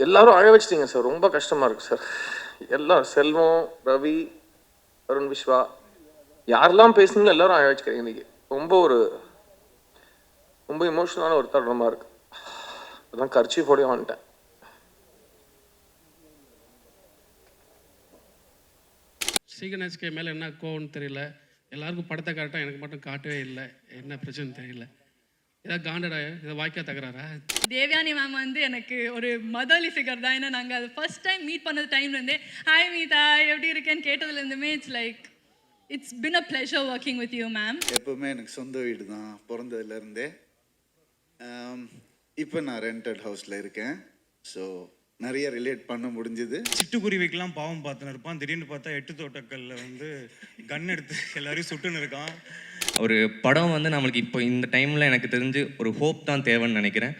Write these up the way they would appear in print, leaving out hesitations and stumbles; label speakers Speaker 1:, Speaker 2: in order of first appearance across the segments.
Speaker 1: எல்லாரும் அழ வச்சிட்டீங்க சார். ரொம்ப கஷ்டமாக இருக்குது சார். எல்லாம் செல்வம், ரவி, அருண் விஸ்வா, யாரெல்லாம் பேசுனீங்களோ எல்லாரும் அழ வச்சுக்கிறீங்க. இன்னைக்கு ரொம்ப இமோஷனலான ஒரு தருணமாக இருக்குது. அதான் கர்ச்சீஃபோடய வந்துட்டேன்.
Speaker 2: ஸ்ரீகணேஷ்கே மேலே என்ன கோவம்னு தெரியல. எல்லாருக்கும் படத்தை காட்டால் எனக்கு மட்டும் காட்டவே இல்லை. என்ன பிரச்சனை தெரியல. ஏதாவது காண்டடா, இதை வாய்க்கா தகராறா?
Speaker 3: தேவயானி மேம் வந்து எனக்கு ஒரு மதர்லி ஃபிகர் தான். ஏன்னா நாங்கள் அது ஃபர்ஸ்ட் டைம் மீட் பண்ணது டைம்லேருந்தே ஹாய் மீதா எப்படி இருக்கேன்னு கேட்டதுலேருந்துமே it's been a pleasure working with you ma'am.
Speaker 4: எப்பவுமே எனக்கு சொந்த வீடு தான் பிறந்ததுலேருந்தே. இப்போ நான் ரெண்டட் ஹவுஸில் இருக்கேன். ஸோ நிறைய ரிலேட் பண்ண முடிஞ்சுது.
Speaker 5: சிட்டுக்குருவிக்கெல்லாம் பாவம் பார்த்துன்னு இருப்பான். திடீர்னு பார்த்தா 8 தோட்டக்கல்ல வந்து கன் எடுத்து எல்லாரையும் சுட்டுன்னு இருக்கான்.
Speaker 6: ஒரு படம் வந்து நம்மளுக்கு இப்போ இந்த டைமில் எனக்கு தெரிஞ்சு ஒரு ஹோப் தான் தேவைன்னு நினைக்கிறேன்.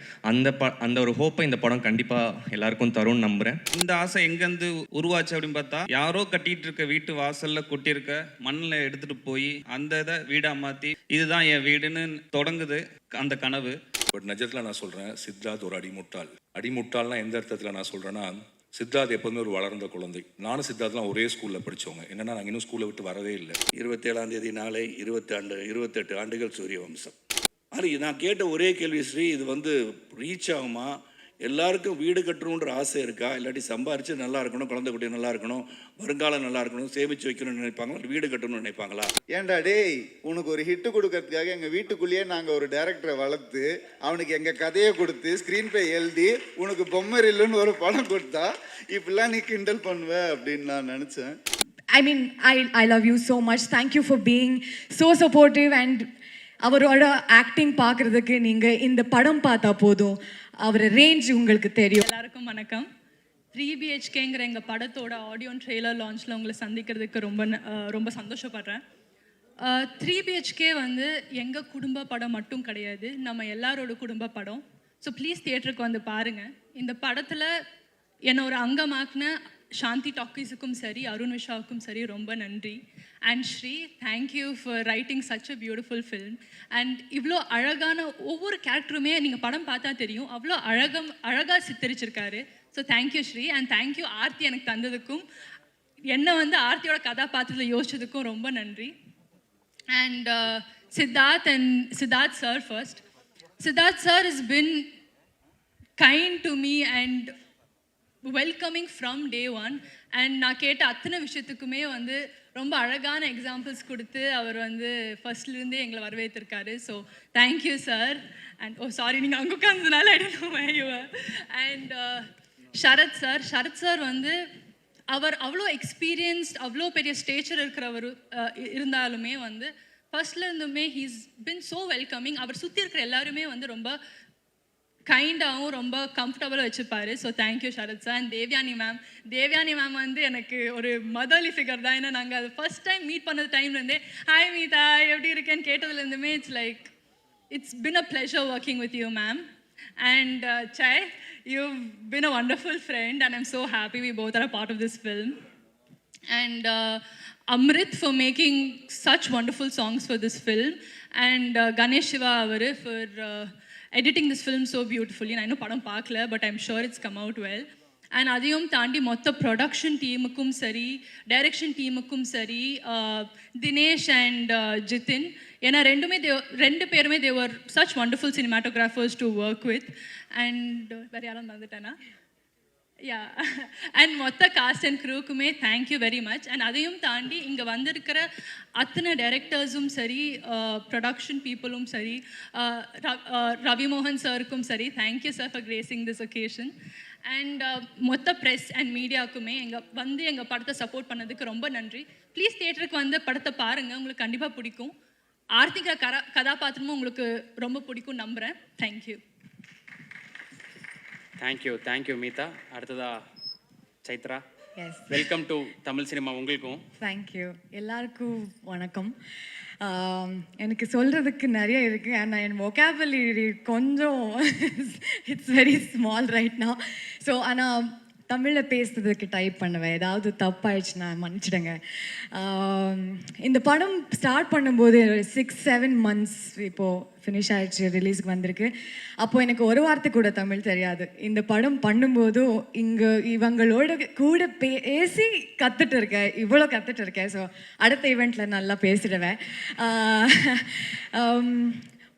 Speaker 6: அந்த ஒரு ஹோப்பை இந்த படம் கண்டிப்பாக எல்லாருக்கும் தரும்னு நம்புகிறேன்.
Speaker 7: இந்த ஆசை எங்கேருந்து உருவாச்சு அப்படின்னு பார்த்தா, யாரோ கட்டிட்டு இருக்க வீட்டு வாசலில் கொட்டியிருக்க மண்ணில் எடுத்துகிட்டு போய் அந்த இதை வீடாக மாற்றி இதுதான் என் வீடுன்னு தொடங்குது அந்த கனவு.
Speaker 8: பட் நிஜத்தில் நான் சொல்கிறேன், சித்தார்த் ஒரு அடிமுட்டால்னா எந்த அர்த்தத்தில் நான் சொல்கிறேன்னா, சித்தார்த் எப்போதுமே ஒரு வளர்ந்த குழந்தை. நானும் சித்தார்த்லாம் ஒரே ஸ்கூலில் படித்தவங்க. என்னென்னா நாங்கள் இன்னும் ஸ்கூலை விட்டு வரவே இல்லை.
Speaker 9: 27ஆம் தேதி நாளை 28 ஆண்டுகள் சூரிய வம்சம். ஆனால் நான் கேட்ட ஒரே கேள்வி, ஸ்ரீ இது வந்து ரீச் ஆகுமா? எல்லாருக்கும் வீடு கட்டணுன்ற ஆசை இருக்கா? இல்லாட்டி சம்பாரித்து நல்லா இருக்கணும், குழந்தை குட்டி நல்லா இருக்கணும், வருங்காலம் நல்லா இருக்கணும், சேமித்து வைக்கணும்னு நினைப்பாங்களா, வீடு கட்டணும்னு நினைப்பாங்களா?
Speaker 4: ஏன்டா டேய், உனக்கு ஒரு ஹிட்டு கொடுக்கறதுக்காக எங்கள் வீட்டுக்குள்ளேயே நாங்கள் ஒரு டைரக்டரை வளர்த்து அவனுக்கு எங்கள் கதையை கொடுத்து ஸ்க்ரீன் பிளே எழுதி உனக்கு பொம்மை இல்லைன்னு ஒரு படம் கொடுத்தா இப்படிலாம் நீ கிண்டல் பண்ணுவ அப்படின்னு நான் நினச்சேன்.
Speaker 10: I mean, I love you so much. Thank you for being so supportive and அவரோட ஆக்டிங் பார்க்குறதுக்கு நீங்கள் இந்த படம் பார்த்தா போதும், அவர் ரேஞ்ச் உங்களுக்கு தெரியும்.
Speaker 3: எல்லாருக்கும் வணக்கம். 3BHKங்கிற எங்கள் படத்தோட ஆடியோ ட்ரெய்லர் லான்ச்சில் உங்களை சந்திக்கிறதுக்கு ரொம்ப சந்தோஷப்படுறேன். 3BHK வந்து எங்கள் குடும்ப படம் மட்டும் கிடையாது, நம்ம எல்லாரோட குடும்ப படம். ஸோ ப்ளீஸ் தியேட்டருக்கு வந்து பாருங்கள். இந்த படத்தில் என்னை ஒரு அங்கமாக்குன சாந்தி டாக்கீஸுக்கும் சரி, அருண் விஷாவுக்கும் சரி ரொம்ப நன்றி. And Sri, thank you for writing such a beautiful film. And இவ்வளோ அழகான ஒவ்வொரு கேரக்டருமே நீங்கள் படம் பார்த்தா தெரியும், அவ்வளோ அழகாக சித்தரிச்சிருக்காரு. So thank you Sri. And thank you Aarthi எனக்கு தந்ததுக்கும், என்னை வந்து ஆர்த்தியோட கதாபாத்திரத்தில் யோசிச்சதுக்கும் ரொம்ப நன்றி. And Siddharth sir first. Siddharth sir is been kind to me and welcoming from day one. And நான் கேட்ட அத்தனை விஷயத்துக்குமே வந்து ரொம்ப அழகான எக்ஸாம்பிள்ஸ் கொடுத்து அவர் வந்து ஃபர்ஸ்ட்லேருந்தே எங்களை வரவேற்றிருக்காரு. So thank you sir. And sorry, நீங்கள் அங்கே உட்காந்ததுனால I don't know where you are. And Sharath sir வந்து அவர் அவ்வளோ எக்ஸ்பீரியன்ஸ்ட், அவ்வளோ பெரிய ஸ்டேச்சர் இருக்கிறவர் இருந்தாலுமே வந்து ஃபர்ஸ்ட்லேருந்துமே ஹீஸ் பின் ஸோ வெல்கமிங். அவர் சுற்றி இருக்கிற எல்லாருமே வந்து ரொம்ப கைண்டாகவும் ரொம்ப கம்ஃபர்டபுளாக வச்சுப்பாரு. So thank you Sharath sir. And Devayani ma'am வந்து எனக்கு ஒரு மதர்லி ஃபிகர் தான். ஏன்னா நாங்கள் அது ஃபர்ஸ்ட் டைம் மீட் பண்ணது டைம்லேருந்தே ஹாய் மீதா எப்படி இருக்கேன்னு கேட்டதுலேருந்துமே it's been a pleasure working with you ma'am. And Sai, you've been a wonderful friend and I'm so happy we both are a part of this film. And Amrit for making such wonderful songs for this film. And Ganesh Shiva avaru for editing this film so beautifully. நான் இன்னும் படம் பார்க்கல, but I'm sure it's come out well. And அதையும் தாண்டி மொத்த production டீமுக்கும் சரி, direction டீமுக்கும் சரி, தினேஷ் அண்ட் ஜிதின், ஏன்னா ரெண்டு பேருமே they were such wonderful cinematographers to work with. And வேறு யாரும் வந்துட்டேன்னா அண்ட் மொத்த காஸ்ட் அண்ட் க்ரூக்குமே தேங்க்யூ வெரி மச். அண்ட் அதையும் தாண்டி இங்கே வந்திருக்கிற அத்தனை டைரக்டர்ஸும் சரி, ப்ரொடக்ஷன் பீப்புளும் சரி, ரவிமோகன் சாருக்கும் சரி, thank you sir for grazing this occasion. And மொத்த ப்ரெஸ் அண்ட் மீடியாவுக்குமே எங்கள் படத்தை சப்போர்ட் பண்ணதுக்கு ரொம்ப நன்றி. ப்ளீஸ் தியேட்டருக்கு வந்து படத்தை பாருங்கள், உங்களுக்கு கண்டிப்பாக பிடிக்கும். ஆர்த்திகா கதாபாத்திரமும் உங்களுக்கு ரொம்ப பிடிக்கும் நம்புகிறேன். தேங்க்யூ.
Speaker 7: தேங்க்யூ மீதா. அடுத்ததா Chaitra.
Speaker 10: Yes,
Speaker 7: welcome to Tamil cinema. உங்களுக்கும்
Speaker 10: தேங்க்யூ. எல்லாருக்கும் வணக்கம். எனக்கு சொல்கிறதுக்கு நிறைய இருக்குது. அண்ட் என் வொக்காபுலரி கொஞ்சம் it's very small right now. So ஆனால் தமிழில் பேசுறதுக்கு டைப் பண்ணுவேன். ஏதாவது தப்பாயிடுச்சுன்னா மன்னிச்சிடுங்க. இந்த படம் ஸ்டார்ட் பண்ணும்போது 6-7 months இப்போது ஃபினிஷ் ஆகிடுச்சு, ரிலீஸுக்கு வந்திருக்கு. அப்போது எனக்கு ஒரு வார்த்தை கூட தமிழ் தெரியாது. இந்த படம் பண்ணும்போதும் இவங்களோட கூட பேசி கற்றுட்டு இருக்கேன், இவ்வளோ கற்றுட்டு இருக்கேன். ஸோ அடுத்த ஈவெண்ட்டில் நல்லா பேசிடுவேன்.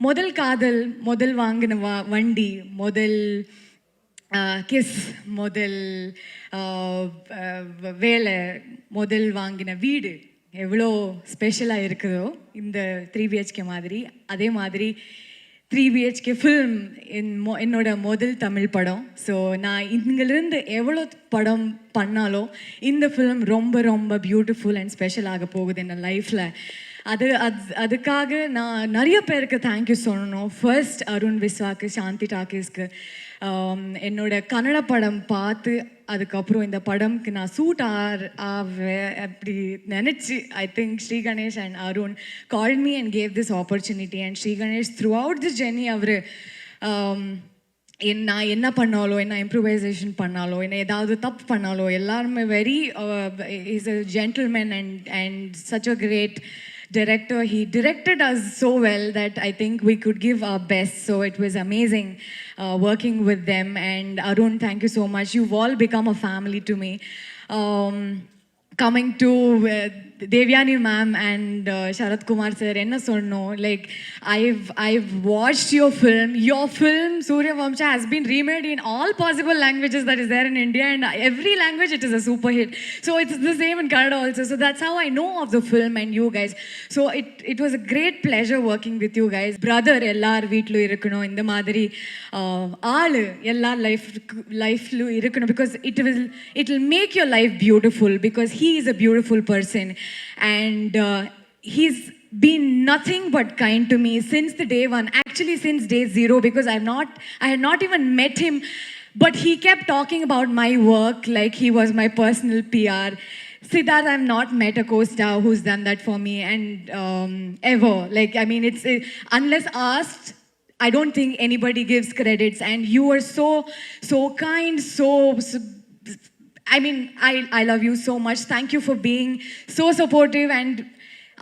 Speaker 10: முதல் காதல், முதல் வாங்கின வண்டி, முதல் கிஸ், முதல் வேலை, முதல் வாங்கின வீடு எவ்வளோ ஸ்பெஷலாக இருக்குதோ இந்த 3 BHK மாதிரி. அதே மாதிரி 3 BHK ஃபில்ம் என்னோட முதல் தமிழ் படம். ஸோ நான் இங்கிலிருந்து எவ்வளோ படம் பண்ணாலும் இந்த ஃபில்ம் ரொம்ப ரொம்ப பியூட்டிஃபுல் அண்ட் ஸ்பெஷல் ஆக போகுது என் லைஃப்பில். அதுக்காக நான் நிறைய பேருக்கு தேங்க்யூ சொல்லணும். ஃபர்ஸ்ட் அருண் விஸ்வாக்கு, சாந்தி டாக்கீஸ்க்கு. என்னோட கன்னட படம் பார்த்து அதுக்கப்புறம் இந்த படம்க்கு நான் சூட் அப்படி நினச்சி I think Sri Ganesh and Arun called me and gave this opportunity. And Sri Ganesh throughout this journey அவர் நான் என்ன பண்ணாலோ, என்ன இம்ப்ரூவைசேஷன் பண்ணாலோ, என்ன ஏதாவது தப்பு பண்ணாலோ எல்லாருமே very is a gentleman and such a great director. He directed us so well that I think we could give our best. So it was amazing working with them. And Arun, thank you so much. You've all become a family to me. Coming to Devyani ma'am and Sharath Kumar sir, enna sonno, like I've watched your film. Your film Surya Vamsha has been remade in all possible languages that is there in India, and every language it is a super hit. So it's the same in Kannada also. So that's how I know of the film and you guys. So it was a great pleasure working with you guys. Brother ellar veetlu irukano, indha madiri aalu ellar life lu irukano, because it will make your life beautiful, because he is a beautiful person. And he's been nothing but kind to me since the day one, actually since day 0, because I had not even met him, but he kept talking about my work like he was my personal PR. Siddharth, I've not met a co-star who's done that for me, and ever. Like, I mean, it's unless asked, I don't think anybody gives credits, and you are so kind, so I mean, I love you so much. Thank you for being so supportive. And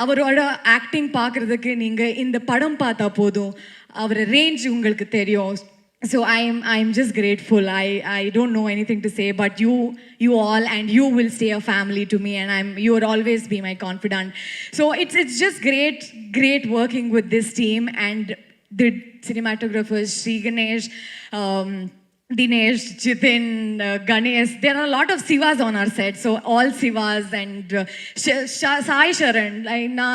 Speaker 10: அவரோட acting பார்க்குறதுக்கு நீங்கள் இந்த படம் பார்த்தா போதும், அவர் range உங்களுக்கு தெரியும். So I'm just grateful. I don't know anything to say, but you all, and you will stay a family to me, and you will always be my confidant. So it's just great working with this team, and the cinematographers Sri Ganesh, Dinesh, Jitin, Ganesh. There are a lot of Sivas on our set, so all Sivas and Sai Sharan. Like na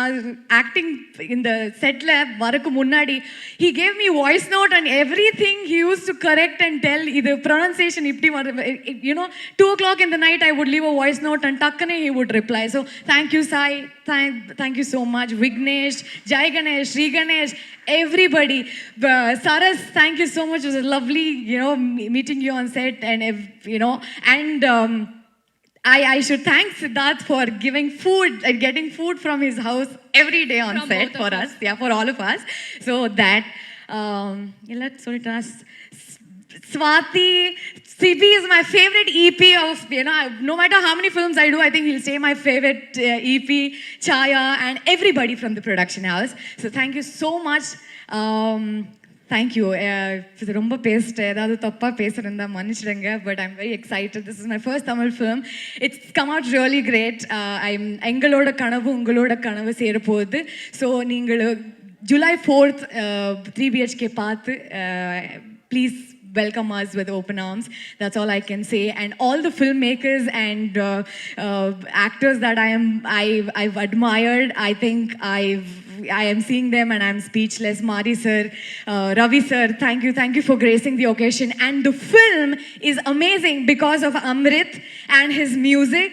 Speaker 10: acting in the set lab varakku munnadi, he gave me voice note and everything. He used to correct and tell the pronunciation. You know, 2:00 in the night I would leave a voice note and takkane he would reply. So thank you, Sai. Thank you so much. Vignesh, Jai Ganesh, Sri Ganesh, everybody. Saras, thank you so much. It was lovely, you know, meeting you on set, and you know, and I should thank Siddharth for giving food and getting food from his house every day on from set for us. Yeah, for all of us. So that Swati, CB is my favorite EP of, you know, no matter how many films I do, I think he'll stay my favorite EP, Chaya, and everybody from the production house. So thank you so much. Thank you. ரொம்ப பேசிட்டேன், ஏதாவது தப்பாக பேசுகிறேன் தான் மன்னிச்சிடுங்க. But I'm very excited. This is my first Tamil film. It's come out really great. எங்களோட கனவு உங்களோட கனவு சேரப்போகுது. ஸோ நீங்கள் July 4th 3 BHK பார்த்து please welcome us with open arms. That's all I can say. And all the filmmakers and actors that I've admired, I think I am seeing them and I'm speechless. Mari sir, Ravi sir, thank you for gracing the occasion. And the film is amazing because of Amrit and his music.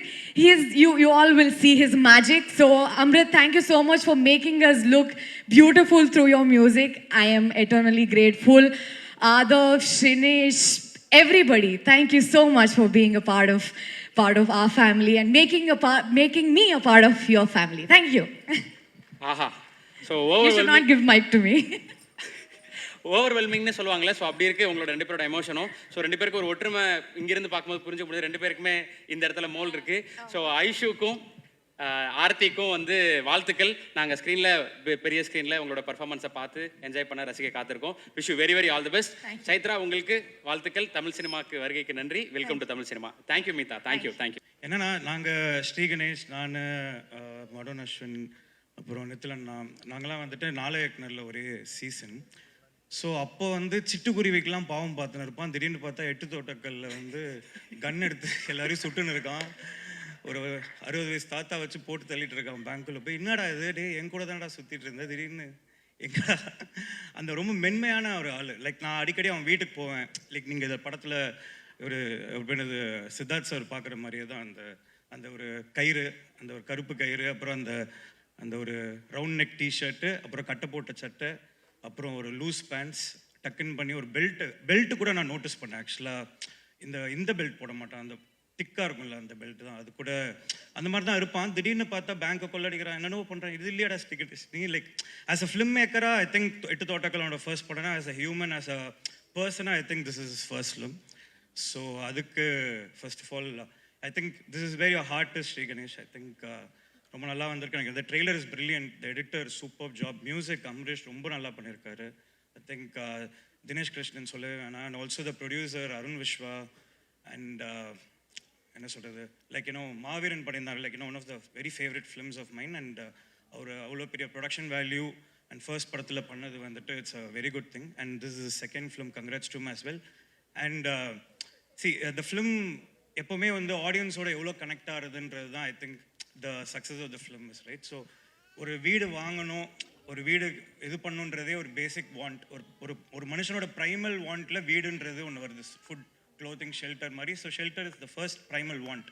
Speaker 10: You all will see his magic. So Amrit, thank you so much for making us look beautiful through your music. I am eternally grateful. Adav, Shrinesh, everybody, thank you so much for being a part of our family and making me a part of your family. Thank you.
Speaker 11: Aha. So
Speaker 10: you should not give mic to me.
Speaker 11: ஓவர்வெல்மிங்னு சொல்லுவாங்களே. So அப்படி இருக்குது உங்களோட 2 பேரோட எமோஷனும். So 2 பேருக்கு ஒரு ஒற்றுமை இங்கேருந்து பார்க்கும்போது புரிஞ்ச முடியுது. 2 பேருக்குமே இந்த இடத்துல மோல் இருக்குது. ஸோ ஐஷுக்கும் ஆர்த்திக்கும் வந்து வாழ்த்துக்கள். நாங்கள் ஸ்க்ரீனில் பெரிய ஸ்க்ரீனில் உங்களோட பர்ஃபார்மன்ஸை பார்த்து என்ஜாய் பண்ண ரசிக்க காத்திருக்கோம். Wish you very very all the best. Chaitra உங்களுக்கு வாழ்த்துக்கள். தமிழ் சினிமாவுக்கு வருகைக்கு நன்றி. Welcome to Tamil cinema. Thank you Meetha. Thank you.
Speaker 5: என்னன்னா நாங்கள் ஸ்ரீ கணேஷ், நான் மடோன் அஸ்வின், அப்புறம் நித்திலண்ணா, நாங்களாம் வந்துட்டு நாளையக்குனரில் ஒரே சீசன். ஸோ அப்போ வந்து சிட்டுக்குருவிக்கெலாம் பாவம் பார்த்துன்னு இருப்பான். திடீர்னு பார்த்தா 8 தோட்டக்கல்ல வந்து கன் எடுத்து எல்லாரையும் சுட்டுன்னு இருக்கான். ஒரு 60 வயசு தாத்தா வச்சு போட்டு தள்ளிட்டு இருக்கான் பேங்க்குள்ளே போய். என்னடா இது, டே என் கூட தானடா சுற்றிட்டு இருந்தேன், திடீர்னு எங்கடா. அந்த ரொம்ப மென்மையான ஒரு ஆள். லைக் நான் அடிக்கடி அவன் வீட்டுக்கு போவேன். லைக் நீங்கள் இந்த படத்தில் ஒரு என்னது சித்தார்த் சார் பார்க்குற மாதிரியே தான் அந்த ஒரு கயிறு, அந்த ஒரு கருப்பு கயிறு, அப்புறம் அந்த ஒரு ரவுண்ட் நெக் டிஷர்ட்டு, அப்புறம் கட்டை போட்ட சட்டை, அப்புறம் ஒரு லூஸ் பேண்ட்ஸ், டக்குன்னு பண்ணி ஒரு பெல்ட்டு கூட நான் நோட்டீஸ் பண்ணேன். ஆக்சுவலாக இந்த பெல்ட் போட மாட்டான், அந்த திக்காக இருக்கும்ல அந்த பெல்ட் தான், அது கூட அந்த மாதிரி தான் இருப்பான். திடீர்னு பார்த்தா பேங்க்கை கொள்ளடிக்கிறான், என்னென்னவோ பண்ணுறான். இது இல்லையாடா டிக்கெட். நீ லைக் ஆஸ் அ ஃபிலிம் மேக்கராக ஐ திங்க் 8 தோட்டக்கலோட ஃபர்ஸ்ட் படம்னா, as a human, as a பர்சனாக I think this is first film. So அதுக்கு first of all I think this is very hard Sri Ganesh. I think ரொம்ப நல்லா வந்திருக்கு எனக்கு. இந்த trailer is brilliant, the editor super job, music Amrish ரொம்ப நல்லா பண்ணியிருக்காரு. ஐ திங்க் தினேஷ் கிருஷ்ணன் சொல்லவே வேணாம். And also the producer Arun Vishwa and என்ன சொல்கிறது, லைக் மாவீரன் பண்ணியிருந்தார். Like one of the very favourite films of mind. And அவர் அவ்வளோ பெரிய ப்ரொடக்ஷன் வேல்யூ அண்ட் ஃபர்ஸ்ட் படத்தில் பண்ணது வந்துட்டு it's a very good thing. And this is second film, congrats to as well. And the film எப்போவுமே வந்து ஆடியன்ஸோட எவ்வளோ கனெக்ட் ஆகுதுன்றது தான் I think the success of the film is, right? So ஒரு வீடு வாங்கணும், ஒரு வீடு இது பண்ணுன்றதே ஒரு பேசிக் வாண்ட். ஒரு மனுஷனோட ப்ரைமல் வாண்ட்டில் வீடுன்றது ஒன்று வருது. ஃபுட், க்ளோத்திங், ஷெல்டர் மாதிரி. So shelter is the first primal want.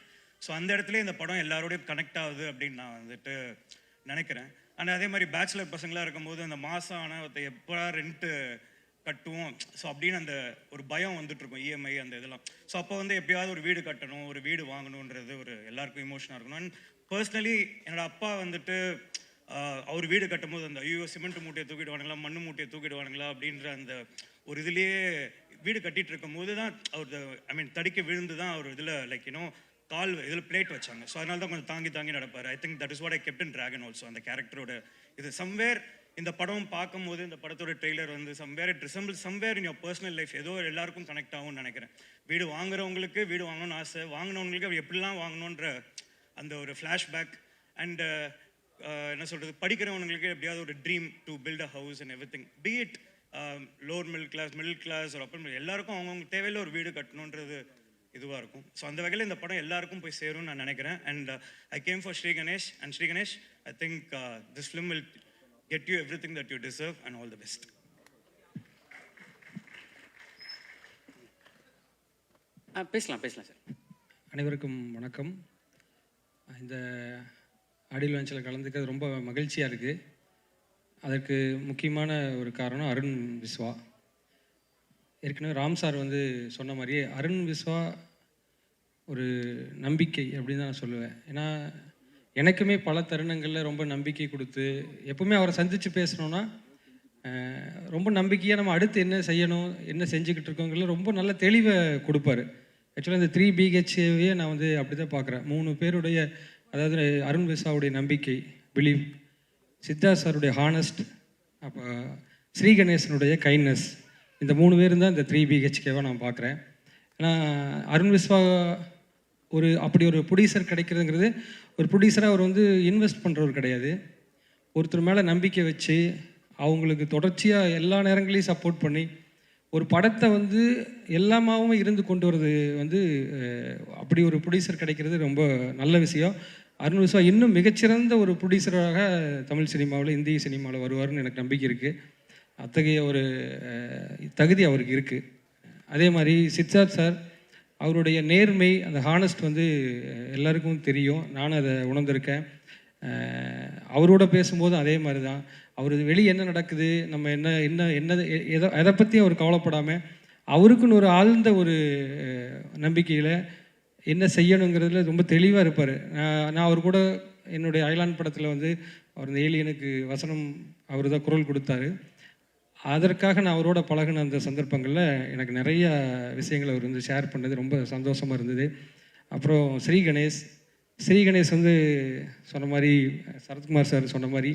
Speaker 5: So அந்த இடத்துல இந்த படம் எல்லாரோடையும் கனெக்ட் ஆகுது அப்படின்னு நான் வந்துட்டு நினைக்கிறேன். அண்ட் அதே மாதிரி பேச்சுலர் பசங்களாக இருக்கும்போது அந்த மாதம் ஆனால் எப்போ ரெண்ட்டு கட்டுவோம், ஸோ அப்படின்னு அந்த ஒரு பயம் வந்துட்டு இருக்கும், இஎம்ஐ அந்த இதெல்லாம். ஸோ அப்போ வந்து எப்பயாவது ஒரு வீடு கட்டணும், ஒரு வீடு வாங்கணுன்றது ஒரு எல்லாருக்கும் இமோஷனாக இருக்கணும். அண்ட் பர்சனலி என்னோட அப்பா வந்துட்டு அவர் வீடு கட்டும்போது அந்த ஐயோ சிமெண்ட் மூட்டையை தூக்கிடுவானுங்களா, மண்ணு மூட்டையை தூக்கிடுவானுங்களா அப்படின்ற அந்த ஒரு இதுலேயே வீடு கட்டிகிட்டு இருக்கும் போது தான் அவர் தடிக்க விழுந்து தான் அவர் இதில் லைக் கால் இதில் பிளேட் வச்சாங்க. ஸோ அதனால தான் கொஞ்சம் தாங்கி நடப்பார். I think that is what I kept in Dragon also. அந்த கேரக்டரோட இது சம்வேர் இந்த படம் பார்க்கும்போது, இந்த படத்தோட ட்ரெய்லர் வந்து somewhere it resemble somewhere in your personal life. ஏதோ எல்லாருக்கும் கனெக்ட் ஆகும்னு நினைக்கிறேன். வீடு வாங்குறவங்களுக்கு வீடு வாங்கணும்னு ஆசை, வாங்கினவங்களுக்கு எப்படிலாம் வாங்கணுன்ற அந்த ஒரு ஃப்ளாஷ்பேக். அண்ட் என்ன சொல்கிறது, படிக்கிறவங்களுக்கு எப்படியாவது ஒரு dream to build a house and everything, be it lower middle class ஒரு அப்பர், எல்லாருக்கும் அவங்கவுங்க தேவையில்ல ஒரு வீடு கட்டணுன்றது இதுவாக இருக்கும். ஸோ அந்த வகையில் இந்த படம் எல்லாருக்கும் போய் சேரும்னு நான் நினைக்கிறேன். And I came for Sri Ganesh. And Sri Ganesh, I think this film will get you everything that you deserve and all the best.
Speaker 11: பேசலாம் சார்.
Speaker 2: அனைவருக்கும் வணக்கம். இந்த ஆடியோ லான்ச்சில் கலந்துக்கிறது ரொம்ப மகிழ்ச்சியாக இருக்குது. அதற்கு முக்கியமான ஒரு காரணம் அருண் விஸ்வா. ஏற்கனவே ராம் சார் வந்து சொன்ன மாதிரியே அருண் விஸ்வா ஒரு நம்பிக்கை அப்படின்னு தான் நான் சொல்லுவேன். ஏன்னா எனக்குமே பல தருணங்களில் ரொம்ப நம்பிக்கை கொடுத்து, எப்பவுமே அவரை சந்தித்து பேசணுன்னா ரொம்ப நம்பிக்கையாக நம்ம அடுத்து என்ன செய்யணும், என்ன செஞ்சுக்கிட்டு இருக்கோங்கிறத ரொம்ப நல்ல தெளிவை கொடுப்பாரு. ஆக்சுவலாக இந்த 3 BHAவே நான் வந்து அப்படி தான் பார்க்குறேன். 3 பேருடைய, அதாவது அருண் விஸ்வாவுடைய நம்பிக்கை, பிலீவ், சித்தார்த் சாருடைய ஹானஸ்ட், அப்போ ஸ்ரீ கணேசனுடைய கைண்ட்னஸ், இந்த 3 பேரும் தான் இந்த 3 BHAவை நான் பார்க்குறேன். ஏன்னா அருண் விஸ்வா அப்படி ஒரு ப்ரொடியூசர் கிடைக்கிறதுங்கிறது, ஒரு ப்ரொடியூசராக அவர் வந்து இன்வெஸ்ட் பண்ணுறவர் கிடையாது. ஒருத்தர் மேலே நம்பிக்கை வச்சு அவங்களுக்கு தொடர்ச்சியாக எல்லா நேரங்களையும் சப்போர்ட் பண்ணி ஒரு படத்தை வந்து எல்லாமாவும் இருந்து கொண்டு வரது வந்து அப்படி ஒரு ப்ரொடியூசர் கிடைக்கிறது ரொம்ப நல்ல விஷயம். அருண் விஸ்வா இன்னும் மிகச்சிறந்த ஒரு ப்ரொடியூசராக தமிழ் சினிமாவில், இந்திய சினிமாவில் வருவார்னு எனக்கு நம்பிக்கை இருக்குது. அத்தகைய ஒரு தகுதி அவருக்கு இருக்குது. அதே மாதிரி சித்தார்த் சார், அவருடைய நேர்மை, அந்த ஹானஸ்ட் வந்து எல்லாருக்கும் தெரியும். நானும் அதை உணர்ந்திருக்கேன். அவரோட பேசும்போது அதே மாதிரி தான். அவர் வெளியே என்ன நடக்குது, நம்ம எதை பற்றி அவர் கவலைப்படாமல் அவருக்குன்னு ஒரு ஆழ்ந்த ஒரு நம்பிக்கையில் என்ன செய்யணுங்கிறதுல ரொம்ப தெளிவாக இருப்பார். நான் அவர் கூட என்னுடைய அயலான் படத்தில் வந்து அவர் இந்த ஏலியனுக்கு வசனம் அவர் தான் குரல் கொடுத்தாரு. அதற்காக நான் அவரோட பழகின அந்த சந்தர்ப்பங்களில் எனக்கு நிறைய விஷயங்களை அவர் வந்து ஷேர் பண்ணது ரொம்ப சந்தோஷமாக இருந்தது. அப்புறம் ஸ்ரீ கணேஷ் வந்து சொன்ன மாதிரி, சரத்குமார் சார் சொன்ன மாதிரி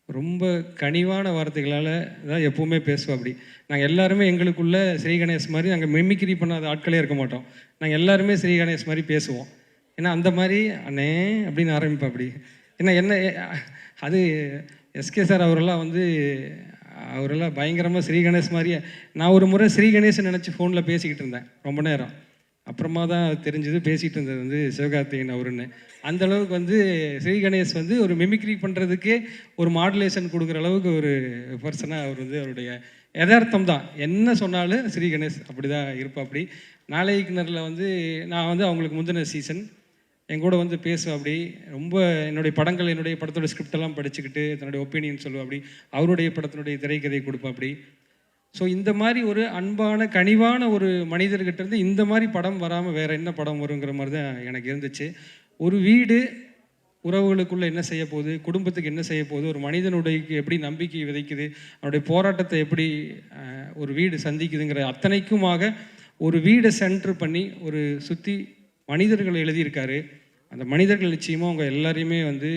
Speaker 2: ரொம்ப கனிவான வார்த்தைகளால் தான் எப்போவுமே பேசுவோம். அப்படி நாங்கள் எல்லாருமே எங்களுக்குள்ள ஸ்ரீ கணேஷ் மாதிரி நாங்கள் மிமிக்ரி பண்ணாத ஆட்களே இருக்க மாட்டோம். நாங்கள் எல்லாருமே ஸ்ரீ கணேஷ் மாதிரி பேசுவோம். ஏன்னா அந்த மாதிரி அண்ணே அப்படின்னு ஆரம்பிப்போம். அப்படி என்ன அது எஸ்கே சார் அவரெல்லாம் பயங்கரமாக ஸ்ரீ கணேஷ் மாதிரியே. நான் ஒரு முறை ஸ்ரீ கணேஷ் நினச்சி ஃபோனில் பேசிக்கிட்டு இருந்தேன் ரொம்ப நேரம். அப்புறமா தான் தெரிஞ்சது பேசிகிட்டு இருந்தது வந்து சிவகார்த்திகேயன் அவருன்னு. அந்தளவுக்கு வந்து ஸ்ரீ கணேஷ் வந்து ஒரு மிமிக்ரி பண்ணுறதுக்கே ஒரு மாடுலேஷன் கொடுக்குற அளவுக்கு ஒரு பர்சனாக அவர் வந்து அவருடைய யதார்த்தம் தான். என்ன சொன்னாலும் ஸ்ரீ கணேஷ் அப்படி தான் இருப்பா. அப்படி நாளைக்குனரில் வந்து நான் வந்து அவங்களுக்கு முந்தின சீசன் எங்கூட வந்து பேசுவேன். அப்படி ரொம்ப என்னுடைய படத்தோட ஸ்கிரிப்டெல்லாம் படிச்சுக்கிட்டு தன்னுடைய ஒப்பீனியன் சொல்லுவேன். அப்படி அவருடைய படத்தினுடைய திரைக்கதை கொடுப்பேன். அப்படி ஸோ இந்த மாதிரி ஒரு அன்பான கனிவான ஒரு மனிதர்கிட்ட இருந்து இந்த மாதிரி படம் வராமல் வேறு என்ன படம் வருங்கிற மாதிரி தான் எனக்கு இருந்துச்சு. ஒரு வீடு உறவுகளுக்குள்ளே என்ன செய்ய போகுது, குடும்பத்துக்கு என்ன செய்ய போகுது, ஒரு மனிதனுடைய எப்படி நம்பிக்கை விதைக்குது, அவனுடைய போராட்டத்தை எப்படி ஒரு வீடு சந்திக்குதுங்கிற அத்தனைக்குமாக ஒரு வீடை சென்டர் பண்ணி ஒரு சுற்றி மனிதர்கள் எழுதியிருக்காரு. அந்த மனிதர்கள் நிச்சயமாக அவங்க எல்லாரையுமே வந்து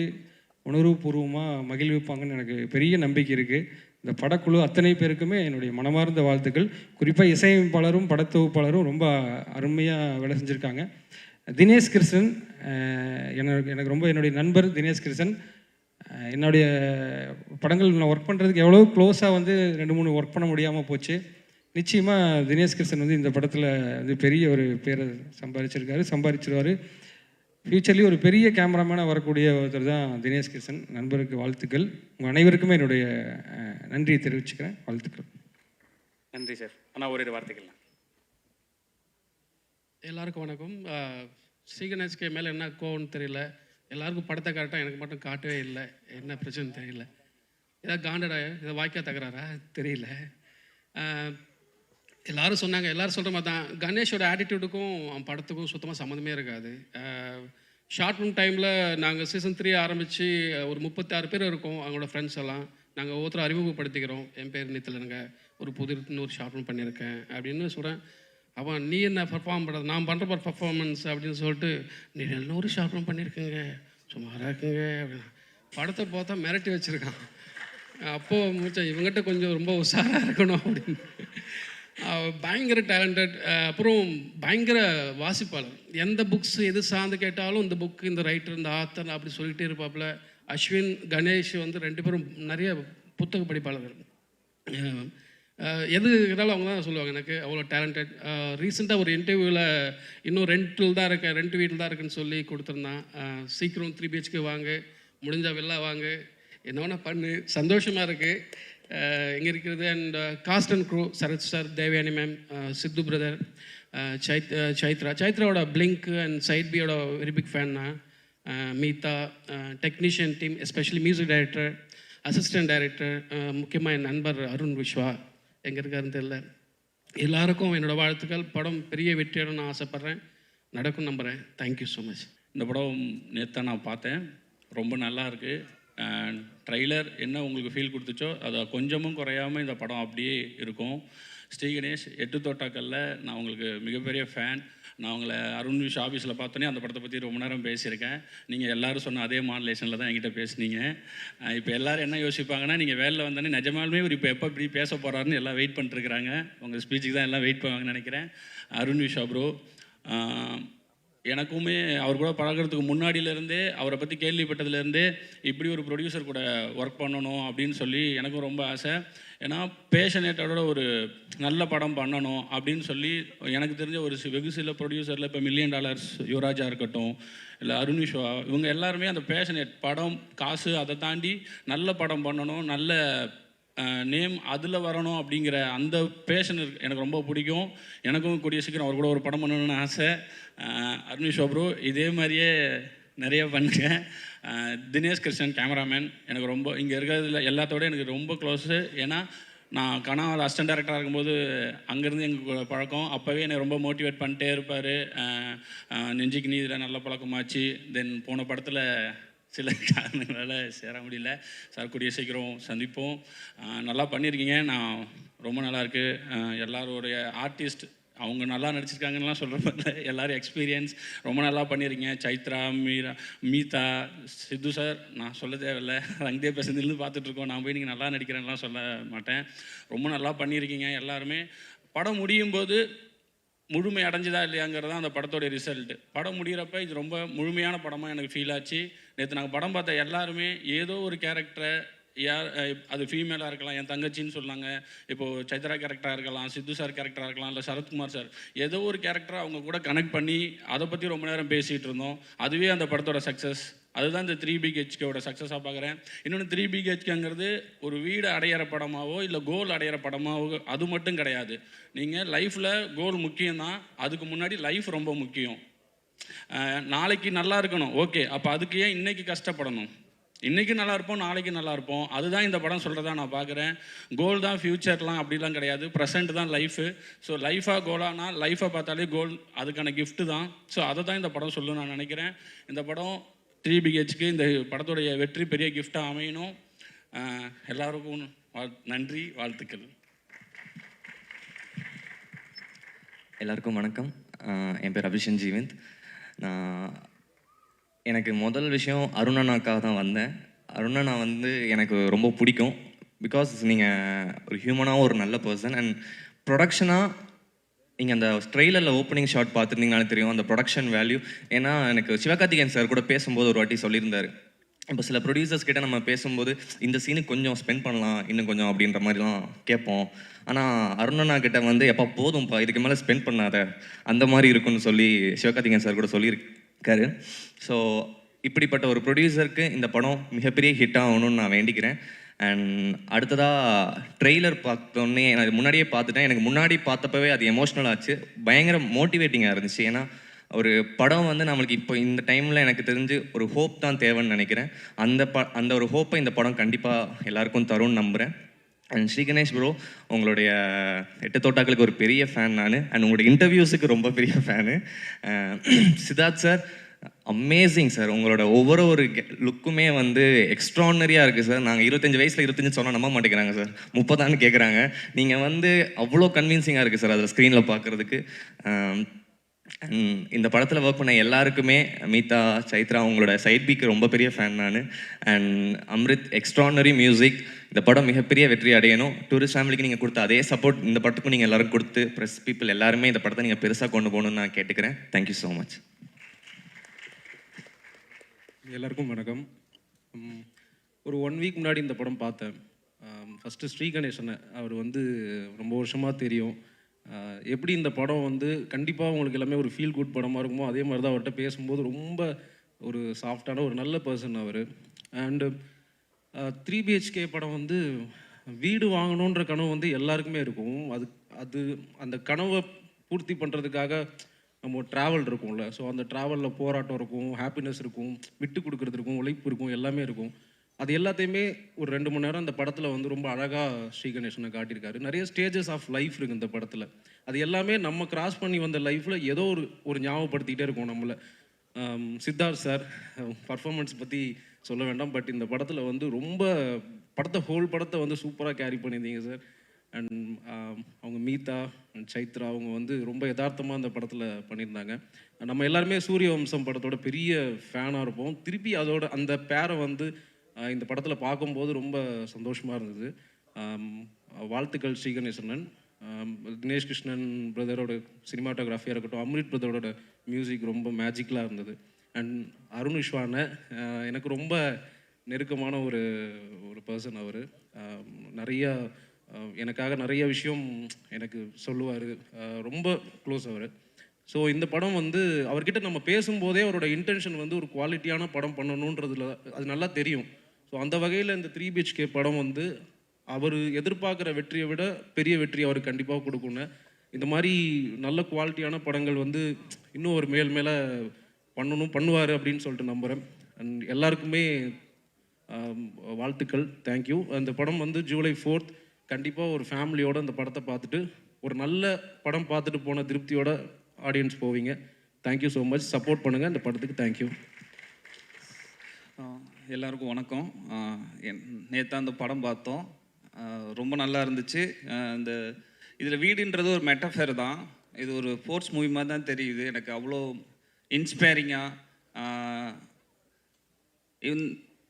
Speaker 2: உணர்வுபூர்வமாக மகிழ்விப்பாங்கன்னு எனக்கு பெரிய நம்பிக்கை இருக்குது. இந்த படக்குழு அத்தனை பேருக்குமே என்னுடைய மனமார்ந்த வாழ்த்துக்கள். குறிப்பாக இசையமைப்பாளரும் படத்தொகுப்பாளரும் ரொம்ப அருமையாக வேலை செஞ்சுருக்காங்க. தினேஷ் கிருஷ்ணன் எனக்கு ரொம்ப என்னுடைய நண்பர் தினேஷ் கிருஷ்ணன். என்னுடைய படங்கள் நான் ஒர்க் பண்ணுறதுக்கு எவ்வளோ க்ளோஸாக வந்து 2-3 ஒர்க் பண்ண முடியாமல் போச்சு. நிச்சயமாக தினேஷ் கிருஷ்ணன் வந்து இந்த படத்தில் வந்து பெரிய ஒரு பேரை சம்பாதிச்சிருவார். ஃப்யூச்சர்லேயும் ஒரு பெரிய கேமராமேனாக வரக்கூடிய ஒருத்தர் தான் தினேஷ் கிருஷ்ணன். நண்பருக்கு வாழ்த்துக்கள். உங்கள் அனைவருக்குமே என்னுடைய நன்றியை தெரிவிச்சுக்கிறேன். வாழ்த்துக்கள்.
Speaker 11: நன்றி சார். ஆனால் ஒரு வார்த்தைகள்.
Speaker 12: எல்லாருக்கும் வணக்கம். ஸ்ரீகணேஷ்க்கு மேலே என்ன கோவம்னு தெரியல. எல்லாருக்கும் படத்தை காட்டால் எனக்கு மட்டும் காட்டவே இல்லை. என்ன பிரச்சனை தெரியல. ஏதாவது காண்டடா, இதை வாய்க்கா தகராறா தெரியல. எல்லாரும் சொன்னாங்க, எல்லாரும் சொல்கிற மாதிரி தான் கணேஷோட ஆட்டிடியூடுக்கும் அவன் படத்துக்கும் சுத்தமாக சம்மந்தமே இருக்காது. ஷார்ட் ஃபிலிம் டைமில் நாங்கள் சீசன் 3 ஆரம்பித்து ஒரு 36 பேர் இருக்கோம். அவங்களோட ஃப்ரெண்ட்ஸ் எல்லாம் நாங்கள் ஒருத்தர் அறிமுகப்படுத்திக்கிறோம். என் பேர் நித்திலனுங்க, ஒரு இன்னொரு ஷார்ட் ஃபிலிம் பண்ணியிருக்கேன் அப்படின்னு சொல்கிறேன். அவன் நீ என்ன பர்ஃபார்ம் பண்ணுறது, நான் பண்ணுற பர்ஃபார்மன்ஸ் அப்படின்னு சொல்லிட்டு, நீ இன்னொரு ஷார்ட் ஃபிலிம் பண்ணியிருக்கேங்க, சுமாராக இருக்குங்க அப்படின்னா படத்தை பார்த்தா மிரட்டி வச்சுருக்கான். அப்போது முடிச்சா இவங்ககிட்ட கொஞ்சம் ரொம்ப உஷாராக இருக்கணும் அப்படின்னு. பயங்கர டேலண்டட். அப்புறம் பயங்கர வாசிப்பாளர். எந்த புக்ஸ் எது சார்ந்து கேட்டாலும் இந்த புக்கு, இந்த ரைட்டர், இந்த ஆத்தர் அப்படி சொல்லிகிட்டே இருப்பாப்புல. அஸ்வின், கணேஷ் வந்து 2 பேரும் நிறைய புத்தக படிப்பாளர்கள். எது இருந்தாலும் அவங்க தான் சொல்லுவாங்க எனக்கு அவ்வளோ டேலண்டட். ரீசெண்டாக ஒரு இன்டர்வியூவில் இன்னும் ரெண்ட் வீட்டில் தான் இருக்குன்னு சொல்லி கொடுத்துருந்தான். சீக்கிரம் 3 BHK வாங்க, முடிஞ்சால் வெளில வாங்க, என்ன வேணால் பண்ணு, சந்தோஷமாக இருக்குது. இங்கே இருக்கிறது. And cast and crew, Sarath sir, Devayani ma'am, Siddhu brother, சைத்ராவோட பிளிங்க் அண்ட் சைட் பியோட வெரி பிக் ஃபேன் நான். Meetha, technician team, especially music director, assistant director, முக்கியமாக என் நண்பர் அருண் விஸ்வா எங்கே இருக்காருன்னு தெரியல. எல்லாருக்கும் என்னோடய வாழ்த்துக்கள். படம் பெரிய வெற்றியோட நான் ஆசைப்பட்றேன், நடக்கும் நம்புகிறேன். Thank you so much.
Speaker 7: இந்த படம் நேற்று நான் பார்த்தேன், ரொம்ப நல்லா இருக்குது. ட்ரைலர் என்ன உங்களுக்கு ஃபீல் கொடுத்துச்சோ அதை கொஞ்சமும் குறையாமல் இந்த படம் அப்படியே இருக்கும். ஸ்ரீ கணேஷ், 8 தோட்டாக்கல்ல நான் உங்களுக்கு மிகப்பெரிய ஃபேன். நான் உங்களை அருண் விஷ் ஆஃபீஸில் பார்த்தோன்னே அந்த படத்தை பற்றி ரொம்ப நேரம் பேசியிருக்கேன். நீங்கள் எல்லோரும் சொன்ன அதே மாடுலேஷனில் தான் என்கிட்ட பேசுனீங்க. இப்போ எல்லோரும் என்ன யோசிப்பாங்கன்னா, நீங்கள் வேலையில் வந்தோடனே நிஜமாலுமே ஒரு இப்போ எப்போ இப்படி பேச போகிறாருன்னு எல்லாம் வெயிட் பண்ணிட்டுருக்குறாங்க. உங்கள் ஸ்பீச்சுக்கு தான் எல்லாம் வெயிட் பண்ணுவாங்கன்னு நினைக்கிறேன். அருண் விஷா ப்ரோ, எனக்குமே அவர் கூட பழகிறதுக்கு முன்னாடியிலேருந்தே, அவரை பற்றி கேள்விப்பட்டதுலேருந்தே இப்படி ஒரு ப்ரொடியூசர் கூட ஒர்க் பண்ணணும் அப்படின்னு சொல்லி எனக்கும் ரொம்ப ஆசை. ஏன்னா பேஷனேட்டோட ஒரு நல்ல படம் பண்ணணும் அப்படின்னு சொல்லி எனக்கு தெரிஞ்ச ஒரு வெகு சில ப்ரொடியூசரில் இப்போ $1 மில்லியன் யுவராஜா இருக்கட்டும், இல்லை அருண் விஸ்வா, இவங்க எல்லாருமே அந்த பேஷனேட் படம், காசு அதை தாண்டி நல்ல படம் பண்ணணும், நல்ல நேம் அதில் வரணும் அப்படிங்கிற அந்த பேஷன் எனக்கு ரொம்ப பிடிக்கும். எனக்கும் கூடிய சீக்கிரம் அவர் கூட ஒரு படம் பண்ணணும்னு ஆசை. அருண் விஸ்வா ப்ரோ, இதே மாதிரியே நிறைய பண்ணுங்க. தினேஷ் கிருஷ்ணன் கேமராமேன், எனக்கு ரொம்ப இங்கே இருக்கிறதுல எல்லாத்தோட எனக்கு ரொம்ப க்ளோஸு. ஏன்னா நான் கனாவில் அசிஸ்டன்ட் டைரக்டராக இருக்கும்போது அங்கேருந்து எங்களுக்கு பழக்கம். அப்போவே என்னை ரொம்ப மோட்டிவேட் பண்ணிட்டே இருப்பார். நெஞ்சுக்கு நீதியில் நல்ல பழக்கமாச்சு. தென் போன படத்தில் சில காரணங்களால் சேர முடியல. சார் கூடிய சீக்கிரம் சந்திப்போம். நல்லா பண்ணியிருக்கீங்க. நான் ரொம்ப நல்லாயிருக்கு. எல்லாரோடைய ஆர்டிஸ்ட் அவங்க நல்லா நடிச்சிருக்காங்கலாம் சொல்கிறப்ப எல்லோரும் எக்ஸ்பீரியன்ஸ் ரொம்ப நல்லா பண்ணியிருக்கீங்க. சைத்ரா, மீதா, சித்து சார் நான் சொல்ல தேவையில்லை. ரங்தே பேசுறதுலேருந்து பார்த்துட்ருக்கோம். நான் போய் நீங்கள் நல்லா நடிக்கிறேன்லாம் சொல்ல மாட்டேன். ரொம்ப நல்லா பண்ணியிருக்கீங்க எல்லாருமே. படம் முடியும் போது முழுமை அடைஞ்சதா இல்லையாங்கிறது தான் அந்த படத்தோடைய ரிசல்ட். படம் முடிகிறப்ப இது ரொம்ப முழுமையான படமாக எனக்கு ஃபீல் ஆச்சு. நேற்று நாங்கள் படம் பார்த்த எல்லாருமே ஏதோ ஒரு கேரக்டரை, யார் அது ஃபீமேலாக இருக்கலாம், என் தங்கச்சின்னு சொன்னாங்க, இப்போது சைத்ரா கேரக்டராக இருக்கலாம், சித்து சார் கேரக்டராக இருக்கலாம், இல்லை சரத்குமார் சார், ஏதோ ஒரு கேரக்டரை அவங்க கூட கனெக்ட் பண்ணி அதை பற்றி ரொம்ப நேரம் பேசிகிட்டு இருந்தோம். அதுவே அந்த படத்தோட சக்ஸஸ். அதுதான் இந்த 3BHKவோட சக்ஸஸாக பார்க்குறேன். இன்னொன்று 3BHKங்கிறது ஒரு வீடு அடையிற படமாவோ இல்லை கோல் அடையிற படமாவோ அது மட்டும் கிடையாது. நீங்கள் லைஃப்பில் கோல் முக்கியம்தான், அதுக்கு முன்னாடி லைஃப் ரொம்ப முக்கியம். நாளைக்கு நல்லா இருக்கணும், ஓகே, அப்போ அதுக்கு ஏன் இன்றைக்கி கஷ்டப்படணும்? இன்றைக்கி நல்லா இருப்போம், நாளைக்கு நல்லா இருப்போம். அதுதான் இந்த படம் சொல்கிறதா நான் பார்க்குறேன். கோல் தான் ஃப்யூச்சர்லாம் அப்படிலாம் கிடையாது, ப்ரெசென்ட் தான் லைஃபு. ஸோ லைஃபாக கோலானா லைஃப்பை பார்த்தாலே கோல் அதுக்கான கிஃப்ட்டு தான். ஸோ அதை தான் இந்த படம் சொல்லணும்னு நான் நினைக்கிறேன். இந்த படம் 3BHக்கு இந்த படத்துடைய வெற்றி பெரிய கிஃப்டாக அமையணும். எல்லாருக்கும் நன்றி, வாழ்த்துக்கள்.
Speaker 6: எல்லாருக்கும் வணக்கம். என் பேர் அபிஷன் ஜீவந்த். நான் எனக்கு முதல் விஷயம் அருணண்ணாக்காக தான் வந்தேன். அருணண்ணா எனக்கு ரொம்ப பிடிக்கும். பிகாஸ் நீங்கள் ஒரு ஹியூமனாகவும் ஒரு நல்ல பர்சன். அண்ட் ப்ரொடக்ஷனாக நீங்கள் அந்த ட்ரெய்லரில் ஓப்பனிங் ஷாட் பார்த்துருந்தீங்கனாலே தெரியும் அந்த ப்ரொடக்ஷன் வேல்யூ. ஏன்னா எனக்கு சிவகார்த்திகேயன் சார் கூட பேசும்போது ஒரு வாட்டி சொல்லியிருந்தார், இப்போ சில ப்ரொடியூசர்ஸ் கிட்ட நம்ம பேசும்போது இந்த சீனுக்கு கொஞ்சம் ஸ்பெண்ட் பண்ணலாம் இன்னும் கொஞ்சம் அப்படின்ற மாதிரிலாம் கேட்போம். ஆனால் அருணண்ணா கிட்ட எப்போ போதும்ப்பா இதுக்கு மேலே ஸ்பெண்ட் பண்ணாத அந்த மாதிரி இருக்குன்னு சொல்லி சிவகார்த்திகேயன் சார் கூட சொல்லியிருக்காரு. ஸோ இப்படிப்பட்ட ஒரு ப்ரொடியூசருக்கு இந்த படம் மிகப்பெரிய ஹிட் ஆகணும்னு நான் வேண்டிக்கிறேன். அண்ட் அடுத்ததாக ட்ரெய்லர் பார்த்தோன்னே நான் முன்னாடியே பார்த்துட்டேன். எனக்கு முன்னாடி பார்த்தப்பவே அது எமோஷ்னல் ஆச்சு, பயங்கர மோட்டிவேட்டிங்காக இருந்துச்சு. ஏன்னா ஒரு படம் நம்மளுக்கு இப்போ இந்த டைமில் எனக்கு தெரிஞ்சு ஒரு ஹோப் தான் தேவைன்னு நினைக்கிறேன். அந்த ஒரு ஹோப்பை இந்த படம் கண்டிப்பாக எல்லாருக்கும் தரும்னு நம்புகிறேன். அண்ட் ஸ்ரீ கணேஷ் ப்ரோ, உங்களுடைய 8 தோட்டாக்களுக்கு ஒரு பெரிய ஃபேன் நான். அண்ட் உங்களுடைய இன்டர்வியூஸுக்கு ரொம்ப பெரிய fan. Siddharth sir amazing sir. உங்களோட ஒவ்வொரு லுக்குமே எக்ஸ்ட்ரானரியாக இருக்குது சார். நாங்கள் 25 வயசில் 25 சொன்னால் நம்ப மாட்டேங்கிறாங்க சார், 30 கேட்குறாங்க. நீங்கள் அவ்வளோ கன்வின்சிங்காக இருக்குது சார் அதில் ஸ்க்ரீனில் பார்க்குறதுக்கு. இந்த படத்தில் ஒர்க் பண்ண எல்லாருக்குமே, மீதா, சைத்ரா, உங்களோட சைட் பீக்கு ரொம்ப பெரிய ஃபேன் நான். And Amrit, extraordinary music. இந்த படம் மிகப்பெரிய வெற்றி அடையணும். டூரிஸ்ட் ஃபேமிலிக்கு நீங்கள் கொடுத்த அதே சப்போர்ட் இந்த படத்துக்கும் நீங்கள் எல்லோரும் கொடுத்து, ப்ரெஸ் பீப்புள் எல்லாருமே இந்த படத்தை நீங்கள் பெருசாக கொண்டு போகணுன்னு நான் கேட்டுக்கிறேன். Thank you so much.
Speaker 12: எல்லாருக்கும் வணக்கம். ஒரு 1 வீக் முன்னாடி இந்த படம் பார்த்தேன். ஃபஸ்ட்டு ஸ்ரீ கணேசனை அவர் ரொம்ப வருஷமாக தெரியும். எப்படி இந்த படம் கண்டிப்பாக உங்களுக்கு எல்லாமே ஒரு ஃபீல் குட் படமாக இருக்குமோ அதே மாதிரி தான் அவர்கிட்ட பேசும்போது ரொம்ப ஒரு சாஃப்டான ஒரு நல்ல பர்சன் அவர். அண்டு 3BHK படம் வீடு வாங்கணுன்ற கனவு எல்லாருக்குமே இருக்கும். அது அந்த கனவை பூர்த்தி பண்ணுறதுக்காக நம்ம ட்ராவல் இருக்கும்ல. ஸோ அந்த ட்ராவலில் போராட்டம் இருக்கும், ஹாப்பினஸ் இருக்கும், விட்டு கொடுக்குறது இருக்கும், உழைப்பு இருக்கும், எல்லாமே இருக்கும். அது எல்லாத்தையுமே ஒரு 2 மணி நேரம் அந்த படத்தில் ரொம்ப அழகாக ஸ்ரீ கணேசனை காட்டியிருக்காரு. நிறைய ஸ்டேஜஸ் ஆஃப் லைஃப் இருக்குது இந்த படத்தில். அது எல்லாமே நம்ம கிராஸ் பண்ணி வந்த லைஃப்பில் ஏதோ ஒரு ஞாபகப்படுத்திக்கிட்டே இருக்கும் நம்மளை. சித்தார்த் சார் பர்ஃபார்மன்ஸ் பற்றி சொல்ல வேண்டாம். பட் இந்த படத்தில் ரொம்ப ஹோல் படத்தை சூப்பராக கேரி பண்ணியிருந்தீங்க சார். அண்ட் அவங்க மீதா அண்ட் சைத்ரா அவங்க ரொம்ப யதார்த்தமாக அந்த படத்தில் பண்ணியிருந்தாங்க. நம்ம எல்லாருமே சூரிய வம்சம் படத்தோட பெரிய ஃபேனாக இருப்போம். திருப்பி அதோட அந்த பேரை இந்த படத்தில் பார்க்கும்போது ரொம்ப சந்தோஷமாக இருந்தது. வாழ்த்துக்கள் ஸ்ரீ கணேசன். தினேஷ் கிருஷ்ணன் பிரதரோட சினிமாட்டோகிராஃபியாக இருக்கட்டும், அம்ரித் பிரதரோட மியூசிக் ரொம்ப மேஜிக்கலாக இருந்தது. அண்ட் அருண் விஸ்வான எனக்கு ரொம்ப நெருக்கமான ஒரு பர்சன் அவர். நிறையா எனக்காக நிறைய விஷயம் எனக்கு சொல்லுவார், ரொம்ப க்ளோஸ் அவர். ஸோ இந்த படம் அவர்கிட்ட நம்ம பேசும்போதே அவரோட இன்டென்ஷன் ஒரு குவாலிட்டியான படம் பண்ணணுன்றதுல அது நல்லா தெரியும். ஸோ அந்த வகையில் இந்த 3BHK படம் அவர் எதிர்பார்க்குற வெற்றியை விட பெரிய வெற்றி அவருக்கு கண்டிப்பாக கொடுக்குன்னு. இந்த மாதிரி நல்ல குவாலிட்டியான படங்கள் இன்னும் ஒரு மேலே பண்ணுவார் அப்படின்னு சொல்லிட்டு நம்புகிறேன். அண்ட் எல்லாருக்குமே வாழ்த்துக்கள், தேங்க்யூ. அந்த படம் ஜூலை 4th கண்டிப்பாக ஒரு ஃபேமிலியோடு அந்த படத்தை பார்த்துட்டு ஒரு நல்ல படம் பார்த்துட்டு போன திருப்தியோட ஆடியன்ஸ் போவீங்க. Thank you so much. சப்போர்ட் பண்ணுங்கள் இந்த படத்துக்கு. தேங்க்யூ.
Speaker 13: எல்லாருக்கும் வணக்கம். நேற்று அந்த படம் பார்த்தோம். ரொம்ப நல்லா இருந்துச்சு. இந்த இதில் வீடுன்றது ஒரு மெட்டஃபர் தான். இது ஒரு ஃபோர்ஸ் மூவி மாதிரி தான் தெரியுது. எனக்கு அவ்வளோ இன்ஸ்பைரிங்காக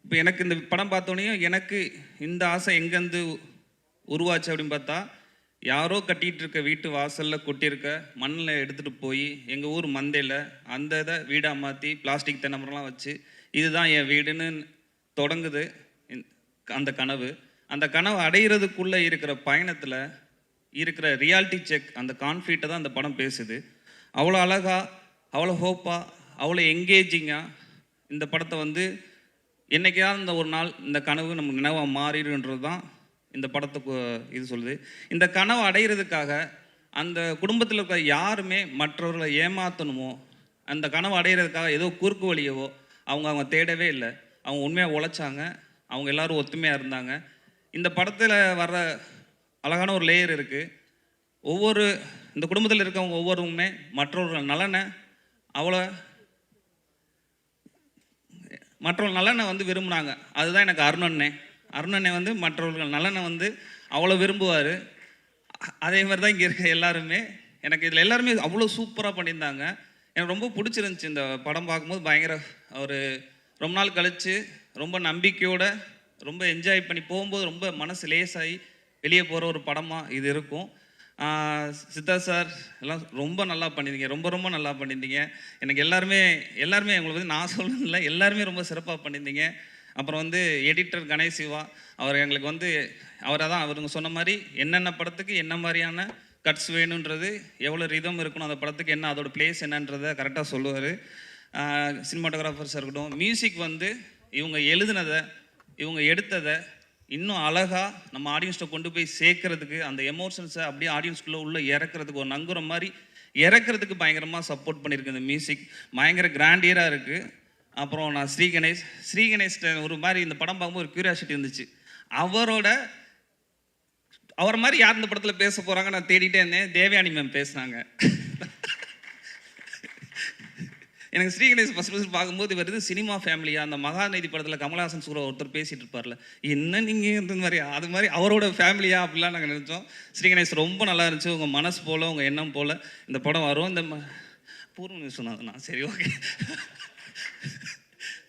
Speaker 13: இப்போ எனக்கு இந்த படம் பார்த்தோன்னே எனக்கு இந்த ஆசை எங்கேருந்து உருவாச்சு அப்படின்னு பார்த்தா, யாரோ கட்டிகிட்டு இருக்க வீட்டு வாசலில் கொட்டியிருக்க மண்ணில் எடுத்துகிட்டு போய் எங்கள் ஊர் மந்தையில் அந்த இதை வீடாக மாற்றி பிளாஸ்டிக் தென்னமரம்லாம் வச்சு இதுதான் என் வீடுன்னு தொடங்குது அந்த கனவு. அந்த கனவு அடைகிறதுக்குள்ளே இருக்கிற பயணத்தில் இருக்கிற ரியாலிட்டி செக், அந்த கான்ஃபிடண்ட்டை தான் அந்த படம் பேசுது. அவ்வளோ அழகாக, அவ்வளோ ஹோப்பாக, அவ்வளோ என்கேஜிங்காக இந்த படத்தை வந்து என்றைக்காவது இந்த ஒரு நாள் இந்த கனவு நம்ம நினைவாக மாறிடுன்றது தான் இந்த படத்துக்கு இது சொல்லுது. இந்த கனவை அடைகிறதுக்காக அந்த குடும்பத்தில் இருக்கிற யாருமே மற்றவர்களை ஏமாற்றணுமோ, அந்த கனவை அடைகிறதுக்காக ஏதோ குறுக்கு வழியவோ அவங்க தேடவே இல்லை. அவங்க உண்மையாக உழைச்சாங்க. அவங்க எல்லோரும் ஒத்துமையாக இருந்தாங்க. இந்த படத்தில் வர்ற அழகான ஒரு லேயர் இருக்குது. இந்த குடும்பத்தில் இருக்கவங்க ஒவ்வொருவருமே மற்றவர்கள் நலனை மற்றவர்கள் நலனை வந்து விரும்புனாங்க. அதுதான் எனக்கு அருணண்ணே வந்து மற்றவர்கள் நலனை வந்து அவ்வளோ விரும்புவார். அதே மாதிரி தான் இங்கே இருக்க எல்லாருமே. எனக்கு இதில் எல்லாருமே அவ்வளோ சூப்பராக பண்ணியிருந்தாங்க. எனக்கு ரொம்ப பிடிச்சிருந்துச்சி இந்த படம் பார்க்கும்போது. பயங்கர ஒரு ரொம்ப நாள் கழித்து ரொம்ப நம்பிக்கையோடு ரொம்ப என்ஜாய் பண்ணி போகும்போது ரொம்ப மனசு லேசாகி வெளியே போகிற ஒரு படமாக இது இருக்கும். சித்தார்த் சார் எல்லாம் ரொம்ப நல்லா பண்ணியிருந்தீங்க. ரொம்ப நல்லா பண்ணியிருந்தீங்க. எனக்கு எல்லாருமே உங்களுக்கு வந்து நான் சொல்லணும்ல, எல்லாருமே ரொம்ப சிறப்பாக பண்ணியிருந்தீங்க. அப்புறம் வந்து எடிட்டர் கணேஷ் சிவா அவர் எங்களுக்கு வந்து அவருங்க சொன்ன மாதிரி என்னென்ன படத்துக்கு என்ன மாதிரியான கட்ஸ் வேணுன்றது, எவ்வளோ ரிதம் இருக்கணும் அந்த படத்துக்கு, என்ன அதோட பிளேஸ் என்னன்றதை கரெக்டாக சொல்லுவார். சினிமாட்டோகிராஃபர்ஸாக இருக்கட்டும், மியூசிக் வந்து இவங்க எழுதுனதை இவங்க எடுத்ததை இன்னும் அழகாக நம்ம ஆடியன்ஸ்ட்டை கொண்டு போய் சேர்க்கறதுக்கு, அந்த எமோஷன்ஸை அப்படியே ஆடியன்ஸ்குள்ளே உள்ளே இறக்குறதுக்கு, ஒரு நங்குரம் மாதிரி இறக்குறதுக்கு பயங்கரமாக சப்போர்ட் பண்ணியிருக்கு. இந்த மியூசிக் பயங்கர கிராண்டியராக இருக்குது. அப்புறம் நான் ஸ்ரீகணேஷ்ட ஒரு மாதிரி இந்த படம் பார்க்கும்போது ஒரு க்யூரியாசிட்டி இருந்துச்சு. அவர் மாதிரி யார் இந்த படத்தில் பேச போகிறாங்க நான் தேடிட்டே இருந்தேன். தேவயானி மேம் பேசுனாங்க. எனக்கு ஸ்ரீகணேஷ் ஃபஸ்ட் பார்க்கும்போது வருது சினிமா ஃபேமிலியாக, அந்த மகாநதி படத்தில் கமலஹாசன் சூர ஒருத்தர் பேசிகிட்டு இருப்பார்ல, என்ன நீங்கள் இந்த மாதிரி அது மாதிரி அவரோட ஃபேமிலியா அப்படிலாம் நாங்கள் நினச்சோம். ஸ்ரீகணேஷ் ரொம்ப நல்லா இருந்துச்சு. உங்கள் மனசு போல், உங்கள் எண்ணம் போல் இந்த படம் வரும். இந்த பூர்வம் சொன்னாங்கண்ணா, சரி ஓகே.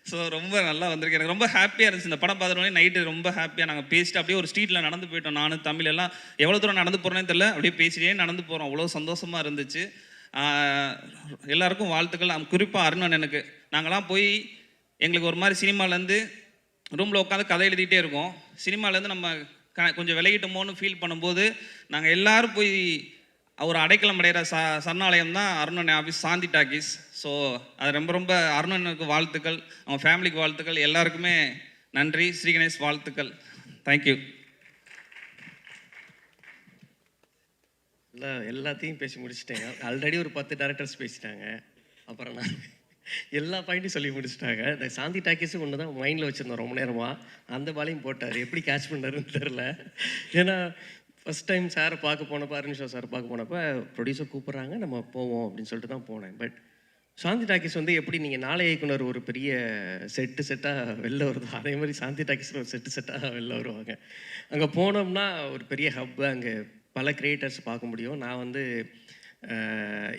Speaker 13: ஸோ ரொம்ப நல்லா வந்திருக்கு. எனக்கு ரொம்ப ஹாப்பியாக இருந்துச்சு இந்த படம் பார்த்துட்டோன்னே. நைட்டு ரொம்ப ஹாப்பியாக நாங்கள் பேசிட்டு அப்படியே ஒரு ஸ்ட்ரீட்டில் நடந்து போயிட்டோம். நானும் தமிழ் எல்லாம் எவ்வளோ தூரம் நடந்து போகிறேன்னு தெரியல, அப்படியே பேசிட்டே நடந்து போகிறோம். அவ்வளோ சந்தோஷமாக இருந்துச்சு. எல்லாருக்கும் வாழ்த்துக்கள். குறிப்பாக அருணண்ணனுக்கு. நாங்களாம் போய் எங்களுக்கு ஒரு மாதிரி சினிமாலேருந்து ரூமில் உட்காந்து கதை எழுதிக்கிட்டே இருக்கோம். சினிமாலேருந்து நம்ம கொஞ்சம் விலகிட்டோமோன்னு ஃபீல் பண்ணும்போது நாங்கள் எல்லோரும் போய் அவர் அடைக்கலம் அடைகிற சரணாலயம் தான் அருணண்ணன் ஆஃபீஸ், சாந்தி டாக்கீஸ். ஸோ அது ரொம்ப அருணனுக்கு வாழ்த்துக்கள், அவங்க ஃபேமிலிக்கு வாழ்த்துக்கள், எல்லாருக்குமே நன்றி. ஸ்ரீகணேஷ் வாழ்த்துக்கள். தேங்க்யூ.
Speaker 14: எல்லாத்தையும் பேசி முடிச்சிட்டேங்க. ஆல்ரெடி ஒரு 10 டேரக்டர்ஸ் பேசிட்டாங்க. அப்புறம் நான் எல்லா பாயிண்ட்டும் சொல்லி முடிச்சிட்டாங்க. இந்த சாந்தி டாக்கீஸும் ஒன்று தான் மைண்டில் வச்சுருந்தோம் ரொம்ப நேரமாக. அந்த பாலையும் போட்டார். எப்படி கேட்ச் பண்ணாருன்னு தெரில. ஏன்னா ஃபஸ்ட் டைம் சாரை பார்க்க போனப்போ, அருண் சார் பார்க்க போனப்போ ப்ரொடியூசர் கூப்பிட்றாங்க, நம்ம போவோம் அப்படின்னு சொல்லிட்டு தான் போனேன். பட் சாந்தி டாக்கீஸ் வந்து எப்படி நீங்கள் நாளை இயக்குனர் ஒரு பெரிய செட்டாக வெளில வருதோ, அதே மாதிரி சாந்தி டாக்கீஸில் ஒரு செட்டாக வெளில வருவாங்க. அங்கே போனோம்னா ஒரு பெரிய ஹப்பு, அங்கே பல கிரியேட்டர்ஸ் பார்க்க முடியும். நான் வந்து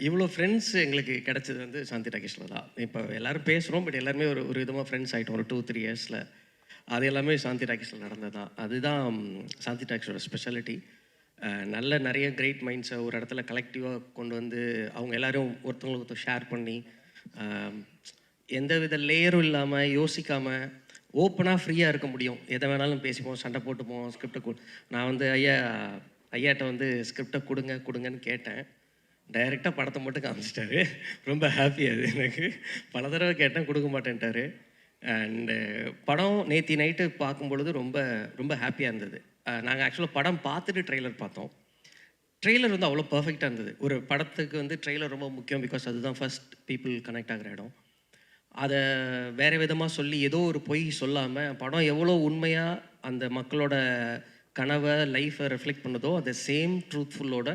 Speaker 14: இவ்வளோ ஃப்ரெண்ட்ஸ் எங்களுக்கு கிடச்சது வந்து சாந்தி டாக்கீஸில் தான். இப்போ எல்லோரும் பேசுகிறோம், பட் எல்லாருமே ஒரு விதமாக ஃப்ரெண்ட்ஸ் ஆகிட்டோம் ஒரு 2-3 இயர்ஸில். அது எல்லாமே சாந்தி டாக்கீஸில் நடந்தது தான். அதுதான் சாந்தி டாக்கீஸோட ஸ்பெஷாலிட்டி. நிறைய கிரேட் மைண்ட்ஸை ஒரு இடத்துல கலெக்டிவாக கொண்டு வந்து அவங்க எல்லோரும் ஒருத்தவங்களுக்கு ஷேர் பண்ணி எந்த வித லேயரும் இல்லாமல் யோசிக்காமல் ஓப்பனாக ஃப்ரீயாக இருக்க முடியும். எதை வேணாலும் பேசிப்போம், சண்டை போட்டுப்போம். ஸ்கிரிப்டை நான் வந்து ஐயாட்ட வந்து ஸ்கிரிப்டை கொடுங்கன்னு கேட்டேன். டைரெக்டாக படத்தை மட்டும் காமிச்சிட்டாரு. ரொம்ப ஹாப்பியாக அது எனக்கு. பல தடவை கேட்டேன், கொடுக்க மாட்டேன்ட்டார். அண்டு படம் நேற்று நைட்டு பார்க்கும்பொழுது ரொம்ப ஹாப்பியாக இருந்தது. நாங்கள் ஆக்சுவலாக படம் பார்த்துட்டு ட்ரெய்லர் பார்த்தோம். ட்ரெய்லர் வந்து அவ்வளோ பர்ஃபெக்டாக இருந்தது. ஒரு படத்துக்கு வந்து ட்ரெய்லர் ரொம்ப முக்கியம். பிகாஸ் அதுதான் ஃபஸ்ட் பீப்புள் கனெக்ட் ஆகிற இடம். அதை வேறு விதமாக சொல்லி ஏதோ ஒரு பொய் சொல்லாமல் படம் எவ்வளோ உண்மையாக அந்த மக்களோட கனவை லைஃப்பை ரெஃப்ளெக்ட் பண்ணதோ அந்த சேம் ட்ரூத்ஃபுல்லோட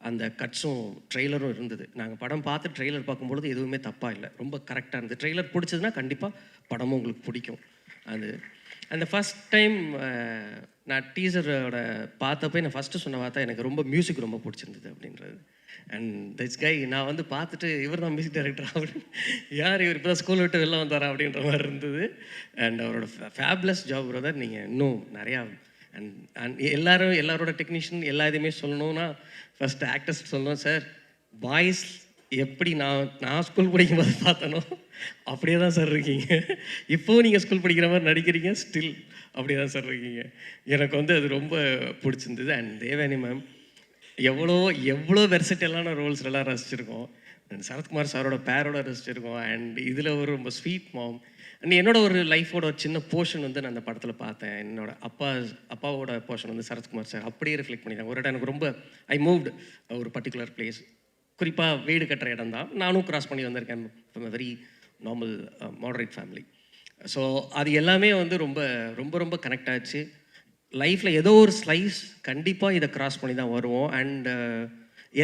Speaker 14: அந்த கட்ஸும் ட்ரெய்லரும் இருந்தது. நாங்கள் படம் பார்த்து ட்ரெய்லர் பார்க்கும்பொழுது எதுவுமே தப்பாக இல்லை, ரொம்ப கரெக்டாக இருந்தது. ட்ரெய்லர் பிடிச்சதுன்னா கண்டிப்பாக படமும் உங்களுக்கு பிடிக்கும். அது அந்த ஃபஸ்ட் டைம் நான் டீசரோட பார்த்தப்போ நான் ஃபஸ்ட்டு சொன்ன வார்த்தை எனக்கு ரொம்ப மியூசிக் ரொம்ப பிடிச்சிருந்தது அப்படின்றது. அண்ட் திஸ் கை நான் வந்து பார்த்துட்டு இவர் தான் மியூசிக் டைரக்டர் அப்படின்னு, யார் இவர் இப்போ தான் ஸ்கூல் விட்டு வெளில வந்தாரா அப்படின்ற மாதிரி இருந்தது. அண்ட் அவரோட ஃபேப்லஸ் ஜாப் பிரதர். நீங்கள் இன்னும் நிறையா அண்ட் எல்லாரோட டெக்னீஷியன் எல்லா இதுவுமே சொல்லணும்னா ஃபஸ்ட்டு ஆக்டர்ஸ் சொல்லணும். சார் வாய்ஸ் எப்படி நான் ஸ்கூல் படிக்கும்போது பார்த்தனோ அப்படியே தான் சார் இருக்கீங்க. இப்போவும் நீங்கள் ஸ்கூல் படிக்கிற மாதிரி நடிக்கிறீங்க, ஸ்டில் அப்படியே தான் சார் இருக்கீங்க. எனக்கு வந்து அது ரொம்ப பிடிச்சிருந்தது. அண்ட் தேவயானி மேம் எவ்வளோ வெர்சட்டலான ரோல்ஸ் எல்லாம் ரசிச்சிருக்கோம். சரத்குமார் சாரோட பேரோட ரசிச்சிருக்கோம். அண்ட் இதில் ஒரு ரொம்ப ஸ்வீட் மாம். அண்ட் என்னோட ஒரு லைஃபோட ஒரு சின்ன போர்ஷன் வந்து நான் அந்த படத்தில் பார்த்தேன். என்னோட அப்பாவோட போர்ஷன் வந்து சரத்குமார் சார் அப்படியே ரிஃப்ளெக்ட் பண்ணிட்டாங்க. ஒரு இடம் எனக்கு ரொம்ப மூவ்டு ஒரு பர்டிகுலர் பிளேஸ், குறிப்பாக வீடு கட்டுற இடம் தான். நானும் கிராஸ் பண்ணி வந்திருக்கேன் from a very normal moderate family. So அது எல்லாமே வந்து ரொம்ப ரொம்ப ரொம்ப கனெக்ட் ஆச்சு. லைஃப்பில் ஏதோ ஒரு ஸ்லைஸ் கண்டிப்பாக இதை கிராஸ் பண்ணி தான் வருவோம். அண்டு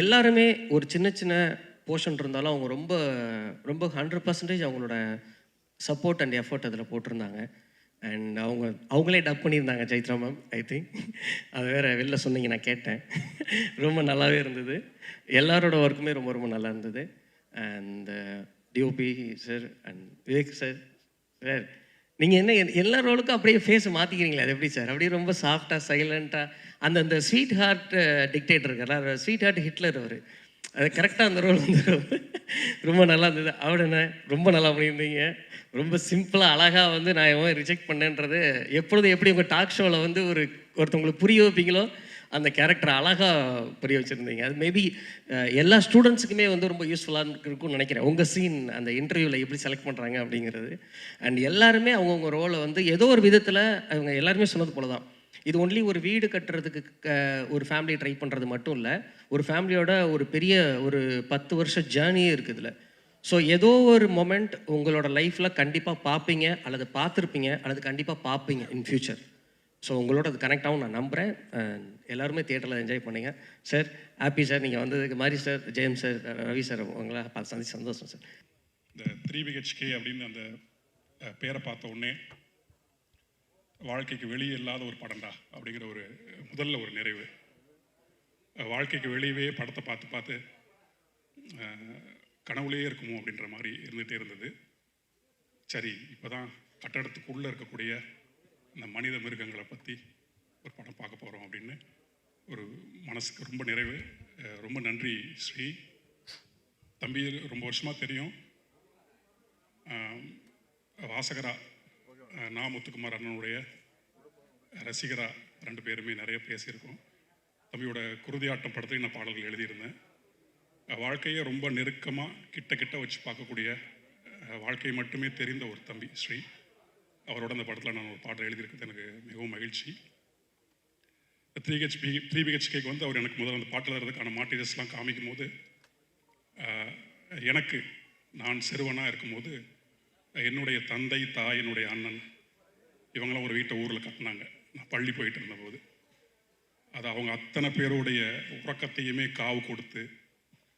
Speaker 14: எல்லாருமே ஒரு சின்ன சின்ன போர்ஷன் இருந்தாலும் அவங்க ரொம்ப ரொம்ப 100% அவங்களோட சப்போர்ட் அண்ட் எஃபர்ட் அதில் போட்டிருந்தாங்க. அண்ட் அவங்களே டப் பண்ணியிருந்தாங்க சைத்ரா மேம். ஐ திங்க் அது வேறு வெளில சொன்னீங்க, நான் கேட்டேன். ரொம்ப நல்லாவே இருந்தது. எல்லாரோட ஒர்க்குமே ரொம்ப ரொம்ப நல்லா இருந்தது. And DOP sir and Vivek sir, sir நீங்கள் என்ன எல்லா ரோலுக்கும் அப்படியே ஃபேஸை மாற்றிக்கிறீங்களே, அது எப்படி சார்? அப்படியே ரொம்ப சாஃப்டாக சைலண்ட்டாக அந்த ஸ்வீட் ஹார்ட் டிக்டேட்டர் இருக்கார், ஸ்வீட் ஹார்ட் ஹிட்லர் அவர், அது கரெக்டாக அந்த ரோல் வந்து ரொம்ப நல்லா இருந்தது. அவட ரொம்ப நல்லா பண்ணியிருந்தீங்க. ரொம்ப சிம்பிளாக அழகாக வந்து நான் எவன் ரிஜெக்ட் பண்ணேன்றது எப்பொழுதும் எப்படி உங்கள் டாக் ஷோவில் வந்து ஒருத்தவங்களுக்கு புரிய வைப்பீங்களோ அந்த கேரக்டர் அழகாக புரிய வச்சுருந்தீங்க. அது மேபி எல்லா ஸ்டூடெண்ட்ஸுக்குமே வந்து ரொம்ப யூஸ்ஃபுல்லாக இருக்கும்னு நினைக்கிறேன். உங்கள் சீன் அந்த இன்டர்வியூவில் எப்படி செலக்ட் பண்ணுறாங்க அப்படிங்கிறது. அண்ட் எல்லாருமே அவங்கவுங்க ரோலை வந்து ஏதோ ஒரு விதத்தில் அவங்க எல்லாருமே சொன்னது போல தான், இது ஒன்லி ஒரு வீடு கட்டுறதுக்கு ஒரு ஃபேமிலி ட்ரை பண்ணுறது மட்டும் இல்லை, ஒரு ஃபேமிலியோட ஒரு பெரிய ஒரு 10 வருஷ ஜேர்னியே இருக்குது இதில். ஸோ ஏதோ ஒரு மொமெண்ட் உங்களோட லைஃப்பில் கண்டிப்பாக பார்ப்பீங்க, அல்லது பார்த்துருப்பீங்க, அல்லது கண்டிப்பாக பார்ப்பீங்க இன் ஃப்யூச்சர். ஸோ உங்களோட அது கனெக்ட் ஆகும் நான் நம்புகிறேன். எல்லாருமே தியேட்டரில் என்ஜாய் பண்ணுங்க சார். ஹாப்பி சார் நீங்கள் வந்ததுக்கு. மாதிரி சார், ஜெயம் சார், ரவி சார், உங்களை பார்த்து சந்தோஷம் சார்.
Speaker 15: இந்த 3BHK அப்படின்னு அந்த பேரை பார்த்த உடனே வாழ்க்கைக்கு வெளியே இல்லாத ஒரு படம்டா அப்படிங்கிற ஒரு முதல்ல ஒரு நிறைவு. வாழ்க்கைக்கு வெளியவே படத்தை பார்த்து பார்த்து கனவுலேயே இருக்குமோ அப்படின்ற மாதிரி இருந்துகிட்டே இருந்தது. சரி, இப்போ தான் கட்டடத்துக்குள்ளே இருக்கக்கூடிய இந்த மனித மிருகங்களை பற்றி ஒரு படம் பார்க்க போகிறோம் அப்படின்னு ஒரு மனசுக்கு ரொம்ப நிறைவு. ரொம்ப நன்றி ஸ்ரீ. தம்பி ரொம்ப வருஷமாக தெரியும். வாசகரா நான் முத்துக்குமார் அண்ணனுடைய ரசிகரா 2 பேருமே நிறைய பேசியிருக்கோம். தம்பியோட குருதியாட்டம் படத்தையும் நான் பாடல்கள் எழுதியிருந்தேன். வாழ்க்கையை ரொம்ப நெருக்கமாக கிட்ட வச்சு பார்க்கக்கூடிய வாழ்க்கையை மட்டுமே தெரிந்த ஒரு தம்பி ஸ்ரீ. அவரோட அந்த படத்தில் நான் ஒரு பாடல் எழுதியிருக்கிறது எனக்கு மிகவும் மகிழ்ச்சி. 3BHKக்கு வந்து அவர் எனக்கு முதல்ல அந்த பாட்டில் இருக்கிறதுக்கான மாட்டீரியல்ஸ்லாம் காமிக்கும் போது எனக்கு நான் சிறுவனாக இருக்கும்போது என்னுடைய தந்தை, தாய், என்னுடைய அண்ணன் இவங்களாம் ஒரு வீட்டை ஊரில் கட்டினாங்க. நான் பள்ளி போயிட்டு இருந்தபோது அது அவங்க அத்தனை பேருடைய உறக்கத்தையுமே காவு கொடுத்து,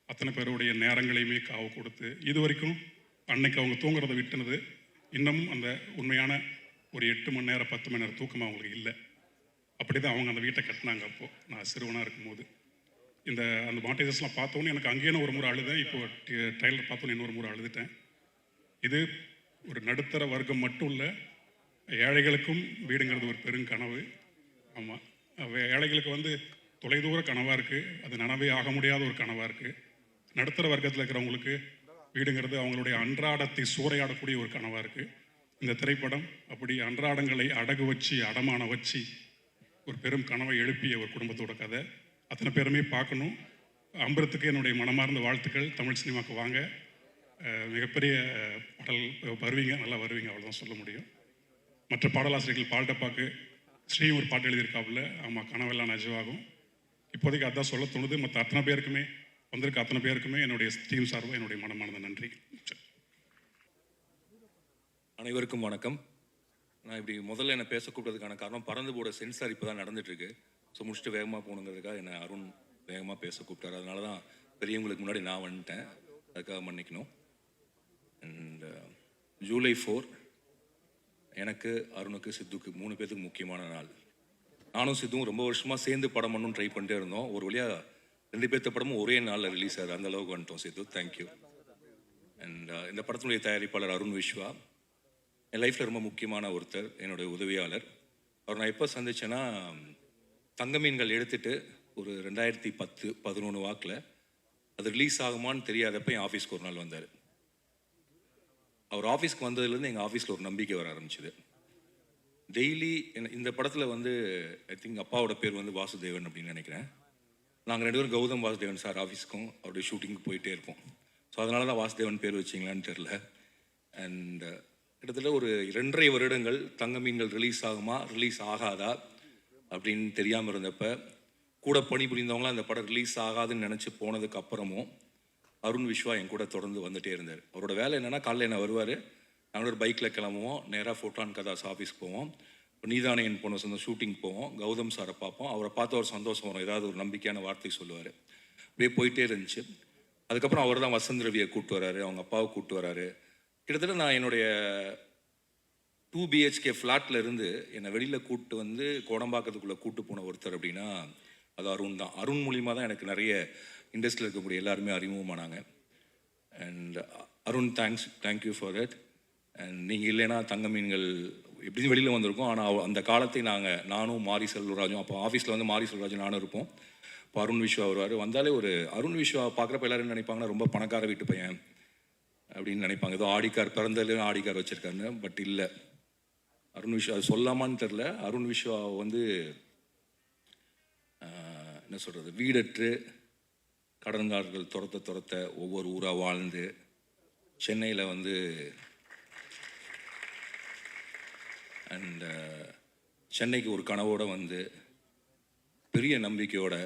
Speaker 15: அத்தனை பேருடைய நேரங்களையுமே காவு கொடுத்து, இது வரைக்கும் அன்னைக்கு அவங்க தூங்குறதை விட்டுனது இன்னமும் அந்த உண்மையான ஒரு 8 மணி நேரம் 10 மணி நேரம் தூக்கம் அவங்களுக்கு இல்லை. அப்படி தான் அவங்க அந்த வீட்டை கட்டினாங்க. அப்போது நான் சிறுவனாக இருக்கும்போது அந்த மாட்டேஜஸ்லாம் பார்த்தோன்னே எனக்கு அங்கேயே ஒரு முறை அழுதேன். இப்போது ட்ரைலர் பார்த்தோன்னே இன்னொரு முறை அழுதுட்டேன். இது ஒரு நடுத்தர வர்க்கம் மட்டும் இல்லை, ஏழைகளுக்கும் வீடுங்கிறது ஒரு பெருங்கனவு. ஆமாம், ஏழைகளுக்கு வந்து தொலைதூர கனவாக இருக்குது, அது நனவே ஆக முடியாத ஒரு கனவாக இருக்குது. நடுத்தர வர்க்கத்தில் இருக்கிறவங்களுக்கு வீடுங்கிறது அவங்களுடைய அன்றாடத்தை சூறையாடக்கூடிய ஒரு கனவாக இருக்குது. இந்த திரைப்படம் அப்படி அன்றாடங்களை அடகு வச்சு அடமான வச்சு ஒரு பெரும் கனவை எழுப்பிய ஒரு குடும்பத்தோட கதை. அத்தனை பேருமே பார்க்கணும். அம்பரத்துக்கு என்னுடைய மனமார்ந்த வாழ்த்துக்கள். தமிழ் சினிமாவுக்கு வாங்க, மிகப்பெரிய பாடல் வருவீங்க, நல்லா வருவீங்க, அவ்வளோதான் சொல்ல முடியும். மற்ற பாடலாசிரியர்கள் பால்டப்பாக்கு ஸ்ரீ ஒரு பாட்டு எழுதியிருக்காப்புல. ஆமாம், கனவெல்லாம் நஜவாகும். இப்போதைக்கு அதான் சொல்ல தோணுது. மற்ற அத்தனை பேருக்குமே வந்திருக்க அத்தனை பேருக்குமே என்னுடைய டீம் சார்பாக என்னுடைய மனமார்ந்த நன்றி.
Speaker 8: அனைவருக்கும் வணக்கம். நான் இப்படி முதல்ல என்னை பேச கூப்பிட்டதுக்கான காரணம், பறந்து போட சென்சார் இப்போ தான் நடந்துட்டுருக்கு. ஸோ முடிச்சுட்டு வேகமாக போகணுங்கிறதுக்காக என்னை அருண் வேகமாக பேச கூப்பிட்டாரு. அதனால தான் பெரியவங்களுக்கு முன்னாடி நான் வந்துட்டேன். அதுக்காக மன்னிக்கணும். அண்ட் ஜூலை 4 எனக்கு, அருணுக்கு, சித்துக்கு 3 பேத்துக்கு முக்கியமான நாள். நானும் சித்துவும் ரொம்ப வருஷமாக சேர்ந்து படம் பண்ணணும்னு ட்ரை பண்ணிட்டே இருந்தோம். ஒரு வழியாக 2 பேர்த்த படமும் ஒரே நாளில் ரிலீஸ் ஆகுது. அந்த அளவுக்கு வந்துட்டோம் சித்து. தேங்க்யூ. அண்ட் இந்த படத்தினுடைய தயாரிப்பாளர் அருண் விஸ்வா என் லைஃப்பில் ரொம்ப முக்கியமான ஒருத்தர், என்னுடைய உதவியாளர். அவர் நான் எப்போ சந்திச்சேன்னா, தங்கமீன்கள் எடுத்துட்டு ஒரு 2010-11 வாக்கில் அது ரிலீஸ் ஆகுமான்னு தெரியாதப்ப என் ஆஃபீஸ்க்கு ஒரு நாள் வந்தார். அவர் ஆஃபீஸ்க்கு வந்ததுலேருந்து எங்கள் ஆஃபீஸில் ஒரு நம்பிக்கை வர ஆரம்பிச்சுது. டெய்லி இந்த படத்தில் வந்து ஐ திங்க் அப்பாவோட பேர் வந்து வாசுதேவன் அப்படின்னு நினைக்கிறேன். நாங்கள் 2 பேரும் கௌதம் வாசுதேவன் சார் ஆஃபீஸ்க்கும் அவருடைய ஷூட்டிங்க்கு போயிட்டே இருப்போம். ஸோ அதனால தான் வாசுதேவன் பேர் வச்சிங்களான்னு தெரில. அண்ட் கிட்டத்தட்ட ஒரு 2.5 வருடங்கள் தங்கமீன்கள் ரிலீஸ் ஆகுமா ரிலீஸ் ஆகாதா அப்படின்னு தெரியாமல் இருந்தப்ப கூட பணிபுரிந்தவங்களாம் அந்த படம் ரிலீஸ் ஆகாதுன்னு நினச்சி போனதுக்கு அப்புறமும் அருண் விஸ்வா என் கூட தொடர்ந்து வந்துட்டே இருந்தார். அவரோட வேலை என்னென்னா, காலையில் என்ன வருவார், நாங்கள் ஒரு பைக்கில் கிளம்புவோம், நேராக ஃபோட்டான் கதாஸ் ஆஃபீஸ்க்கு போவோம், நீதானே என் பொண்ணு சொந்த ஷூட்டிங் போவோம், கௌதம் சாரை பார்ப்போம். அவரை பார்த்து ஒரு சந்தோஷம் வரும், ஏதாவது ஒரு நம்பிக்கையான வார்த்தை சொல்லுவார். அப்படியே போயிட்டே இருந்துச்சு. அதுக்கப்புறம் அவர் தான் வசந்த் ரவியை கூப்பிட்டு வராரு, அவங்க அப்பாவை கூப்பிட்டு வராரு. கிட்டத்தட்ட நான் என்னுடைய 2 BHK ஃப்ளாட்டில் இருந்து என்னை வெளியில் கூப்பிட்டு வந்து கோடம்பாக்கத்துக்குள்ளே கூப்பிட்டு போன ஒருத்தர் அப்படின்னா அது அருண் தான். அருண் மூலிமா தான் எனக்கு நிறைய இண்டஸ்ட்ரியில் இருக்கக்கூடிய எல்லாருமே அறிமுகமானாங்க. And Arun thank you for that. And நீங்கள் இல்லைன்னா தங்கமீன்கள் எப்படியும் வெளியில் வந்திருக்கோம். ஆனால் அந்த காலத்தை நானும் மாரி செல்வராஜும், அப்போ ஆஃபீஸில் வந்து மாரி செல்வராஜும் நானும் இருப்போம். இப்போ அருண் விஸ்வா வருவார். வந்தாலே ஒரு அருண் விஸ்வா பார்க்குறப்ப எல்லாரும் நினைப்பாங்கன்னா ரொம்ப பணக்கார வீட்டு பையன் அப்படின்னு நினைப்பாங்க. ஏதோ ஆடிக்கார் பிறந்ததுலேயும் ஆடிக்கார் வச்சுருக்காருன்னு. பட் இல்லை, அருண் விஸ்வா அது சொல்லாமான்னு தெரில. அருண் விஸ்வா வந்து என்ன சொல்கிறது, வீடற்று கடன்காரர்கள் துரத்த ஒவ்வொரு ஊராக வாழ்ந்து சென்னையில் வந்து அண்ட் சென்னைக்கு ஒரு கனவோடு வந்து பெரிய நம்பிக்கையோட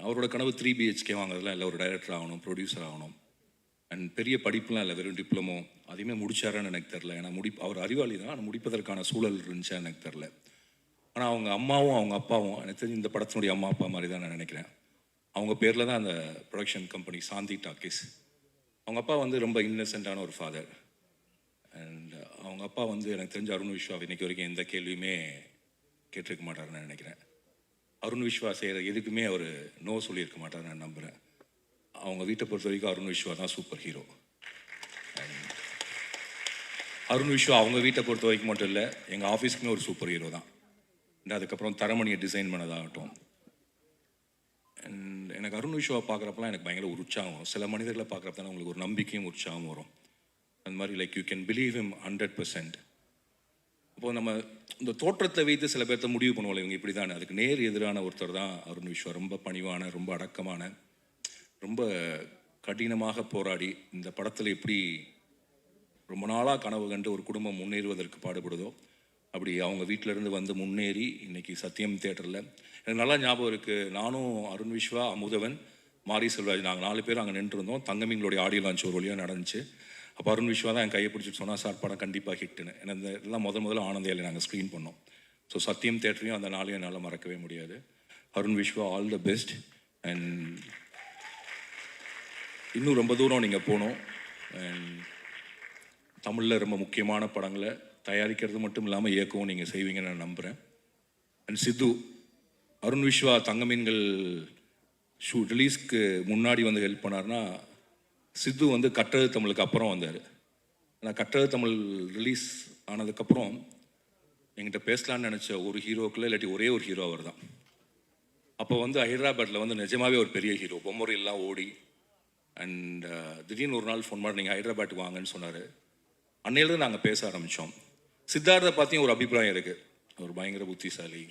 Speaker 8: அவரோட கனவு 3 BHK வாங்குறதுலாம் இல்லை, ஒரு டைரக்டர் ஆகணும், ப்ரொடியூசர் ஆகணும். அண்ட் பெரிய படிப்புலாம் இல்லை, வெறும் டிப்ளமோ. அதையுமே முடிச்சாரான்னு எனக்கு தெரில. ஏன்னா அவர் அறிவாளி தான், ஆனால் முடிப்பதற்கான சூழல் இருந்துச்சா எனக்கு தெரில. ஆனால் அவங்க அம்மாவும் அவங்க அப்பாவும் எனக்கு தெரிஞ்சு இந்த படத்தினுடைய அம்மா அப்பா மாதிரி தான் நான் நினைக்கிறேன். அவங்க பேரில் தான் அந்த ப்ரொடக்ஷன் கம்பெனி சாந்தி டாக்கீஸ். அவங்க அப்பா வந்து ரொம்ப இன்னசென்ட்டான ஒரு ஃபாதர். அண்ட் அவங்க அப்பா வந்து எனக்கு தெரிஞ்ச அருண் விஸ்வா இன்னைக்கு வரைக்கும் எந்த கேள்வியுமே கேட்டிருக்க மாட்டாருன்னு நான் நினைக்கிறேன். அருண் விஸ்வா செய்கிற எதுக்குமே அவர் நோ சொல்லியிருக்க மாட்டார் நான் நம்புகிறேன். அவங்க வீட்டை பொறுத்த வரைக்கும் அருண் விஸ்வா தான் சூப்பர் ஹீரோ. அருண் விஸ்வா அவங்க வீட்டை பொறுத்த வரைக்கும் மட்டும் இல்லை, எங்கள் ஆஃபீஸ்க்குமே ஒரு சூப்பர் ஹீரோ தான். அதுக்கப்புறம் தரமணியை டிசைன் பண்ணதாகட்டும். அண்ட் எனக்கு அருண் விஸ்வா பார்க்குறப்பெல்லாம் எனக்கு பயங்கர ஒரு உற்சாகம் வரும். சில மனிதர்களை பார்க்குறப்ப தான் உங்களுக்கு ஒரு நம்பிக்கையும் உற்சாகம் வரும். அந்த மாதிரி like you can believe him 100%. அப்போது நம்ம இந்த தோற்றத்தை வைத்து சில பேர்த்த முடிவு பண்ணுவோம், இவங்க இப்படி தானே. அதுக்கு நேர் எதிரான ஒருத்தர் தான் அருண் விஸ்வா. ரொம்ப பணிவான, ரொம்ப அடக்கமான, ரொம்ப கடினமாக போராடி இந்த படத்தில் எப்படி ரொம்ப நாளாக கனவு கண்டு ஒரு குடும்பம் முன்னேறுவதற்கு பாடுபடுதோ அப்படி அவங்க வீட்டிலேருந்து வந்து முன்னேறி இன்றைக்கி சத்தியம் தியேட்டரில் எனக்கு நல்லா ஞாபகம் இருக்குது. நானும் அருண் விஸ்வா, அமுதவன், மாரி செல்வராஜ் நாங்கள் 4 பேர் அங்கே நின்றுருந்தோம். தங்கமீன்களுடைய ஆடியோ லான்ச் ஒரு வழியாக நடந்துச்சு. அப்போ அருண் விஸ்வா தான் என் கையை பிடிச்சிட்டு சொன்னால், சார் படம் கண்டிப்பாக ஹிட்டுன்னு. ஏன்னா இந்த இதெல்லாம் முதல்ல ஆனந்தையில் நாங்கள் ஸ்க்ரீன் பண்ணோம். ஸோ சத்தியம் தியேட்டரையும் அந்த நாளையும் என்னால் மறக்கவே முடியாது. Arun Viswa, all the best. And இன்னும் ரொம்ப தூரம் நீங்கள் போகணும். அண்ட் தமிழில் ரொம்ப முக்கியமான படங்களை தயாரிக்கிறது மட்டும் இல்லாமல் இயக்கவும் நீங்கள் செய்வீங்கன்னு நான் நம்புகிறேன். அண்ட் சித்து, அருண் விஸ்வா தங்கமீன்கள் ரிலீஸ்க்கு முன்னாடி வந்து ஹெல்ப் பண்ணார்னா, சித்து வந்து கட்டது தமிழுக்கு அப்புறம் வந்தார். ஆனால் கட்டது தமிழ் ரிலீஸ் ஆனதுக்கப்புறம் என்கிட்ட பேசலான்னு நினச்ச ஒரு ஹீரோக்குள்ள இல்லாட்டி ஒரே ஒரு ஹீரோ அவர் தான். அப்போ வந்து ஹைதராபாத்தில் வந்து நிஜமாகவே ஒரு பெரிய ஹீரோ, பொம்மரையெல்லாம் ஓடி. அண்ட் திடீர்னு ஒரு நாள் ஃபோன் பண்ணி நீங்கள் ஹைதராபாத்துக்கு வாங்கன்னு சொன்னார். அன்னையிலேருந்து நாங்கள் பேச ஆரம்பித்தோம். சித்தார்த்தை பார்த்தியும் ஒரு அபிப்பிராயம் இருக்குது, அவர் பயங்கர புத்திசாலி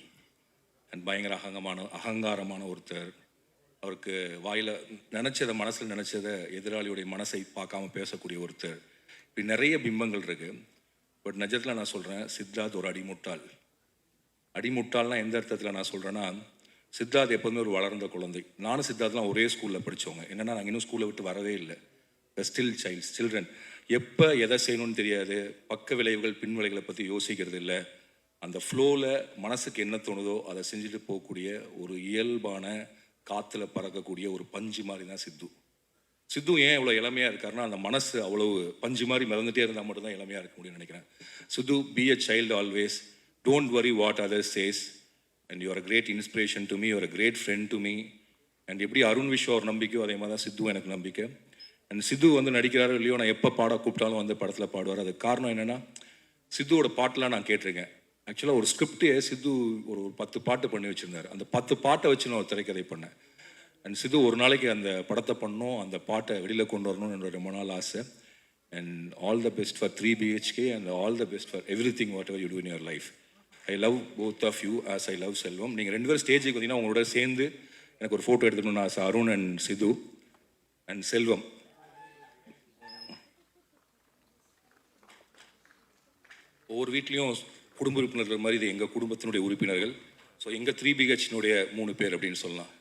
Speaker 8: அண்ட் பயங்கர அகங்காரமான ஒருத்தர். அவருக்கு வாயில் நினச்சதை, மனசில் நினச்சதை, எதிராளியுடைய மனசை பார்க்காம பேசக்கூடிய ஒருத்தர். இப்படி நிறைய பிம்பங்கள் இருக்குது. பட் நிஜத்தில் நான் சொல்கிறேன், சித்தார்த் ஒரு அடிமுட்டாள். அடிமுட்டாள்னால் எந்த அர்த்தத்தில் நான் சொல்கிறேன்னா, சித்தார்த் எப்போதுமே ஒரு வளர்ந்த குழந்தை. நானும் சித்தார்த்லாம் ஒரே ஸ்கூலில் படித்தவங்க. என்னென்னா நாங்கள் இன்னும் ஸ்கூலை விட்டு வரவே இல்லை. Still children. எப்போ எதை செய்யணும்னு தெரியாது, பக்க விளைவுகள் பின் விளைவுகளை பற்றி யோசிக்கிறது இல்லை. அந்த ஃப்ளோவில் மனசுக்கு என்ன தோணுதோ அதை செஞ்சுட்டு போகக்கூடிய ஒரு இயல்பான, காற்றுல பறக்கக்கூடிய ஒரு பஞ்சு மாதிரி தான் சித்து. சித்து ஏன் இவ்வளோ இளமையாக இருக்காருன்னா அந்த மனசு அவ்வளவு பஞ்சு மாதிரி மிதந்துட்டே இருந்தால் மட்டும்தான் இளமையாக இருக்க முடியும்னு நினைக்கிறேன். Siddhu, be a child always, don't worry what others says, and you are a great inspiration to me, you are a great friend to me. And எப்படி அருண் விஸ்வா ஒரு நம்பிக்கையோ அதே மாதிரி தான் சித்து எனக்கு நம்பிக்கை. அண்ட் சித்து வந்து நடிக்கிறாரோ இல்லையோ, நான் எப்போ பாட கூப்பிட்டாலும் வந்து படத்தில் பாடுவார். அதுக்கு காரணம் என்னென்னா, சித்துவோட பாட்டெலாம் நான் கேட்டிருக்கேன். ஆக்சுவலாக ஒரு ஸ்கிரிப்டே சித்து ஒரு 10 பாட்டு பண்ணி வச்சுருந்தார். அந்த 10 பாட்டை வச்சு நான் ஒரு திரைக்கதை பண்ணேன். அண்ட் சித்து ஒரு நாளைக்கு அந்த படத்தை பண்ணணும், அந்த பாட்டை வெளியில் கொண்டு வரணும்னு என்னோட ரொம்ப நாள் ஆசை. And all the best for 3 BHK and all the best for everything whatever you do in your life. I love both of you as I love Selvam. நீங்கள் 2 பேரும் ஸ்டேஜுக்கு வந்தீங்கன்னா உங்களோட சேர்ந்து எனக்கு ஒரு ஃபோட்டோ எடுத்துக்கணும்னு ஆசை. அருண் அண்ட் சித்து அண்ட் செல்வம். ஒவ்வொரு வீட்லேயும் குடும்ப உறுப்பினர்கள் மாதிரி இது எங்கள் குடும்பத்தினுடைய உறுப்பினர்கள். ஸோ எங்கள் 3 BHனுடைய 3 பேர் அப்படின்னு சொல்லலாம்.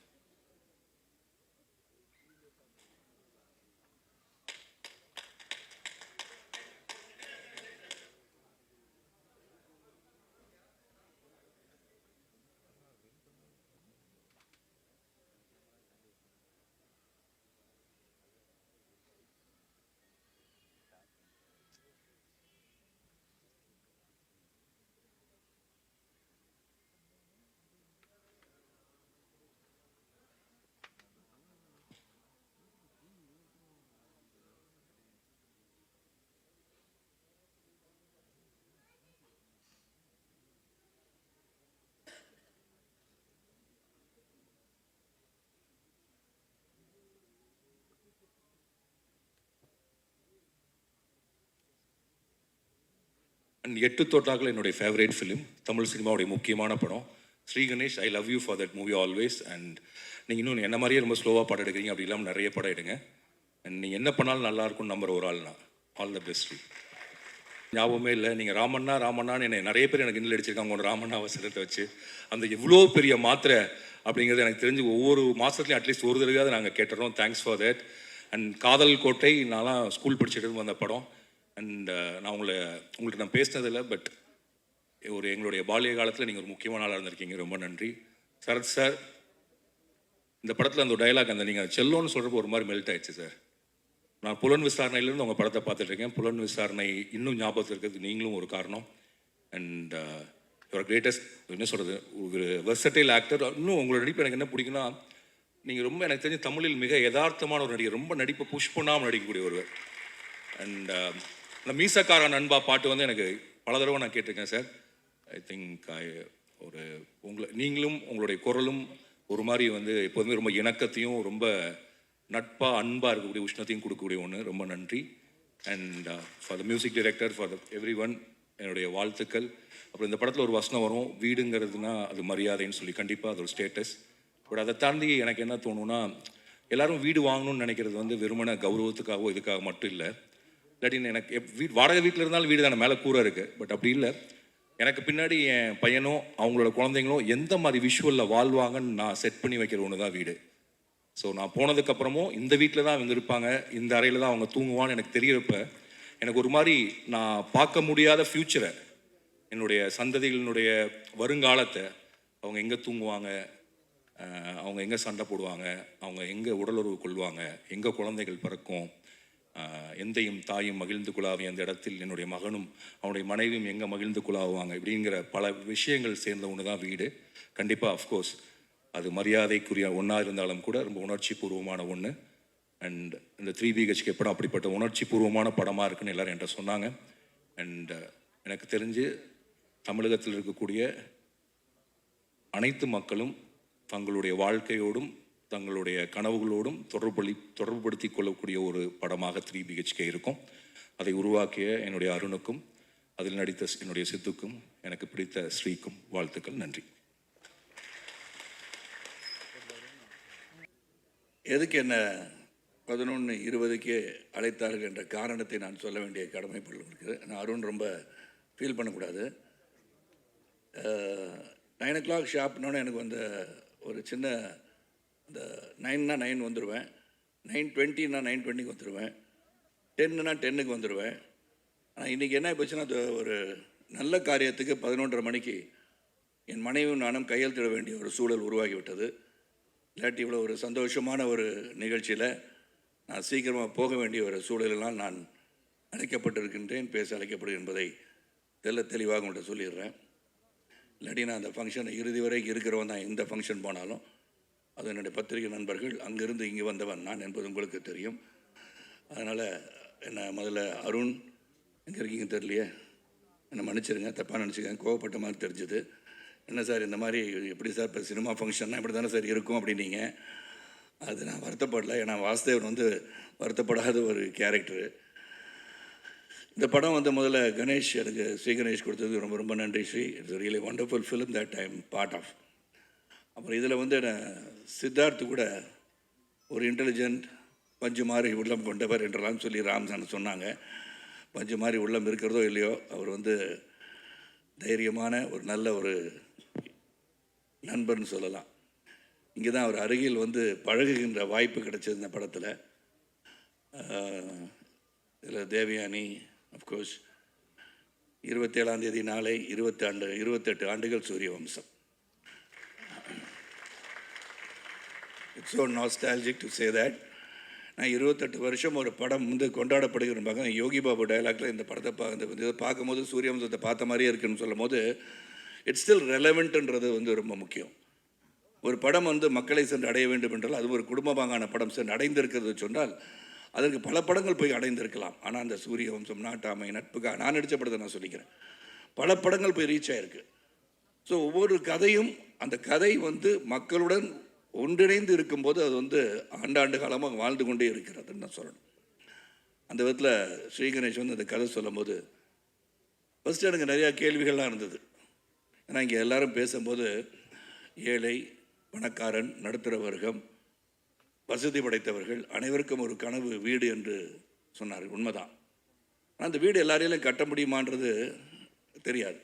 Speaker 8: அண்ட் 8 தோட்டாக்கள் என்னுடைய ஃபேவரேட் ஃபிலிம், தமிழ் சினிமாவுடைய முக்கியமான படம். Sri Ganesh, I love you for that movie always. And நீங்கள் இன்னும் என்ன மாதிரியே ரொம்ப ஸ்லோவாக படம் எடுக்கிறீங்க, அப்படி இல்லாமல் நிறைய படம் எடுங்க. அண்ட் நீங்கள் என்ன பண்ணாலும் நல்லா இருக்கும்னு நம்புற ஒரு ஆள் நான். All the best. ஞாபகமே இல்லை, நீங்கள் ராமண்ணான்னு என்னை நிறைய பேர் எனக்கு இன்னில் அடிச்சிருக்காங்க உங்களோட ராமண்ணா அவசரத்தை வச்சு. அந்த எவ்வளோ பெரிய மாத்திரை அப்படிங்கிறது எனக்கு தெரிஞ்சு ஒவ்வொரு மாதத்துலையும் அட்லீஸ்ட் ஒரு தடவையாவது நாங்கள் கேட்டுறோம். Thanks for that. And Kadhal Kottai, நான்லாம் ஸ்கூல் படிச்சுட்டு வந்த படம். அண்ட் நான் உங்கள்கிட்ட நான் பேசினதில்லை, பட் எங்களுடைய பாலிய காலத்தில் நீங்கள் ஒரு முக்கியமான ஆளாக இருந்திருக்கீங்க. ரொம்ப நன்றி. சரத் சார், இந்த படத்தில் அந்த டைலாக் அந்த நீங்கள் செல்லோன்னு சொல்கிறப்போ ஒரு மாதிரி மெல்ட் ஆயிடுச்சு சார். நான் புலன் விசாரணையிலேருந்து உங்கள் படத்தை பார்த்துட்ருக்கேன். புலன் விசாரணை இன்னும் ஞாபகத்தில் இருக்கிறது நீங்களும் ஒரு காரணம். அண்ட் யுவர் கிரேட்டஸ்ட், என்ன சொல்கிறது, ஒரு வெர்சடைல் ஆக்டர். இன்னும் உங்களோட நடிப்பு எனக்கு என்ன பிடிக்குன்னா, நீங்கள் ரொம்ப எனக்கு தெரிஞ்ச தமிழில் மிக யதார்த்தமான ஒரு நடிகர். ரொம்ப நடிப்பை புஷ் பண்ணாமல் நடிக்கக்கூடிய ஒருவர். அண்ட் அந்த மீசக்கார நண்பா பாட்டு வந்து எனக்கு பல தடவை நான் கேட்டிருக்கேன் சார். ஐ திங்க் நீங்களும் உங்களுடைய குரலும் ஒரு மாதிரி வந்து எப்போதுமே ரொம்ப இணக்கத்தையும் ரொம்ப நட்பாக அன்பாக இருக்கக்கூடிய உஷ்ணத்தையும் கொடுக்கக்கூடிய ஒன்று. ரொம்ப நன்றி. And for the music director, for the every one என்னுடைய வாழ்த்துக்கள். அப்புறம் இந்த படத்தில் ஒரு வசனம் வரும், வீடுங்கிறதுனா அது மரியாதைன்னு சொல்லி. கண்டிப்பாக அது ஒரு ஸ்டேட்டஸ். பட் அதை தாண்டி எனக்கு என்ன தோணுன்னா, எல்லாரும் வீடு வாங்கணும்னு நினைக்கிறது வந்து வெறுமன கௌரவத்துக்காகவோ இதுக்காக மட்டும் இல்லை. இல்லாட்டின்னு எனக்கு வாடகை வீட்டில் இருந்தாலும் வீடு தானே, மேலே கூரை இருக்குது. பட் அப்படி இல்லை, எனக்கு பின்னாடி என் பையனோ அவங்களோட குழந்தைங்களோ எந்த மாதிரி விஷுவலில் வாழ்வாங்கன்னு நான் செட் பண்ணி வைக்கிற ஒன்று தான் வீடு. ஸோ நான் போனதுக்கப்புறமும் இந்த வீட்டில் தான் அவங்க இருப்பாங்க, இந்த அறையில் தான் அவங்க தூங்குவான்னு எனக்கு தெரியறப்ப எனக்கு ஒரு மாதிரி நான் பார்க்க முடியாத ஃப்யூச்சரை, என்னுடைய சந்ததிகளினுடைய வருங்காலத்தை, அவங்க எங்கே தூங்குவாங்க, அவங்க எங்கே சண்டை போடுவாங்க, அவங்க எங்கே உடலுறவு கொள்வாங்க, எங்கே குழந்தைகள் பிறக்கும், எந்தையும் தாயும் மகிழ்ந்து குழாவி அந்த இடத்தில் என்னுடைய மகனும் அவனுடைய மனைவியும் எங்கே மகிழ்ந்து குழாவுவாங்க, இப்படிங்கிற பல விஷயங்கள் சேர்ந்த ஒன்று தான் வீடு. கண்டிப்பாக அஃப்கோர்ஸ் அது மரியாதைக்குரிய ஒன்றா இருந்தாலும் கூட ரொம்ப உணர்ச்சி பூர்வமான ஒன்று. அண்ட் இந்த 3 BHK படம் அப்படிப்பட்ட உணர்ச்சி பூர்வமான படமாக இருக்குன்னு எல்லோரும் என்கிட்ட சொன்னாங்க. அண்ட் எனக்கு தெரிஞ்சு தமிழகத்தில் இருக்கக்கூடிய அனைத்து மக்களும் தங்களுடைய வாழ்க்கையோடும் தங்களுடைய கனவுகளோடும் தொடர்புபடுத்தி கொள்ளக்கூடிய ஒரு படமாக 3 BHK இருக்கும். அதை உருவாக்கிய என்னுடைய அருணுக்கும் அதில் நடித்த என்னுடைய சித்துக்கும் எனக்கு பிடித்த ஸ்ரீக்கும் வாழ்த்துக்கள். நன்றி.
Speaker 9: எதுக்கு என்ன 11:20க்கே அழைத்தார்கள் என்ற காரணத்தை நான் சொல்ல வேண்டிய கடமைப்பட்டு இருக்குது. நான் அருண் ரொம்ப ஃபீல் பண்ணக்கூடாது. 9 o'clock ஷாப்னோன்னு எனக்கு வந்து ஒரு சின்ன இந்த 9னா 9 வந்துடுவேன், 9:20னா 9:20க்கு வந்துடுவேன், 10னா 10க்கு வந்துடுவேன். ஆனால் இன்றைக்கி என்ன போச்சுன்னா, ஒரு நல்ல காரியத்துக்கு 11:30 மணிக்கு என் மனைவியும் நானும் கையெழுத்திட வேண்டிய ஒரு சூழல் உருவாகிவிட்டது. இல்லாட்டி இவ்வளோ ஒரு சந்தோஷமான ஒரு நிகழ்ச்சியில் நான் சீக்கிரமாக போக வேண்டிய ஒரு சூழலெல்லாம் நான் அழைக்கப்பட்டிருக்கின்றேன், பேச அழைக்கப்படுகிறேன் என்பதை தெளிவாக உங்கள்கிட்ட சொல்லிடுறேன். இல்லாட்டி நான் அந்த ஃபங்க்ஷனை இறுதி வரை இருக்கிறவன் தான். எந்த ஃபங்க்ஷன் போனாலும் அது என்னுடைய பத்திரிகை நண்பர்கள், அங்கேருந்து இங்கே வந்தவன் நான் என்பது உங்களுக்கு தெரியும். அதனால் என்ன முதல்ல அருண் எங்கே இருக்கீங்க தெரியலையே, என்னை மன்னிச்சிருங்க, தப்பாக நினச்சிக்கங்க, கோவப்பட்ட மாதிரி தெரிஞ்சுது. என்ன சார் இந்த மாதிரி எப்படி சார் இப்போ சினிமா ஃபங்க்ஷன்னா இப்படி தானே சார் இருக்கும் அப்படின்னீங்க. அது நான் வருத்தப்படலை, ஏன்னா வாசுதேவன் வந்து வருத்தப்படாத ஒரு கேரக்டரு. இந்த படம் வந்து முதல்ல கணேஷ், எனக்கு ஸ்ரீ கணேஷ் கொடுத்தது ரொம்ப ரொம்ப நன்றி Sri. It's really wonderful film that I am part of. அப்புறம் இதில் வந்து சித்தார்த்து கூட ஒரு இன்டெலிஜென்ட் பஞ்சு மாதிரி உள்ளம் கொண்டவர் என்றெல்லாம் சொல்லி ராம்சான் சொன்னாங்க. பஞ்சு மாதிரி உள்ளம் இருக்கிறதோ இல்லையோ, அவர் வந்து தைரியமான ஒரு நல்ல ஒரு நண்பர்னு சொல்லலாம். இங்கே தான் அவர் அருகில் வந்து பழகுகின்ற வாய்ப்பு கிடைச்சது இந்த படத்தில். இதில் தேவயானி அஃப்கோர்ஸ் 27ஆம் தேதி நாளை 28 ஆண்டுகள் சூரிய வம்சம். It's so nostalgic to say that. நான் 28 வருஷம் ஒரு படம் வந்து கொண்டாடப்படுகிறேன். யோகி பாபு டைலாக்ல இந்த படத்தை இதை பார்க்கும்போது சூரிய வம்சத்தை பார்த்த மாதிரியே இருக்குன்னு சொல்லும் போது இட்ஸ் ஸ்டில் ரெலவெண்ட்ன்றது வந்து ரொம்ப முக்கியம். ஒரு படம் வந்து மக்களை சென்று அடைய வேண்டும் என்றால், அது ஒரு குடும்பமாகான படம் சென்று அடைந்திருக்கிறது சொன்னால் அதற்கு பல படங்கள் போய் அடைந்திருக்கலாம். ஆனால் அந்த சூரிய வம்சம், நாட்டாமை, நட்புக்காக நான் நடித்த படத்தை நான் சொல்லிக்கிறேன், பல படங்கள் போய் ரீச் ஆகிருக்கு. ஸோ ஒவ்வொரு கதையும் அந்த கதை வந்து மக்களுடன் ஒன்றிணைந்து இருக்கும்போது அது வந்து ஆண்டாண்டு காலமாக வாழ்ந்து கொண்டே இருக்கிறதுன்னு நான் சொல்லணும். அந்த விதத்தில் ஸ்ரீ கணேஷ் வந்து அந்த கதை சொல்லும் போது ஃபஸ்ட்டு எனக்கு நிறையா கேள்விகள்லாம் இருந்தது. ஏன்னா இங்கே எல்லாரும் பேசும்போது ஏழை, பணக்காரன், நடுத்தர வர்க்கம், வசதி படைத்தவர்கள் அனைவருக்கும் ஒரு கனவு வீடு என்று சொன்னார். உண்மைதான். ஆனால் அந்த வீடு எல்லாரையும் கட்ட முடியுமான்றது தெரியாது.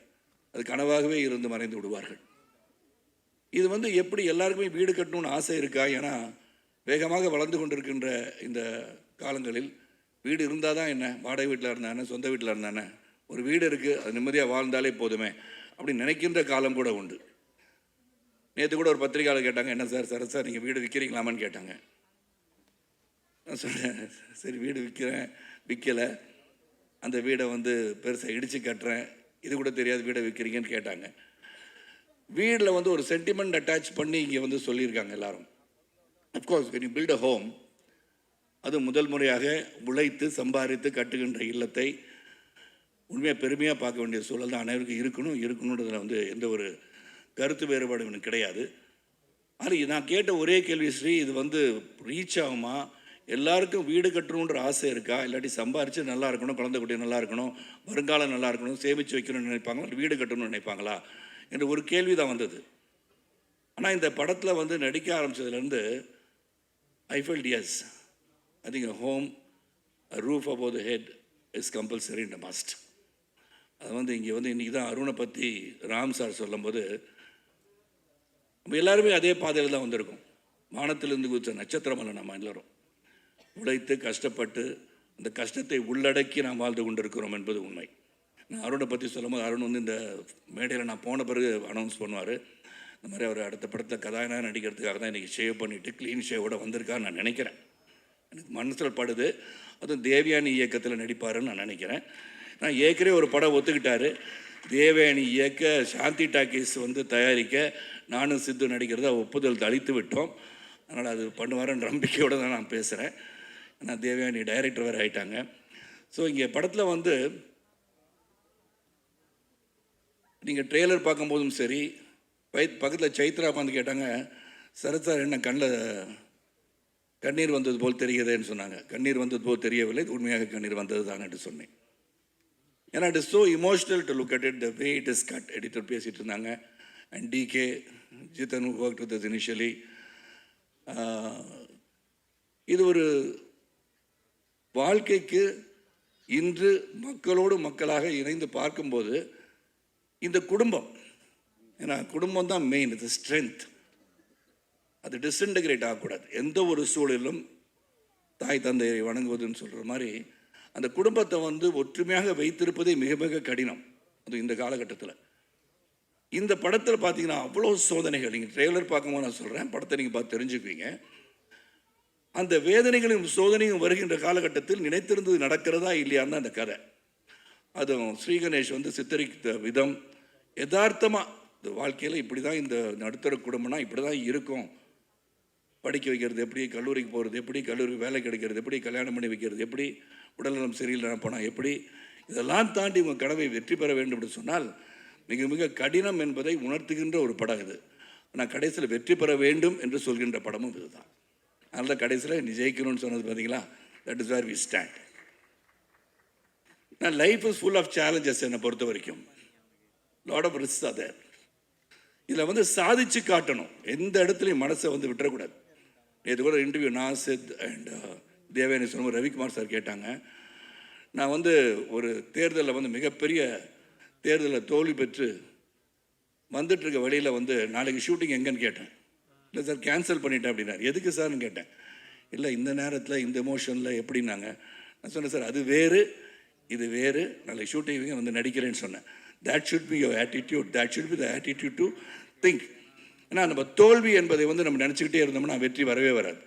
Speaker 9: அது கனவாகவே இருந்து மறைந்து விடுவார்கள். இது வந்து எப்படி எல்லாருக்குமே வீடு கட்டணும்னு ஆசை இருக்கா? ஏன்னா வேகமாக வளர்ந்து கொண்டிருக்கின்ற இந்த காலங்களில் வீடு இருந்தால் தான் என்ன, வாடகை வீட்டில் இருந்தானே, சொந்த வீட்டில் இருந்தானே, ஒரு வீடு இருக்குது, அது நிம்மதியாக வாழ்ந்தாலே போதுமே அப்படி நினைக்கின்ற காலம் கூட உண்டு. நேற்று கூட ஒரு பத்திரிகையாளர் கேட்டாங்க, என்ன சார் சரத் சார் நீங்கள் வீடு விற்கிறீங்களாமான்னு கேட்டாங்க. நான் சொன்னேன், சரி வீடு விற்கலை, அந்த வீடை வந்து பெருசாக இடித்து கட்டுறேன், இது கூட தெரியாது வீடை விற்கிறீங்கன்னு கேட்டாங்க. வீட்டில் வந்து ஒரு சென்டிமெண்ட் அட்டாச் பண்ணி இங்கே வந்து சொல்லியிருக்காங்க எல்லாரும். Of course when you build a home, அது முதல் முறையாக உழைத்து சம்பாதித்து கட்டுகின்ற இல்லத்தை உண்மையாக பெருமையாக பார்க்க வேண்டிய சூழல் தான் அனைவருக்கும் இருக்கணுன்றதில் வந்து எந்த ஒரு கருத்து வேறுபாடு எனக்கு கிடையாது. ஆனால் நான் கேட்ட ஒரே கேள்வி ஸ்ரீ, இது வந்து ரீச் ஆகுமா? எல்லாருக்கும் வீடு கட்டணுன்ற ஆசை இருக்கா? இல்லாட்டி சம்பாரித்து நல்லா இருக்கணும், குழந்தை குட்டி நல்லா இருக்கணும், வருங்காலம் நல்லா இருக்கணும், சேமித்து வைக்கணும்னு நினைப்பாங்களா, வீடு கட்டணும்னு நினைப்பாங்களா என்ற ஒரு கேள்வி தான் வந்தது. ஆனால் இந்த படத்தில் வந்து நடிக்க ஆரம்பித்ததுலேருந்து I felt yes, I think a home, a roof above the head is compulsory and a must. அது வந்து இங்கே வந்து இன்றைக்கி தான் அருணை பற்றி ராம் சார் சொல்லும்போது நம்ம எல்லாருமே அதே பாதையில் தான் வந்திருக்கோம். வானத்திலிருந்து குதிச்ச நட்சத்திரம் அல்ல நம்ம எல்லோரும். உழைத்து கஷ்டப்பட்டு அந்த கஷ்டத்தை உள்ளடக்கி நாம் வாழ்ந்து கொண்டிருக்கிறோம் என்பது உண்மை. நான் அருணை பற்றி சொல்லும்போது அருண் வந்து இந்த மேடையில் நான் போன பிறகு அனௌன்ஸ் பண்ணுவார், இந்த மாதிரி அவர் அடுத்த படத்தில் கதாநாயகனாக நடிக்கிறதுக்காக தான் இன்றைக்கி ஷேவ் பண்ணிவிட்டு க்ளீன் ஷேவோட வந்திருக்கான்னு நான் நினைக்கிறேன். எனக்கு மனசில் படுது. அதுவும் தேவயானி இயக்கத்தில் நடிப்பாருன்னு நான் நினைக்கிறேன். நான் ஏற்கனவே ஒரு படம் ஒத்துக்கிட்டாரு, தேவயானி இயக்க, சாந்தி டாக்கீஸ் வந்து தயாரிக்க, நானும் சித்து நடிக்கிறத ஒப்புதல் அளித்து விட்டோம். அதனால் அது பண்ணுவாருன்ற நம்பிக்கையோடு தான் நான் பேசுகிறேன். ஏன்னா தேவயானி டைரக்டர் வேறு ஆகிட்டாங்க. ஸோ இங்கே படத்தில் வந்து நீங்கள் ட்ரெய்லர் பார்க்கும்போதும் சரி, பக்கத்தில் சைத்ரா வந்து கேட்டாங்க, சரத் சார் என்ன கண்ணீர் வந்தது போல் தெரிகிறதுன்னு சொன்னாங்க. கண்ணீர் வந்தது போல் தெரியவில்லை, உண்மையாக கண்ணீர் வந்தது தான் என்று சொன்னேன். ஏன்னா it is so emotional to look at it, the way it is cut. Editor பேசிகிட்டு இருந்தாங்க. And D K Jithan work with initially. இது ஒரு வாழ்க்கைக்கு இன்று மக்களோடு மக்களாக இணைந்து பார்க்கும்போது இந்த குடும்பம், ஏன்னா குடும்பம் தான் மெயின், இது ஸ்ட்ரென்த். அது டிஸ்இன்டகிரேட் ஆகக்கூடாது. எந்த ஒரு சூழலிலும் தாய் தந்தையை வணங்குவதுன்னு சொல்கிற மாதிரி அந்த குடும்பத்தை வந்து ஒற்றுமையாக வைத்திருப்பதே மிக மிக கடினம். அது இந்த காலகட்டத்தில். இந்த படத்தில் பார்த்தீங்கன்னா அவ்வளோ சோதனைகள். நீங்கள் ட்ரெய்லர் பார்க்கும்போது நான் சொல்கிறேன், படத்தை நீங்கள் பார்த்து தெரிஞ்சுக்குவீங்க. அந்த வேதனைகளும் சோதனையும் வருகின்ற காலகட்டத்தில் நினைத்திருந்தது நடக்கிறதா இல்லையான்னு அந்த கதை. அதுவும் ஸ்ரீ கணேஷ் வந்து சித்தரித்த விதம் யதார்த்தமாக இந்த வாழ்க்கையில் இப்படி தான், இந்த நடுத்தர குடும்பம்னா இப்படி தான் இருக்கும், படிக்க வைக்கிறது எப்படி, கல்லூரிக்கு போகிறது எப்படி, கல்லூரிக்கு வேலை கிடைக்கிறது எப்படி, கல்யாணம் பண்ணி வைக்கிறது எப்படி, உடல்நலம் சரியில்லை போனால் எப்படி, இதெல்லாம் தாண்டி உங்கள் கனவை வெற்றி பெற வேண்டும் என்று சொன்னால் மிக மிக கடினம் என்பதை உணர்த்துகின்ற ஒரு படம் இது. ஆனால் கடைசியில் வெற்றி பெற வேண்டும் என்று சொல்கின்ற படமும் இதுதான். அதனால் கடைசியில் நீ ஜெயிக்கணும்னு சொன்னது பார்த்தீங்களா, that is where we stand. நான் life is full of challenges என்னை பொறுத்த வரைக்கும். லாட் ஆஃப் ரிஸ்க் அதை இதில் வந்து சாதிச்சு காட்டணும். எந்த இடத்துலையும் மனசை வந்து விட்டுறக்கூடாது. நேற்று கூட இன்டர்வியூ நாசித் அண்ட் தேவயானி சொன்ன ரவிக்குமார் சார் கேட்டாங்க, நான் வந்து ஒரு தேர்தலில் வந்து மிகப்பெரிய தேர்தலில் தோல்வி பெற்று வந்துட்டுருக்க வழியில் வந்து நாளைக்கு ஷூட்டிங் எங்கேன்னு கேட்டேன். இல்லை சார் கேன்சல் பண்ணிட்டேன் அப்படின்னாரு. எதுக்கு சார்னு கேட்டேன். இல்லை இந்த நேரத்தில் இந்த எமோஷனில் எப்படின்னாங்க. நான் சொன்னேன் சார் அது வேறு இது வேறு, நாளைக்கு ஷூட்டிங் வந்து நடிக்கிறேன்னு சொன்னேன். That should be your attitude. That should be the attitude to think. ஏன்னா நம்ம தோல்வி என்பதை வந்து நம்ம நினச்சிக்கிட்டே இருந்தோம்னா வெற்றி வரவே வராது.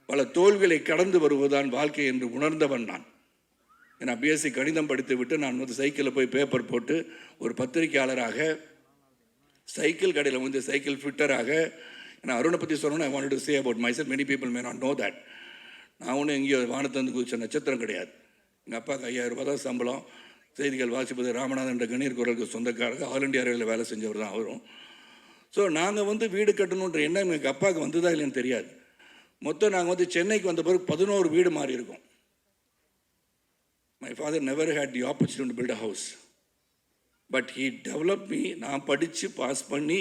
Speaker 9: பல தோல்விகளை கடந்து வருவதுதான் வாழ்க்கை என்று உணர்ந்தவன் நான். ஏன்னா பிஎஸ்சி கணிதம் படித்து விட்டு நான் வந்து சைக்கிளில் போய் பேப்பர் போட்டு ஒரு பத்திரிகையாளராக, சைக்கிள் கடையில் வந்து சைக்கிள் ஃபிட்டராக, ஏன்னா அருணை பற்றி சொல்லணும்னா I want to say about my self, many people may not know that. நான் ஒன்றும் எங்கேயோ வானத்தந்து குதிச்ச நட்சத்திரம் கிடையாது. எங்கள் அப்பாவுக்கு 5000 ரூபாய் தான் சம்பளம். செய்திகள் வாசிப்பது ராமநாதன் என்ற கணீர் குரலுக்கு சொந்தக்காரங்க, ஆல் இண்டியா ரயில்வேல வேலை செஞ்சவர் தான் அவரும். ஸோ நாங்கள் வந்து வீடு கட்டணுன்ற எண்ணம் எங்கள் அப்பாவுக்கு வந்ததா இல்லைன்னு தெரியாது. மொத்தம் நாங்கள் வந்து சென்னைக்கு வந்த பிறகு 11 வீடு மாறி இருக்கோம். My father never had the opportunity to build a house, but he develop me. நான் படித்து பாஸ் பண்ணி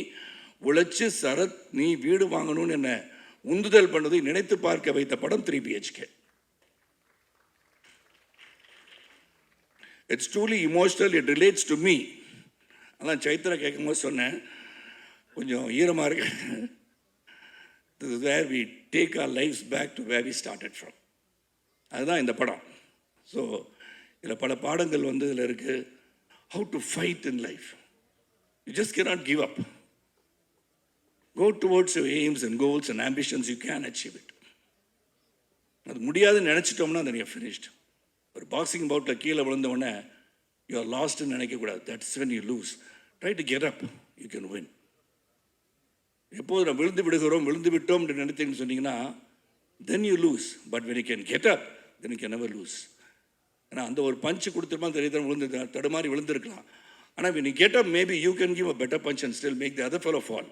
Speaker 9: உழைச்சி சரத் நீ வீடு வாங்கணும்னு என்ன உந்துதல் பண்ணதை நினைத்து பார்க்க வைத்த படம் 3 BHK. It's truly emotional, it relates to me. அதான் சைத்ரா கேட்கும்போது சொன்னேன், கொஞ்சம் ஈரமாக இருக்கு. This is where we take our lives back to where we started from. அதுதான் இந்த படம். ஸோ இதில் பல பாடங்கள் வந்து இதில் இருக்குது. How to fight in life. You just cannot give up. Go towards your aims and goals and ambitions, you can achieve it. அது முடியாதுன்னு நினச்சிட்டோம்னா then you're finished. ஒரு பாக்ஸிங் பவுட்டில் கீழே விழுந்தவுடனே யூ ஆர் லாஸ்ட்னு நினைக்கக்கூடாது. That's when you lose. Try to get up, you can win. எப்போது நம்ம விழுந்து விட்டோம் என்று நினைத்தீங்கன்னு சொன்னீங்கன்னா then you lose. But when you can get up then you can never loose. ஏன்னா அந்த ஒரு பஞ்சு கொடுத்துருமா தெரியுது, விழுந்து தடுமாறி விழுந்திருக்கலாம். ஆனால் when you get up maybe you can give a better punch and still make the other fellow fall.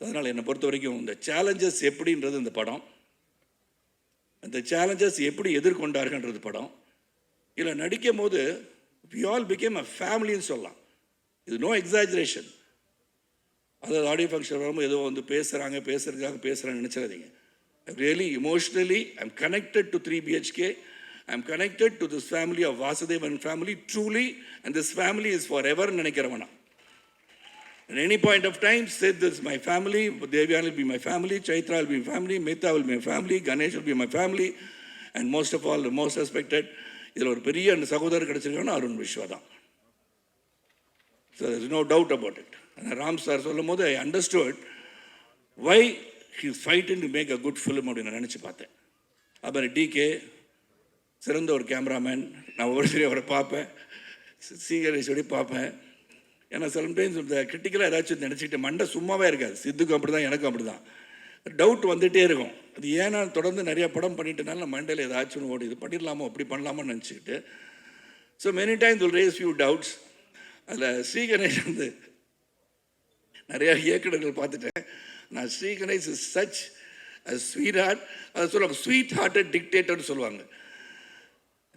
Speaker 9: அதனால் என்னை பொறுத்த வரைக்கும் இந்த சேலஞ்சஸ் எப்படின்றது இந்த படம், அந்த சேலஞ்சஸ் எப்படி எதிர்கொண்டார்கள்ன்றது படம். இதில் நடிக்கும் போது we all became a ஃபேமிலின்னு சொல்லலாம். இது நோ எக்ஸாஜரேஷன். அதாவது ஆடியோ ஃபங்க்ஷன் வரும்போது ஏதோ வந்து பேசுகிறதுக்காக பேசுகிறான்னு நினச்சிடாதீங்க. Really emotionally I am connected to 3 BHK. I am connected to this family of Vasudevan family truly, and this family is ஃபார் எவர்னு நினைக்கிறவனா. At any point of time, said this is my family, Devyani will be my family, Chaitra will be my family, Mehta will be my family, Ganesh will be my family, and most of all, the most respected, இதில் ஒரு பெரிய அந்த சகோதரர் கிடைச்சிருக்காங்கன்னா அருண் விஸ்வா தான். So there is no doubt about it. Ram sir சொல்லும் போது I understood why he is fighting to make a good film அப்படின்னு நான் நினச்சி பார்த்தேன். அப்புறம் DK சிறந்த ஒரு கேமராமேன். நான் ஒவ்வொரு சரி அவரை பார்ப்பேன், சீகரேஸ்வரி பார்ப்பேன். ஏன்னா சம்டைம்ஸ் இந்த கிரிட்டிக்கலாக ஏதாச்சும் நினச்சிக்கிட்டு மண்டை சும்மாவே இருக்காது. சித்துக்கும் அப்படி தான், எனக்கும் அப்படி தான். டவுட் வந்துகிட்டே இருக்கும். அது ஏன்னா தொடர்ந்து நிறைய படம் பண்ணிட்டனால நம்ம மண்டையில் ஏதாச்சும் ஓடி இது பண்ணிடலாமோ அப்படி பண்ணலாமான்னு நினச்சிக்கிட்டு. So many times will raise few doubts. அதில் ஸ்ரீ கணேஷ் வந்து நிறையா இயக்குநர்கள் பார்த்துட்டேன். நான் Sri Ganesh is such a sweetheart. அதை சொல்லுவாங்க ஸ்வீட் ஹார்ட்டட் டிக்டேட்டர்னு சொல்லுவாங்க.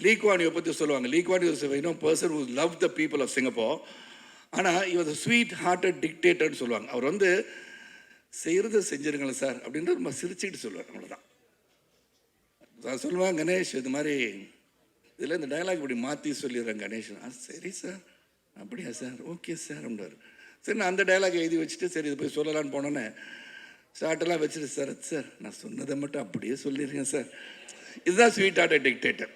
Speaker 9: லீ குவான் யூவை பற்றி சொல்லுவாங்க. Lee Kuan Yew's person who love the people of Singapore. ஆனால் இவர் ஸ்வீட் ஹார்ட்டட் டிக்டேட்டர்னு சொல்லுவாங்க. அவர் வந்து செய்கிறத செஞ்சிருங்களேன் சார் அப்படின்ட்டு ரொம்ப சிரிச்சுக்கிட்டு சொல்லுவார். அவ்வளோதான். நான் சொல்லுவேன் கணேஷ் இது மாதிரி இதில் இந்த டைலாக் இப்படி மாற்றி சொல்லிடுறேன் கணேஷ். சரி சார், அப்படியா சார், ஓகே சார் அப்படின்றார். சரி நான் அந்த டைலாக் எழுதி வச்சுட்டு சரி இது போய் சொல்லலான்னு போனோன்னே ஷார்ட்டெல்லாம் வச்சுட்டு சார் சார் நான் சொன்னதை மட்டும் அப்படியே சொல்லிடுறேன் சார். இதுதான் ஸ்வீட் ஹார்ட்டட் டிக்டேட்டர்.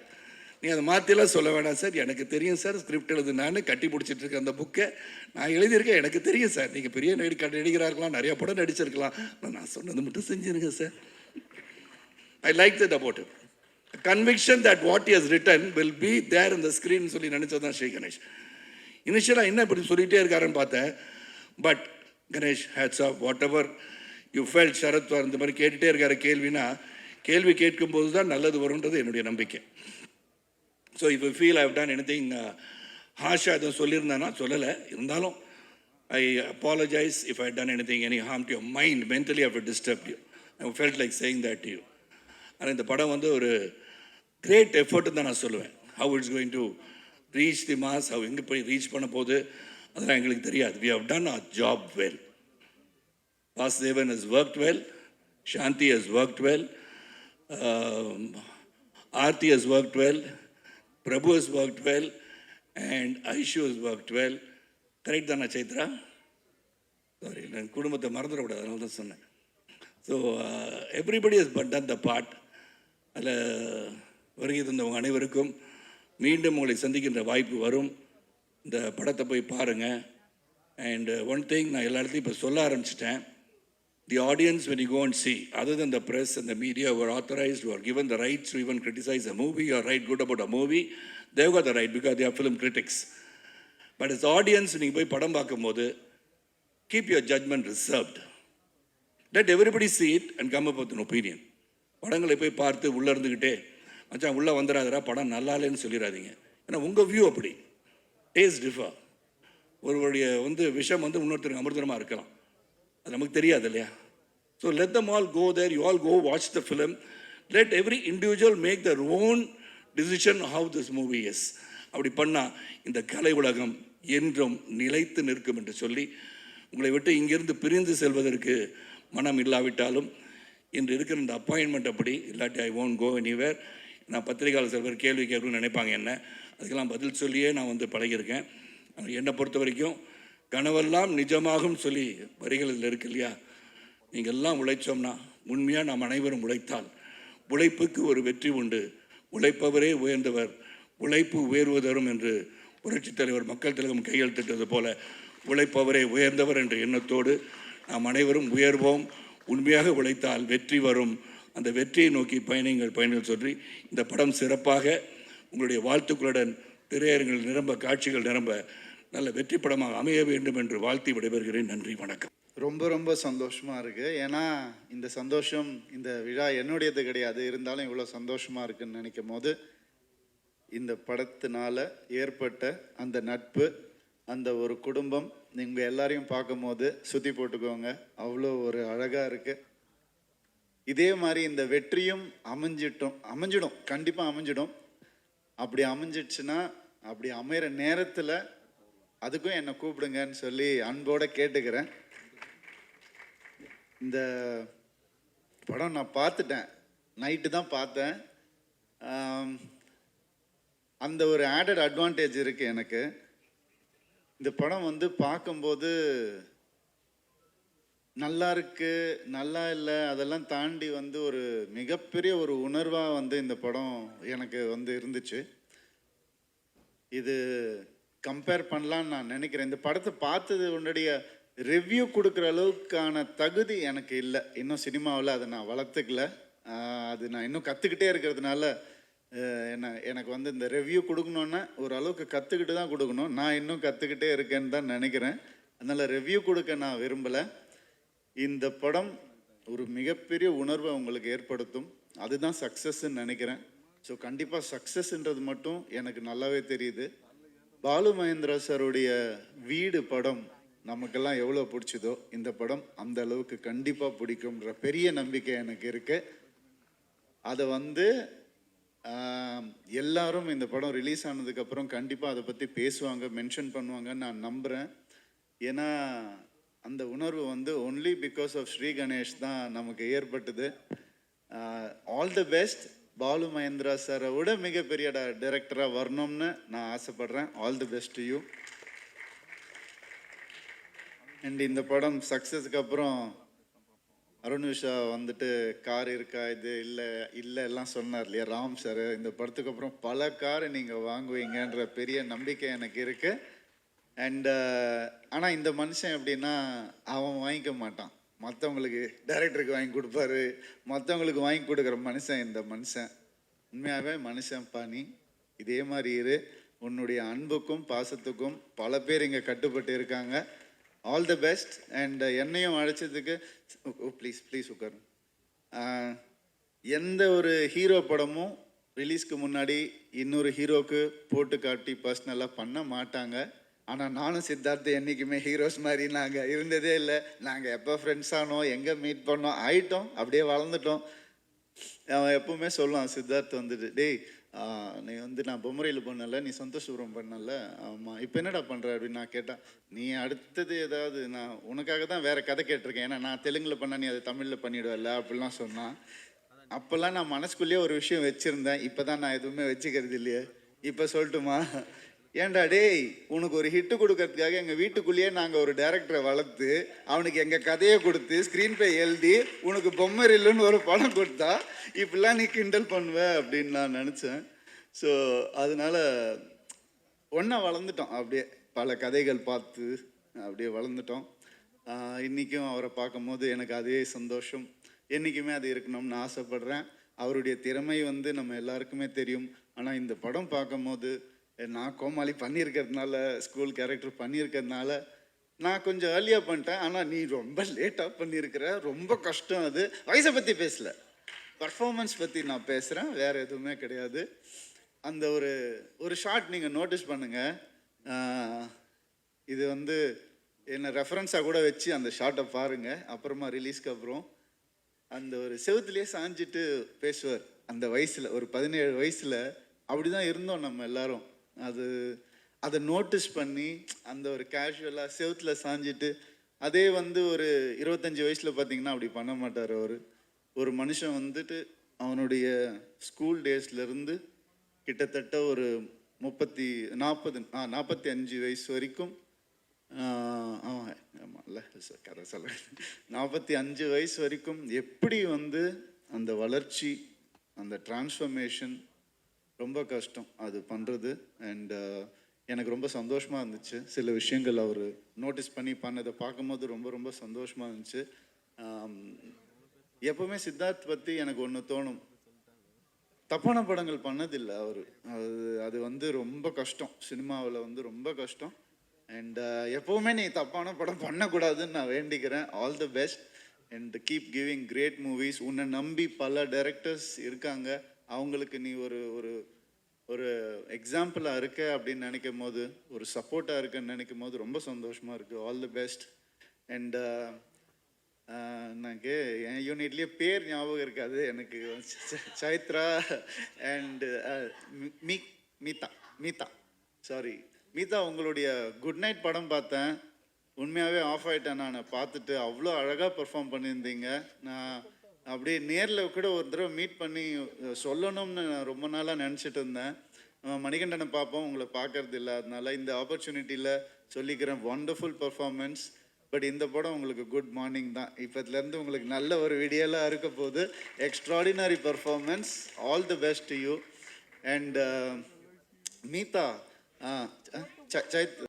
Speaker 9: நீங்கள் அதை மாற்றிலாம் சொல்ல வேணாம் சார், எனக்கு தெரியும் சார், ஸ்கிரிப்ட் எழுது நான் கட்டி பிடிச்சிட்ருக்கேன் அந்த புக்கை நான் எழுதியிருக்கேன், எனக்கு தெரியும் சார், நீங்கள் பெரிய நடிகராக இருக்கலாம், நிறைய படம் நடிச்சிருக்கலாம், நான் சொன்னது மட்டும் செஞ்சுருங்க sir. I like that about it. Conviction that what is written will be there in the screen சொல்லி நினச்சது தான் ஸ்ரீ கணேஷ். இனிஷியலாக என்ன இப்படி சொல்லிகிட்டே இருக்காருன்னு பார்த்தேன். But Ganesh, hats off, whatever you felt. Sarath இந்த மாதிரி கேட்டுகிட்டே இருக்காரு கேள்வினா, கேள்வி கேட்கும்போது தான் நல்லது வரும்ன்றது என்னுடைய நம்பிக்கை. So if you feel I have done anything ஹாஷா எதுவும் சொல்லியிருந்தானா சொல்லலை, இருந்தாலும் I apologise if I done anything any harm to your mind, mentally I have disturb you. I felt like saying that to you. ஆனால் இந்த படம் வந்து ஒரு கிரேட் எஃபர்ட் தான் நான் சொல்லுவேன். How it's going to reach the mass, how எங்கே போய் ரீச் பண்ண போகுது அதெல்லாம் எங்களுக்கு தெரியாது. We have done our job well. Vasudevan has worked well, Shanti has worked well, Aarti has worked well, Prabhu has worked well, and Aishu has worked well. Correct தானே Chaitra? Sorry, நான் குடும்பத்தை மறந்துடக்கூடாது, அதனால தான் சொன்னேன். So everybody has done the part. அதில் வருகை தந்தவங்க அனைவருக்கும் மீண்டும் உங்களை சந்திக்கின்ற வாய்ப்பு வரும். இந்த படத்தை போய் பாருங்கள். அண்ட் ஒன் திங் நான் எல்லா இடத்துலையும் இப்போ சொல்ல ஆரம்பிச்சிட்டேன். The audience, when you go and see, other than the press and the media who are authorized, who are given the rights to even criticize a movie or write good about a movie, they've got the right because they are film critics. But as audience, நீங்கள் போய் படம் பார்க்கும்போது keep your judgment reserved. Let everybody see it and come up with an opinion. படங்களை போய் பார்த்து உள்ளே இருந்துக்கிட்டே மச்சான் உள்ளே வந்துடாதரா படம் நல்லா இல்லைன்னு சொல்லிடாதீங்க. ஏன்னா உங்கள் வியூ அப்படி, டேஸ்ட் டிஃபர். ஒருவருடைய விஷம் இன்னொருத்தருக்கு அமிர்தமாக இருக்கலாம், அது நமக்கு தெரியாது இல்லையா? So let them all go there, you all go watch the film. Let every individual make their own decision how this movie is. அப்படி பண்ணால் இந்த கலை உலகம் என்றும் நிலைத்து நிற்கும் என்று சொல்லி, உங்களை விட்டு இங்கிருந்து பிரிந்து செல்வதற்கு மனம் இல்லாவிட்டாலும் இன்று இருக்கிற இந்த அப்பாயின்மெண்ட் அப்படி இல்லாட்டி ஐ ஓன்ட் கோ எனிவேர். நான் பத்திரிகையாளர் சில பேர் கேள்வி கேட்கணும்னு நினைப்பாங்க என்ன, அதுக்கெல்லாம் பதில் சொல்லியே நான் பழகியிருக்கேன். என்னை பொறுத்த வரைக்கும் கனவெல்லாம் நிஜமாகும் சொல்லி வரிகள் இதில் இருக்கு இல்லையா? நீங்கள் எல்லாம் உழைச்சோம்னா, உண்மையாக நாம் அனைவரும் உழைத்தால் உழைப்புக்கு ஒரு வெற்றி உண்டு. உழைப்பவரே உயர்ந்தவர், உழைப்பு உயர்வதரும் என்று புரட்சித் தலைவர் மக்கள் திலகம் கையெழுத்திட்டது போல உழைப்பவரே உயர்ந்தவர் என்ற எண்ணத்தோடு நாம் அனைவரும் உயர்வோம். உண்மையாக உழைத்தால் வெற்றி வரும். அந்த வெற்றியை நோக்கி பயணிகள் சொல்லி இந்த படம் சிறப்பாக உங்களுடைய வாழ்த்துக்களுடன் திரையரங்கில் நிரம்ப, காட்சிகள் நிரம்ப நல்ல வெற்றி படமாக அமைய வேண்டும் என்று வாழ்த்தி விடைபெறுகிறேன். நன்றி, வணக்கம்.
Speaker 4: ரொம்ப ரொம்ப சந்தோஷமாக இருக்குது. ஏன்னா இந்த சந்தோஷம், இந்த விழா என்னுடையது கிடையாது, இருந்தாலும் இவ்வளோ சந்தோஷமாக இருக்குதுன்னு நினைக்கும் போது இந்த படத்தினால ஏற்பட்ட அந்த நட்பு, அந்த ஒரு குடும்பம், நீங்கள் எல்லாரையும் பார்க்கும் போது சுற்றி போட்டுக்கோங்க, அவ்வளோ ஒரு அழகாக இருக்குது. இதே மாதிரி இந்த வெற்றியும் அமைஞ்சிடும், கண்டிப்பாக அமைஞ்சிடும். அப்படி அமைஞ்சிடுச்சுன்னா, அப்படி அமைகிற நேரத்தில் அதுக்கும் என்னை கூப்பிடுங்கன்னு சொல்லி அன்போடு கேட்டுக்கிறேன். இந்த படம் நான் பார்த்துட்டேன், நைட்டு தான் பார்த்தேன். அந்த ஒரு ஆடட் அட்வான்டேஜ் இருக்குது எனக்கு. இந்த படம் பார்க்கும்போது நல்லா இருக்கு, நல்லா இல்லை, அதெல்லாம் தாண்டி ஒரு மிகப்பெரிய ஒரு உணர்வாக இந்த படம் எனக்கு இருந்துச்சு. இது கம்பேர் பண்ணலான்னு நான் நினைக்கிறேன். இந்த படத்தை பார்த்தது உன்னுடைய ரிவ்யூ கொடுக்குற அளவுக்கான தகுதி எனக்கு இல்லை. இன்னும் சினிமாவில் அதை நான் வளர்த்துக்கல. அது நான் இன்னும் கற்றுக்கிட்டே இருக்கிறதுனால எனக்கு இந்த ரிவ்யூ கொடுக்கணுன்னா ஓரளவுக்கு கற்றுக்கிட்டு தான் கொடுக்கணும். நான் இன்னும் கற்றுக்கிட்டே இருக்கேன்னு தான் நினைக்கிறேன். அதனால் ரிவ்யூ கொடுக்க நான் விரும்பலை. இந்த படம் ஒரு மிகப்பெரிய உணர்வை உங்களுக்கு ஏற்படுத்தும். அதுதான் சக்ஸஸ்ன்னு நினைக்கிறேன். ஸோ கண்டிப்பாக சக்ஸஸ்ன்றது மட்டும் எனக்கு நல்லாவே தெரியுது. பாலு மகேந்திரா சாருடைய வீடு படம் நமக்கெல்லாம் எவ்வளோ பிடிச்சதோ, இந்த படம் அந்த அளவுக்கு கண்டிப்பாக பிடிக்கும்ன்ற பெரிய நம்பிக்கை எனக்கு இருக்குது. அதை எல்லாரும் இந்த படம் ரிலீஸ் ஆனதுக்கப்புறம் கண்டிப்பாக அதை பற்றி பேசுவாங்க, மென்ஷன் பண்ணுவாங்கன்னு நான் நம்புகிறேன். ஏன்னா அந்த உணர்வு only because of Sri Ganesh தான் நமக்கு ஏற்பட்டது. All the best. Balu Mahendra சாரை விட மிகப்பெரிய டைரக்டராக வரணும்னு நான் ஆசைப்பட்றேன். All the best to you. And இந்த படம் சக்ஸஸ்க்கு அப்புறம் அருண் விஷா கார் இருக்கா, இது இல்லை எல்லாம் சொன்னார் இல்லையா ராம் சார். இந்த படத்துக்கு அப்புறம் பல காரை நீங்கள் வாங்குவீங்கன்ற பெரிய நம்பிக்கை எனக்கு இருக்குது. அண்ட் ஆனால் இந்த மனுஷன் எப்படின்னா அவன் வாங்கிக்க மாட்டான். மற்றவங்களுக்கு டைரக்டருக்கு வாங்கி கொடுப்பாரு, மற்றவங்களுக்கு வாங்கி கொடுக்குற மனுஷன் இந்த மனுஷன். உண்மையாகவே மனுஷன் பாணி, இதே மாதிரி இரு. உன்னுடைய அன்புக்கும் பாசத்துக்கும் பல பேர் இங்கே கட்டுப்பட்டு இருக்காங்க. All the best. அண்ட் என்னையும் அழைச்சதுக்கு ப்ளீஸ் ப்ளீஸ் உட்காரு. எந்த ஒரு ஹீரோ படமும் ரிலீஸ்க்கு முன்னாடி இன்னொரு ஹீரோக்கு போட்டு காட்டி பர்சனலாக பண்ண மாட்டாங்க. ஆனால் நானும் சித்தார்த்து என்றைக்குமே ஹீரோஸ் மாதிரி நாங்கள் இருந்ததே இல்லை. நாங்கள் எப்போ ஃப்ரெண்ட்ஸ் ஆனோம், எங்கே மீட் பண்ணோம், ஆயிட்டோம், அப்படியே வளர்ந்துட்டோம். அவன் எப்பவுமே சொல்லுவான் சித்தார்த் வந்துட்டு, டேய் நீ வந்து நான் பொம்மரையில் பண்ணல, நீ சந்தோஷபுரம் பண்ணல, ஆமாம் இப்போ என்னடா பண்ணுற அப்படின்னு நான் கேட்டான். நீ அடுத்தது ஏதாவது நான் உனக்காக தான் வேறு கதை கேட்டிருக்கேன், ஏன்னா நான் தெலுங்கில் பண்ணால் நீ அதை தமிழில் பண்ணிவிடுவல்ல அப்படிலாம் சொன்னான். அப்போல்லாம் நான் மனசுக்குள்ளேயே ஒரு விஷயம் வச்சுருந்தேன். இப்போ தான் நான் எதுவுமே வச்சுக்கிறது இல்லையே. இப்போ சொல்லட்டுமா? ஏன்டா டேய், உனக்கு ஒரு ஹிட்டு கொடுக்கறதுக்காக எங்கள் வீட்டுக்குள்ளேயே நாங்கள் ஒரு டைரக்டரை வளர்த்து அவனுக்கு எங்கள் கதையை கொடுத்து ஸ்க்ரீன் ப்ளே எழுதி உனக்கு பொம்மரில்லுன்னு ஒரு படம் கொடுத்தா இப்படிலாம் நீ கிண்டல் பண்ணுவ அப்படின்னு நான் நினச்சேன். ஸோ அதனால் ஒன்றா வளர்ந்துட்டோம். அப்படியே பல கதைகள் பார்த்து அப்படியே வளர்ந்துட்டோம். இன்றைக்கும் அவரை பார்க்கும்போது எனக்கு அதே சந்தோஷம். என்றைக்குமே அது இருக்கணும்னு ஆசைப்பட்றேன். அவருடைய திறமை வந்து நம்ம எல்லாருக்குமே தெரியும். ஆனால் இந்த படம் பார்க்கும்போது நான் கோமாளி பண்ணியிருக்கிறதுனால, ஸ்கூல் கேரக்டர் பண்ணியிருக்கிறதுனால நான் கொஞ்சம் ஏர்லியாக பண்ணிட்டேன். ஆனால் நீ ரொம்ப லேட்டாக பண்ணியிருக்கிற, ரொம்ப கஷ்டம். அது வயசை பற்றி பேசலை, பர்ஃபார்மன்ஸ் பற்றி நான் பேசுகிறேன், வேறு எதுவுமே கிடையாது. அந்த ஒரு ஷார்ட் நீங்கள் நோட்டீஸ் பண்ணுங்கள். இது வந்து என்னை ரெஃபரன்ஸாக கூட வச்சு அந்த ஷார்ட்டை பாருங்கள். அப்புறமா ரிலீஸ்க்கு அப்புறம் அந்த ஒரு செவுத்துலேயே சாஞ்சிட்டு பேசுவார். அந்த வயசில், ஒரு 17 வயசில் அப்படி தான் இருந்தோம் நம்ம எல்லாரும். அதை நோட்டீஸ் பண்ணி அந்த ஒரு கேஷுவலாக செவுத்தில் சாஞ்சிட்டு, அதே வந்து ஒரு 25 வயசில் பார்த்தீங்கன்னா அப்படி பண்ண மாட்டார் அவர். ஒரு மனுஷன் வந்துட்டு அவனுடைய ஸ்கூல் டேஸ்லேருந்து கிட்டத்தட்ட ஒரு 45 வயசு வரைக்கும், ஆமாம்ல கதை சொல்ல, 45 வயசு வரைக்கும் எப்படி வந்து அந்த வளர்ச்சி, அந்த டிரான்ஸ்ஃபர்மேஷன் ரொம்ப கஷ்டம் அது பண்ணுறது. அண்ட் எனக்கு ரொம்ப சந்தோஷமாக இருந்துச்சு. சில விஷயங்கள் அவர் நோட்டீஸ் பண்ணி பண்ணதை பார்க்கும்போது ரொம்ப ரொம்ப சந்தோஷமாக இருந்துச்சு. எப்போவுமே சித்தார்த் பற்றி எனக்கு ஒன்று தோணும், தப்பான படங்கள் பண்ணதில்லை அவர். அது வந்து ரொம்ப கஷ்டம், சினிமாவில் வந்து ரொம்ப கஷ்டம். அண்ட் எப்போவுமே நீ தப்பான படம் பண்ணக்கூடாதுன்னு நான் வேண்டிக்கிறேன். All the best and keep giving great movies. உன்னை நம்பி பல டைரக்டர்ஸ் இருக்காங்க, அவங்களுக்கு நீ ஒரு ஒரு ஒரு எக்ஸாம்பிளாக இருக்க அப்படின்னு நினைக்கும் போது, ஒரு சப்போர்ட்டாக இருக்குன்னு நினைக்கும் போது ரொம்ப சந்தோஷமாக இருக்குது. All the best. அண்ட் எனக்கு என் யூனிட்லேயே பேர் ஞாபகம் இருக்காது எனக்கு. சைத்ரா அண்ட் மீதா சாரி மீதா, உங்களுடைய குட் நைட் படம் பார்த்தேன். உண்மையாகவே ஆஃப் ஆகிட்டேன் நான் பார்த்துட்டு. அவ்வளோ அழகாக பெர்ஃபார்ம் பண்ணியிருந்தீங்க. நான் அப்படியே நேரில் கூட ஒரு தடவை மீட் பண்ணி சொல்லணும்னு நான் ரொம்ப நாளாக நினச்சிட்டு இருந்தேன். மணிகண்டனை பார்ப்போம், உங்களை பார்க்கறது இல்லை. அதனால இந்த ஆப்பர்ச்சுனிட்டியில் சொல்லிக்கிறேன், ஒண்டர்ஃபுல் பர்ஃபார்மன்ஸ். பட் இந்த படம் உங்களுக்கு குட் மார்னிங் தான். இப்போதுலேருந்து உங்களுக்கு நல்ல ஒரு வீடியோலாம் இருக்க போது. Extraordinary performance. All the best to you. And Meetha, சைத்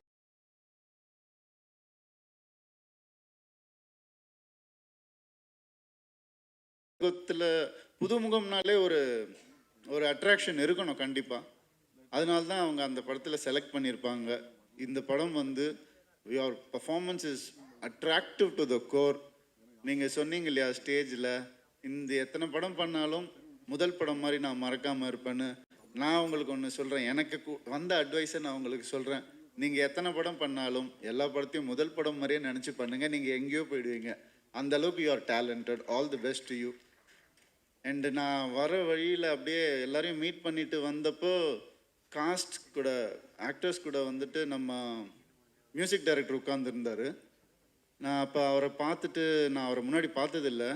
Speaker 4: புதுமுகம்னாலே ஒரு அட்ராக்ஷன் இருக்கணும் கண்டிப்பாக. அதனால தான் அவங்க அந்த படத்தில் செலக்ட் பண்ணியிருப்பாங்க. இந்த படம் வந்து your performance is attractive to the core. நீங்கள் சொன்னீங்க இல்லையா ஸ்டேஜில், இந்த எத்தனை படம் பண்ணாலும் முதல் படம் மாதிரி நான் மறக்காமல் இருப்பேன்னு. நான் உங்களுக்கு ஒன்று சொல்கிறேன், எனக்கு வந்த அட்வைஸை நான் உங்களுக்கு சொல்கிறேன். நீங்கள் எத்தனை படம் பண்ணாலும் எல்லா படத்தையும் முதல் படம் மாதிரியே நினச்சி பண்ணுங்கள், நீங்கள் எங்கேயோ போயிடுவீங்க. அந்தளவுக்கு you are talented. All the best to you. And நான் வர வழியில் அப்படியே எல்லாரையும் மீட் பண்ணிட்டு வந்தப்போ காஸ்ட் கூட, ஆக்டர்ஸ் கூட வந்துட்டு நம்ம மியூசிக் டைரக்டர் உட்காந்துருந்தார். நான் அப்போ அவரை பார்த்துட்டு, நான் அவரை முன்னாடி பார்த்ததில்லை.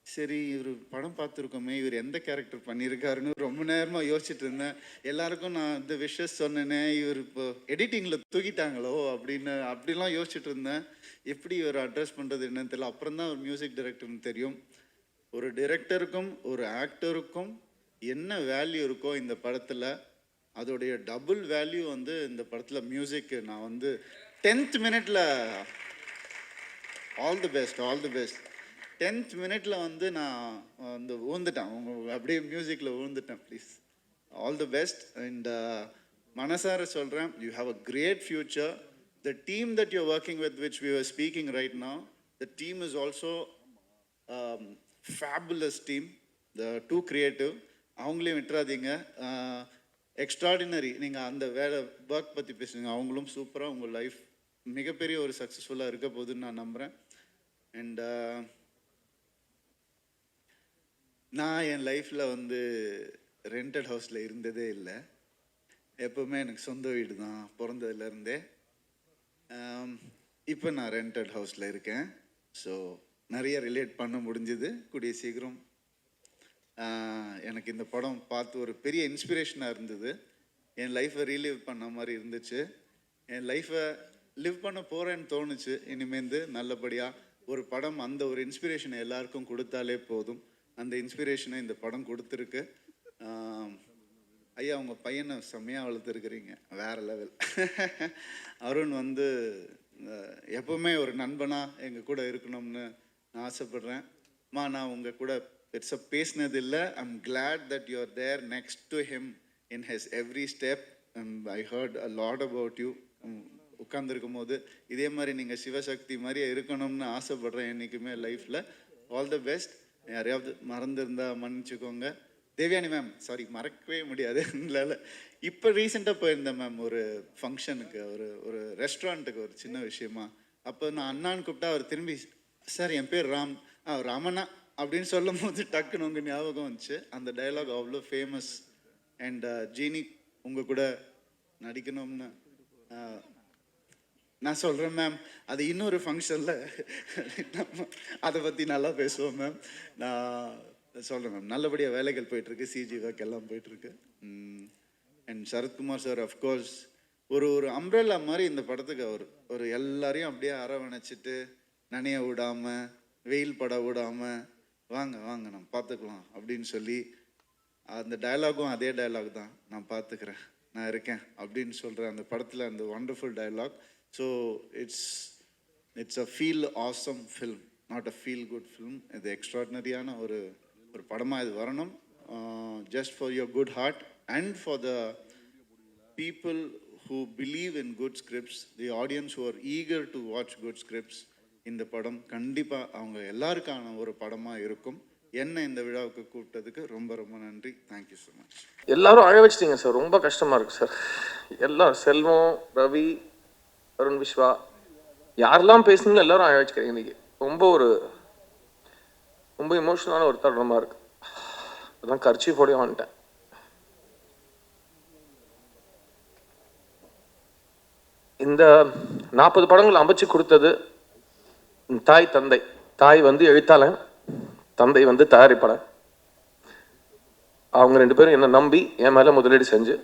Speaker 4: சரி, இவர் படம் பார்த்துருக்கோமே, இவர் எந்த கேரக்டர் பண்ணியிருக்காருன்னு ரொம்ப நேரமாக யோசிச்சுட்டு இருந்தேன். எல்லாருக்கும் நான் இந்த விஷஸ் சொன்னேனே, இவர் இப்போ எடிட்டிங்கில் தூக்கிட்டாங்களோ அப்படின்னு அப்படிலாம் யோசிச்சுட்டு இருந்தேன். எப்படி இவர் அட்ரஸ் பண்ணுறது என்னன்னு தெரியல. அப்புறம் தான் ஒரு மியூசிக் டைரக்டர்னு தெரியும். ஒரு டைரக்டருக்கும் ஒரு ஆக்டருக்கும் என்ன வேல்யூ இருக்கோ இந்த படத்தில், அதோடைய டபுள் வேல்யூ வந்து இந்த படத்தில் மியூசிக்கு. நான் வந்து 10th மினிட்ல all the best, all the best. 10th மினிட்ல வந்து நான் வந்து ஊந்துட்டேன், அப்படியே மியூசிக்கில் ஊந்துட்டேன். Please all the best. And மனசார சொல்கிறேன், you have a great future. The team that you're working with which we are speaking right now, the team is also fabulous team. The two creative, அவங்களையும் விட்டுறாதீங்க. Extraordinary. நீங்கள் அந்த வேலை work பற்றி பேசுங்க, அவங்களும் சூப்பராக உங்கள் லைஃப் மிகப்பெரிய ஒரு சக்ஸஸ்ஃபுல்லாக இருக்க போகுதுன்னு நான் நம்புகிறேன். அண்ட் நான் என் லைஃப்பில் வந்து ரெண்டட் ஹவுஸில் இருந்ததே இல்லை. எப்போவுமே எனக்கு சொந்த வீடு தான் பிறந்ததுலேருந்தே. இப்போ நான் ரெண்டட் ஹவுஸில் இருக்கேன். ஸோ நிறைய ரிலேட் பண்ண முடிஞ்சுது. கூடிய சீக்கிரம் எனக்கு இந்த படம் பார்த்து ஒரு பெரிய இன்ஸ்பிரேஷனாக இருந்தது. என் லைஃப்பை ரீலிவ் பண்ண மாதிரி இருந்துச்சு. என் லைஃப்பை லிவ் பண்ண போகிறேன்னு தோணுச்சு. இனிமேந்து நல்லபடியாக ஒரு படம் அந்த ஒரு இன்ஸ்பிரேஷனை எல்லாருக்கும் கொடுத்தாலே போதும். அந்த இன்ஸ்பிரேஷனை இந்த படம் கொடுத்துருக்கு. ஐயா, உங்கள் பையனை செம்மையாக வளர்த்துருக்குறீங்க, வேறு லெவல். அருண் வந்து எப்போவுமே ஒரு நண்பனாக எங்கள் கூட இருக்கணும்னு நான் ஆசைப்பட்றேன். நான் உங்கள் கூட பெருசாக பேசினது இல்லை. I'm glad that you are there next to him in his every step. I heard a lot about you. உட்காந்துருக்கும் போது இதே மாதிரி நீங்கள் சிவசக்தி மாதிரியே இருக்கணும்னு ஆசைப்பட்றேன் என்றைக்குமே லைஃப்பில். All the best. யாரையாவது மறந்துருந்தா மன்னிச்சுக்கோங்க. தேவயானி மேம், சாரி, மறக்கவே முடியாது. இல்லை, இப்போ ரீசெண்டாக போயிருந்தேன் மேம் ஒரு ஃபங்க்ஷனுக்கு, ஒரு ரெஸ்டாரண்ட்டுக்கு, ஒரு சின்ன விஷயமா. அப்போ நான் அண்ணான்னு கூப்பிட்டா அவர் திரும்பி, சார் என் பேர் ராம், ராமண்ணா அப்படின்னு சொல்லும் போது டக்குன்னு உங்கள் ஞாபகம் வந்துச்சு. அந்த டைலாக் அவ்வளோ ஃபேமஸ். அண்ட் ஜீனி உங்கள் கூட நடிக்கணும்னு நான் சொல்கிறேன் மேம். அது இன்னொரு ஃபங்க்ஷனில் நம்ம அதை பற்றி நல்லா பேசுவோம் மேம். நான் சொல்கிறேன் மேம், நல்லபடியாக வேலைகள் போயிட்டுருக்கு, சிஜி ஒர்க் எல்லாம் போயிட்டுருக்கு. அண்ட் சரத்குமார் சார் அஃப்கோர்ஸ் ஒரு அம்ப்ரெல்லா மாதிரி இந்த படத்துக்கு ஒரு எல்லாரையும் அப்படியே அரவணைச்சிட்டு, நனைய விடாமல், வெயில் பட விடாமல், வாங்க வாங்க நம்ம பார்த்துக்கலாம் அப்படின்னு சொல்லி, அந்த டயலாகும் அதே டயலாக் தான், நான் பார்த்துக்கிறேன், நான் இருக்கேன் அப்படின்னு சொல்கிற அந்த படத்தில் அந்த wonderful dialogue. So it's a feel awesome film, not a feel good film. இது எக்ஸ்ட்ராடினரியான ஒரு படமாக இது வரணும். Just for your good heart and for the people who believe in good scripts, the audience who are eager to watch good scripts. இந்த படம் கண்டிப்பாக அவங்க எல்லாருக்கான ஒரு படமாக இருக்கும். என்ன இந்த விழாவுக்கு கூப்பிட்டதுக்கு ரொம்ப ரொம்ப நன்றி. Thank you so much.
Speaker 1: எல்லாரும் அழ வச்சிட்டீங்க சார், ரொம்ப கஷ்டமாக இருக்குது சார். எல்லாம் செல்வம், ரவி, அருண், விஸ்வா, யாரெல்லாம் பேசுனீங்களோ எல்லாரும் அழ வச்சுக்கிறீங்க. இன்றைக்கி ரொம்ப இமோஷனலான ஒரு தருணமாக இருக்குது. அதான் கர்ச்சீஃபோடய வந்துட்டேன். இந்த 40 படங்கள் அமைச்சு கொடுத்தது தாய் தந்தை. தாய் வந்து எழுத்தாளன், தந்தை வந்து தயாரிப்பாளர். அவங்க 2 பேரும் என்னை நம்பி என் மேலே முதலீடு செஞ்சு,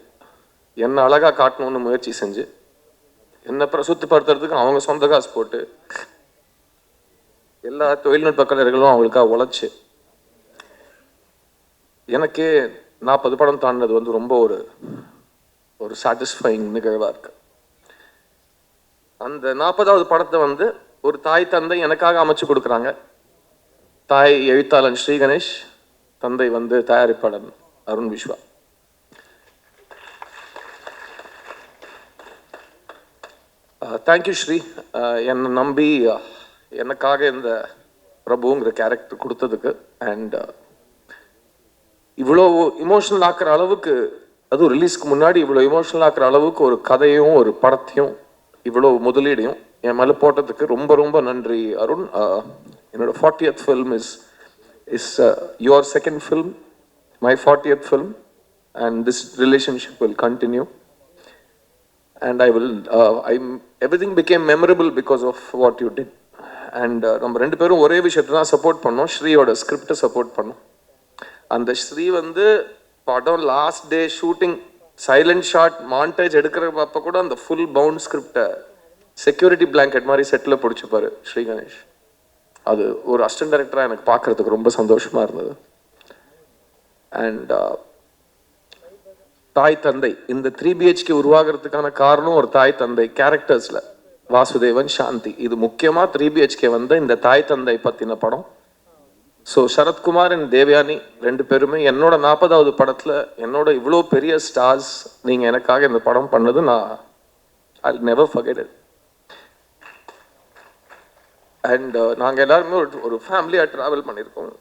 Speaker 1: என்னை அழகாக காட்டணும்னு முயற்சி செஞ்சு, என்னை பிரசுத்தப்படுத்துறதுக்கு அவங்க சொந்த காசு போட்டு, எல்லா தொழில்நுட்ப கலைஞர்களும் அவங்களுக்காக உழைச்சி, எனக்கே 40 படம் தாண்டினது வந்து ரொம்ப ஒரு சாட்டிஸ்ஃபைங் நிகழ்வாக இருக்கு. அந்த 40வது படத்தை வந்து ஒரு தாய் தந்தை எனக்காக அமைச்சு கொடுக்குறாங்க. தாய் எழுத்தாளன் ஸ்ரீ கணேஷ், தந்தை வந்து தயாரிப்பாளன் அருண் விஸ்வா. தேங்க்யூ ஸ்ரீ, என்னை நம்பி எனக்காக இந்த பிரபுங்கிற கேரக்டர் கொடுத்ததுக்கு. அண்ட் இவ்வளோ இமோஷனல் ஆக்குற அளவுக்கு, அதுவும் ரிலீஸ்க்கு முன்னாடி இவ்வளோ இமோஷனல் ஆக்குற அளவுக்கு ஒரு கதையும் ஒரு படத்தையும் இவ்வளோ முதலீடையும் என் மேலே போட்டதுக்கு ரொம்ப ரொம்ப நன்றி அருண். என்னோட 40th film is your second film, my 40th film, and this relationship will continue. And everything became memorable because of what you did. And நம்ம 2 பேரும் ஒரே விஷயத்தை தான் சப்போர்ட் பண்ணோம், ஸ்ரீயோட ஸ்கிரிப்டை சப்போர்ட் பண்ணோம். அந்த ஸ்ரீ வந்து படம் last day shooting silent shot montage எடுக்கிறப்ப கூட அந்த ஃபுல் பவுண்ட் ஸ்கிரிப்டை செக்யூரிட்டி பிளாங்கெட் மாதிரி செட்டில் பிடிச்சிப்பாரு ஸ்ரீ கணேஷ். அது ஒரு அசிஸ்டன்ட் டைரக்டராக எனக்கு பார்க்குறதுக்கு ரொம்ப சந்தோஷமாக இருந்தது. அண்ட் தாய் தந்தை இந்த 3 BHK உருவாகிறதுக்கான காரணம் ஒரு தாய் தந்தை கேரக்டர்ஸில் வாசுதேவன், சாந்தி. இது முக்கியமாக 3BHK வந்த இந்த தாய் தந்தை பற்றின படம். ஸோ சரத்குமார் அண்ட் தேவயானி 2 பேருமே என்னோட 40வது படத்தில் என்னோட இவ்வளோ பெரிய ஸ்டார்ஸ் நீங்கள் எனக்காக இந்த படம் பண்ணது நான் I'll never forget it. And நாங்கள் எல்லாருமே ஒரு ஃபேமிலியாக ட்ராவல் பண்ணியிருக்கோம்.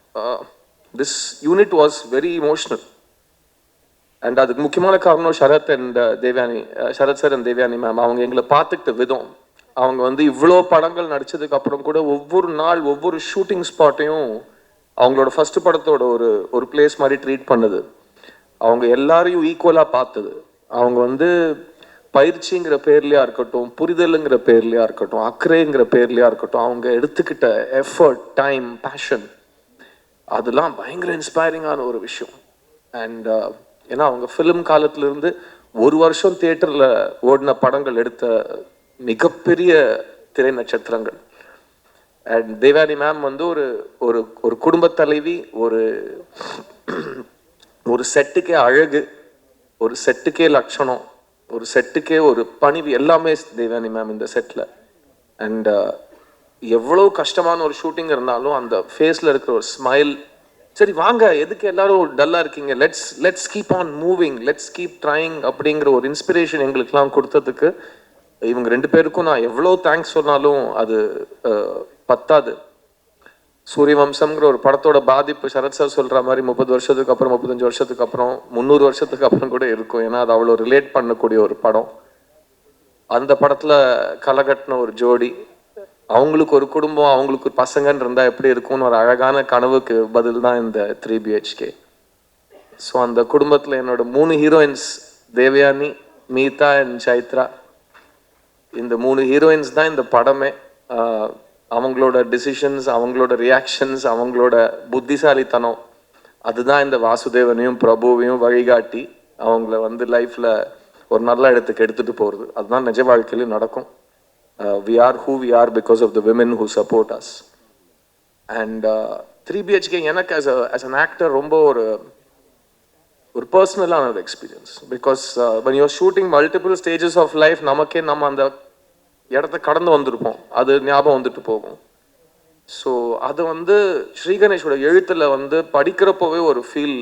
Speaker 1: This unit was very emotional. And அதுக்கு முக்கியமான காரணம் Sarath and Devayani, Sarath sir and Devayani ma'am. அவங்க எங்களை பார்த்துக்கிட்ட விதம், அவங்க வந்து இவ்வளோ படங்கள் நடித்ததுக்கு அப்புறம் கூட ஒவ்வொரு நாள் ஒவ்வொரு ஷூட்டிங் ஸ்பாட்டையும் அவங்களோட ஃபர்ஸ்ட் படத்தோட ஒரு பிளேஸ் மாதிரி ட்ரீட் பண்ணுது. அவங்க எல்லாரையும் ஈக்குவலாக பார்த்தது. அவங்க வந்து பயிற்சிங்கிற பேர்லையா இருக்கட்டும், புரிதலுங்கிற பேர்லையா இருக்கட்டும், அக்கறைங்கிற பேர்லையா இருக்கட்டும், அவங்க எடுத்துக்கிட்ட எஃபர்ட், டைம், பேஷன், அதெல்லாம் பயங்கர இன்ஸ்பைரிங்கான ஒரு விஷயம். அண்ட் ஏன்னா அவங்க ஃபிலிம் காலத்திலிருந்து 1 வருஷம் தியேட்டரில் ஓடின படங்கள் எடுத்த மிகப்பெரிய திரை நட்சத்திரங்கள். அண்ட் தேவானி மேம் வந்து ஒரு குடும்ப தலைவி, ஒரு செட்டுக்கே அழகு, ஒரு செட்டுக்கே லட்சணம், ஒரு செட்டுக்கே ஒரு பணிவு, எல்லாமே தேவானி மேம் இந்த செட்டில். அண்ட் எவ்வளோ கஷ்டமான ஒரு ஷூட்டிங் இருந்தாலும் அந்த ஃபேஸில் இருக்கிற ஒரு ஸ்மைல், சரி வாங்க எதுக்கு எல்லாரும் டல்லாக இருக்கீங்க, let's keep on moving, let's keep trying அப்படிங்கிற ஒரு இன்ஸ்பிரேஷன் எங்களுக்கெல்லாம் கொடுத்ததுக்கு இவங்க 2 பேருக்கும் நான் எவ்வளோ தேங்க்ஸ் சொன்னாலும் அது பத்தாது. சூரியவம்சம்ங்கிற ஒரு படத்தோட பாதிப்பு சரத் சார் சொல்கிற மாதிரி 30 வருஷத்துக்கு அப்புறம், 35 வருஷத்துக்கு அப்புறம், 300 வருஷத்துக்கு அப்புறம் கூட இருக்கும். ஏன்னா அது அவ்வளோ ரிலேட் பண்ணக்கூடிய ஒரு படம். அந்த படத்தில் கலகட்டின ஒரு ஜோடி, அவங்களுக்கு ஒரு குடும்பம், அவங்களுக்கு ஒரு பசங்கன்னு இருந்தால் எப்படி இருக்கும்னு ஒரு அழகான கனவுக்கு பதில் தான் இந்த 3BHK. ஸோ அந்த குடும்பத்தில் என்னோட 3 heroines Devayani, Meetha and Chaitra, இந்த 3 ஹீரோயின்ஸ் தான் இந்த படமே. அவங்களோட டிசிஷன்ஸ், அவங்களோட ரியாக்ஷன்ஸ், அவங்களோட புத்திசாலித்தனம், அதுதான் இந்த வாசுதேவனையும் பிரபுவையும் வழிகாட்டி அவங்கள வந்து லைஃப்பில் ஒரு நல்ல இடத்துக்கு எடுத்துகிட்டு போகிறது. அதுதான் நிஜ வாழ்க்கையிலும் நடக்கும். We are who we are because of the women who support us. And 3BHK எனக்கு as an actor ரொம்ப ஒரு பர்சனலான ஒரு experience. Because when you're shooting multiple stages of life, நமக்கே நம்ம அந்த இடத்த கடந்து வந்திருப்போம், அது ஞாபகம் வந்துட்டு போகும். ஸோ அது வந்து ஸ்ரீகணேஷோட எழுத்தில் வந்து படிக்கிறப்போவே ஒரு ஃபீல்,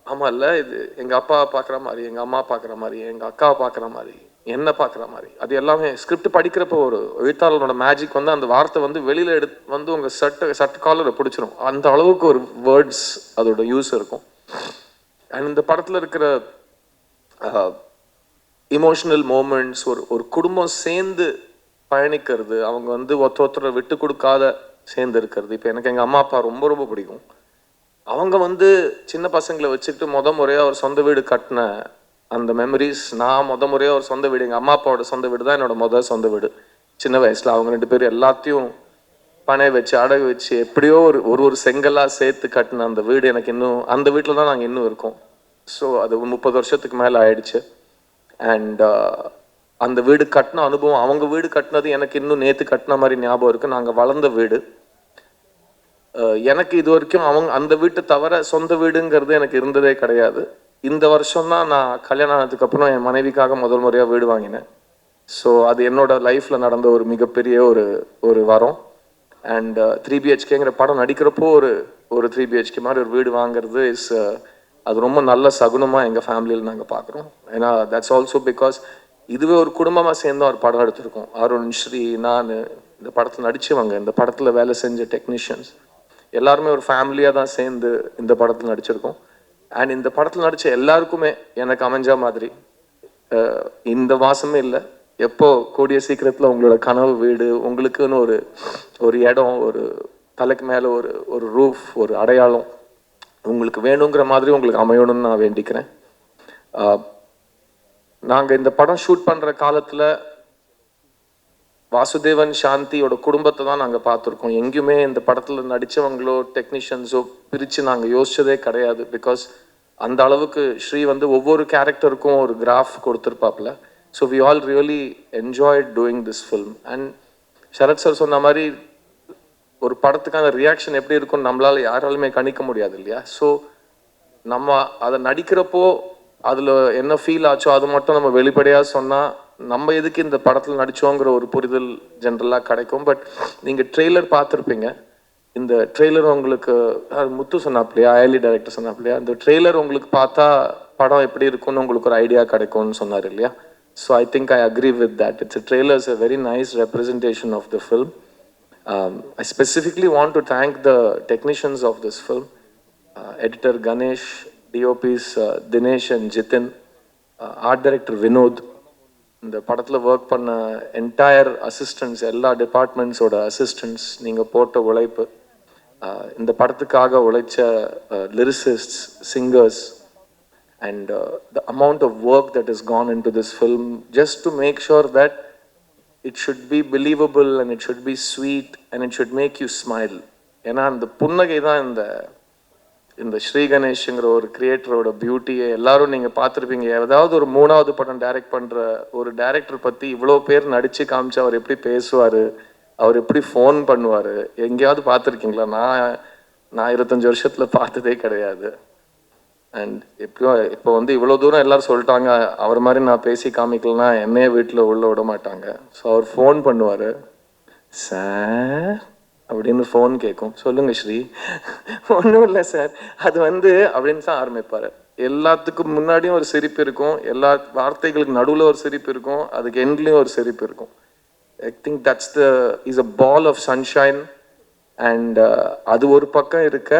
Speaker 1: ஆமாம் இல்லை இது எங்கள் அப்பா பார்க்குற மாதிரி, எங்கள் அம்மா பார்க்குற மாதிரி, எங்கள் அக்கா பார்க்குற மாதிரி, என்ன பார்க்குற மாதிரி, அது எல்லாமே ஸ்கிரிப்ட் படிக்கிறப்போ ஒரு எழுத்தாளரோட மேஜிக் வந்து அந்த வார்த்தை வந்து வெளியில் வந்து உங்கள் சட்ட காலரை பிடிச்சிரும். அந்த அளவுக்கு ஒரு வேர்ட்ஸ் அதோட யூஸ் இருக்கும். அண்ட் இந்த படத்தில் இருக்கிற இமோஷனல் மூமெண்ட்ஸ், ஒரு குடும்பம் சேர்ந்து பயணிக்கிறது, அவங்க வந்து ஒருத்தரை விட்டு கொடுக்காத சேர்ந்து இருக்கிறது. இப்போ எனக்கு எங்கள் அம்மா அப்பா ரொம்ப ரொம்ப பிடிக்கும். அவங்க வந்து சின்ன பசங்களை வச்சுக்கிட்டு முறையாக ஒரு சொந்த வீடு கட்டின அந்த மெமரிஸ், நான் முறையாக ஒரு சொந்த வீடு, எங்கள் அம்மா அப்பாவோட சொந்த வீடு தான் என்னோட சொந்த வீடு. சின்ன வயசில் அவங்க 2 பேரும் எல்லாத்தையும் பனை வச்சு அடகு வச்சு எப்படியோ ஒரு செங்கலாக சேர்த்து கட்டின அந்த வீடு எனக்கு இன்னும், அந்த வீட்டில் தான் நாங்கள் இன்னும் இருக்கோம். ஸோ அது 30 வருஷத்துக்கு மேலே ஆயிடுச்சு. அண்ட் அந்த வீடு கட்டின அனுபவம், அவங்க வீடு கட்டினது எனக்கு இன்னும் நேற்று கட்டின மாதிரி ஞாபகம் இருக்குது. நாங்கள் வளர்ந்த வீடு. எனக்கு இது வரைக்கும் அந்த வீட்டை தவிர சொந்த வீடுங்கிறது எனக்கு இருந்ததே கிடையாது. இந்த வருஷம் தான் நான் கல்யாணம் ஆனதுக்கப்புறம் என் மனைவிக்காக முதல் முறையாக வீடு வாங்கினேன். ஸோ அது என்னோட லைஃப்பில் நடந்த ஒரு மிகப்பெரிய ஒரு வரம். அண்ட் 3BHKங்கிற படம் நடிக்கிறப்போ ஒரு 3BHK மாதிரி ஒரு வீடு வாங்குறது அது ரொம்ப நல்ல சகுனமாக எங்கள் ஃபேமிலியில் நாங்கள் பார்க்குறோம். ஏன்னா தட்ஸ் ஆல்சோ பிகாஸ் இதுவே ஒரு குடும்பமாக சேர்ந்து ஒரு படம் எடுத்திருக்கோம். அருண், ஸ்ரீ, நான், இந்த படத்தில் நடித்தவங்க, இந்த படத்தில் வேலை செஞ்ச டெக்னீஷியன்ஸ் எல்லாருமே ஒரு ஃபேமிலியாக தான் சேர்ந்து இந்த படத்தில் நடிச்சிருக்கோம். அண்ட் இந்த படத்தில் நடித்த எல்லாருக்குமே எனக்கு அமைஞ்ச மாதிரி இந்த மாதமே இல்லை, எப்போ கூடிய சீக்கிரத்தில் உங்களோட கனவு வீடு, உங்களுக்குன்னு ஒரு இடம், ஒரு தலைக்கு மேலே ஒரு ரூஃப், ஒரு அடையாளம் உங்களுக்கு வேணுங்கிற மாதிரி உங்களுக்கு அமையணும்னு நான் வேண்டிக்கிறேன். நாங்கள் இந்த படம் ஷூட் பண்ணுற காலத்தில் வாசுதேவன், சாந்தியோட குடும்பத்தை தான் நாங்கள் பார்த்துருக்கோம். எங்கேயுமே இந்த படத்தில் நடித்தவங்களோ டெக்னீஷியன்ஸோ பிரித்து நாங்கள் யோசிச்சதே கிடையாது. பிகாஸ் அந்த அளவுக்கு ஸ்ரீ வந்து ஒவ்வொரு கேரக்டருக்கும் ஒரு கிராஃப் கொடுத்துருப்பாப்புல. So we all really enjoyed doing this film. And Sarath sir சொன்ன மாதிரி ஒரு படத்துக்கான ரியாக்ஷன் எப்படி இருக்கும்னு நம்மளால் யாராலுமே கணிக்க முடியாது இல்லையா? ஸோ நம்ம அதை நடிக்கிறப்போ அதில் என்ன ஃபீல் ஆச்சோ அது மட்டும் நம்ம வெளிப்படையாக சொன்னால் நம்ம எதுக்கு இந்த படத்தில் நடித்தோங்கிற ஒரு புரிதல் ஜென்ரலாக கிடைக்கும். பட் நீங்கள் ட்ரெய்லர் பார்த்துருப்பீங்க. இந்த ட்ரெய்லர் உங்களுக்கு முத்து சொன்னாப்லையா, அயலி டைரக்டர் சொன்னாப்லையா, இந்த ட்ரெய்லர் உங்களுக்கு பார்த்தா படம் எப்படி இருக்குன்னு உங்களுக்கு ஒரு ஐடியா கிடைக்கும்னு சொன்னார் இல்லையா. So I think I agree with that. It's trailer is a very nice representation of the film. I specifically want to thank the technicians of this film, editor Ganesh, DOPs Dinesh and Jitin, art director Vinod, இந்த படத்தில் work பண்ண entire assistants, எல்லா டிபார்ட்மெண்ட்ஸோட assistants, நீங்கள் போட்ட உழைப்பு, இந்த படத்துக்காக உழைச்ச லிரிசிஸ்ட்ஸ், singers, and the amount of work that has gone into this film just to make sure that it should be believable and it should be sweet and it should make you smile. ஏன்னா அந்த புன்னகை தான் இந்த ஸ்ரீ கணேஷ்ங்கிற ஒரு கிரியேட்டரோட பியூட்டியை எல்லாரும் நீங்கள் பார்த்துருப்பீங்க. ஏதாவது ஒரு 3வது படம் டைரக்ட் பண்ணுற ஒரு டைரக்டர் பற்றி இவ்வளோ பேர் நடித்து காமிச்சு அவர் எப்படி பேசுவார், அவர் எப்படி ஃபோன் பண்ணுவார், எங்கேயாவது பார்த்துருக்கீங்களா? நான் 25 வருஷத்தில் பார்த்ததே கிடையாது. அண்ட் இப்போ இவ்வளோ தூரம் எல்லோரும் சொல்லிட்டாங்க, அவர் மாதிரி நான் பேசி காமிக்கலன்னா என்னையே வீட்டில் உள்ள விட மாட்டாங்க. ஸோ அவர் ஃபோன் பண்ணுவார், சார் அப்படின்னு ஃபோன் கேட்கும், சொல்லுங்க ஸ்ரீ, ஒன்றும் இல்லை சார், அது அப்படின்னு தான் ஆரம்பிப்பார். எல்லாத்துக்கும் முன்னாடியும் ஒரு சிரிப்பு இருக்கும், எல்லா வார்த்தைகளுக்கு நடுவில் ஒரு சிரிப்பு இருக்கும், அதுக்கு எண்ட்லேயும் ஒரு சிரிப்பு இருக்கும். I think that's is a ball of sunshine. And அது ஒரு பக்கம் இருக்க,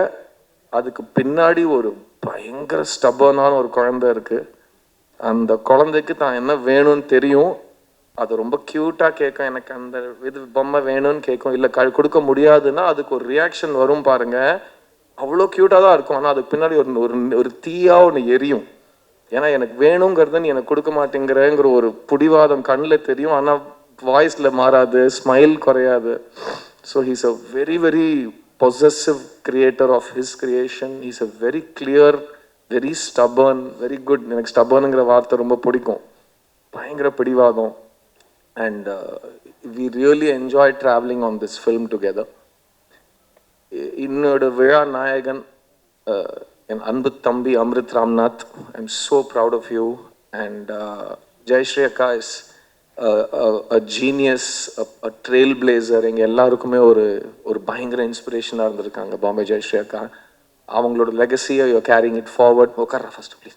Speaker 1: அதுக்கு பின்னாடி ஒரு பயங்கர ஸ்டபர்னான ஒரு குழந்தை இருக்கு. அந்த குழந்தைக்கு தான் என்ன வேணும்னு தெரியும், அது ரொம்ப க்யூட்டாக கேட்கும், எனக்கு அந்த இது பொம்மை வேணும்னு கேட்கும். இல்லை கொடுக்க முடியாதுன்னா அதுக்கு ஒரு ரியாக்ஷன் வரும் பாருங்க, அவ்வளோ க்யூட்டாக தான் இருக்கும். ஆனால் அதுக்கு பின்னாடி ஒரு தீயா ஒன்று எரியும். ஏன்னா எனக்கு வேணுங்கிறத நீ எனக்கு கொடுக்க மாட்டேங்கிறங்கிற ஒரு பிடிவாதம் கண்ணில் தெரியும், ஆனால் வாய்ஸில் மாறாது, ஸ்மைல் குறையாது. So he's a very very possessive creator of his creation. He's a very clear, very stubborn, very good. எனக்கு ஸ்டபர்னுங்கிற வார்த்தை ரொம்ப பிடிக்கும், பயங்கர பிடிவாதம். And we really enjoyed traveling on this film together. என்னோட விழா நாயகன் என் அன்பு தம்பி Amrit Ramnath, I'm so proud of you. And Jayashree Akka is a genius, a trailblazer. எங்கள் எல்லாருக்குமே ஒரு பயங்கர இன்ஸ்பிரேஷனாக இருந்திருக்காங்க பாம்பே ஜெயஸ்ரீ அக்கா. அவங்களோட லெகசியை யூ கேரிங் இட் ஃபார்வர்ட். உட்கார்றா ஃபர்ஸ்ட் ப்ளீஸ்.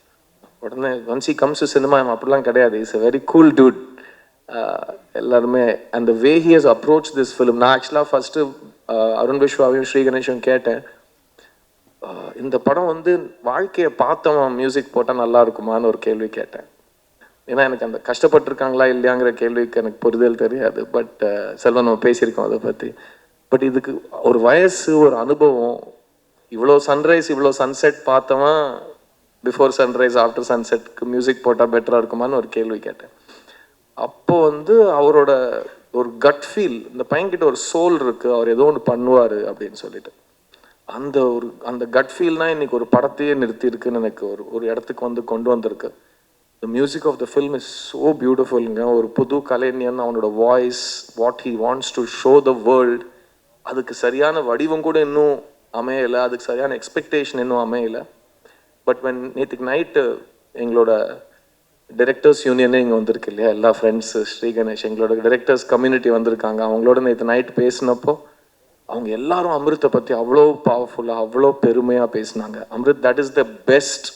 Speaker 1: உடனே once he comes to cinema அப்படிலாம் கிடையாது, is a very cool dude. எல்லாருமே அந்த way he has approach this film. நான் ஆக்சுவலாக ஃபஸ்ட்டு அருண் விஸ்வாவையும் ஸ்ரீ கணேஷும் கேட்டேன், இந்த படம் வாழ்க்கையை பார்த்தவன் மியூசிக் போட்டால் நல்லா இருக்குமான்னு ஒரு கேள்வி கேட்டேன். ஏன்னா எனக்கு அந்த கஷ்டப்பட்டுருக்காங்களா இல்லையாங்கிற கேள்விக்கு எனக்கு புரிதல் தெரியாது. பட் செல்வன் நம்ம பேசியிருக்கோம் அதை பற்றி. பட் இதுக்கு ஒரு வயசு, ஒரு அனுபவம், இவ்வளோ சன்ரைஸ் இவ்வளோ சன்செட் பார்த்தவன் பிஃபோர் சன்ரைஸ் ஆஃப்டர் சன்செட்க்கு மியூசிக் போட்டால் பெட்டராக இருக்குமான்னு ஒரு கேள்வி கேட்டேன். அப்போது அவரோட ஒரு கட் ஃபீல், இந்த பையன்கிட்ட ஒரு சோல் இருக்குது, அவர் ஏதோ ஒன்று பண்ணுவார் அப்படின்னு சொல்லிட்டு, அந்த கட் ஃபீல் தான் இன்னைக்கு ஒரு படத்தையே நிறுத்தியிருக்குன்னு எனக்கு ஒரு இடத்துக்கு கொண்டு வந்திருக்கு. The music of the film is so beautiful. ஒரு புது கலைஞன், அவனோட voice, what he wants to show the world, அதுக்கு சரியான வடிவம் கூட இன்னும் அமையலை, அதுக்கு சரியான எக்ஸ்பெக்டேஷன் இன்னும் அமையலை. பட் நேற்றுக்கு நைட்டு எங்களோட டைரக்டர்ஸ் யூனியனே இங்கே வந்திருக்கு இல்லையா, எல்லா ஃப்ரெண்ட்ஸு, ஸ்ரீ கணேஷ், எங்களோட டைரக்டர்ஸ் கம்யூனிட்டி வந்திருக்காங்க. அவங்களோட நேற்று நைட் பேசினப்போ அவங்க எல்லாரும் அமிர்த்தை பற்றி அவ்வளோ பவர்ஃபுல்லாக, அவ்வளோ பெருமையாக பேசினாங்க. Amrit, that is the best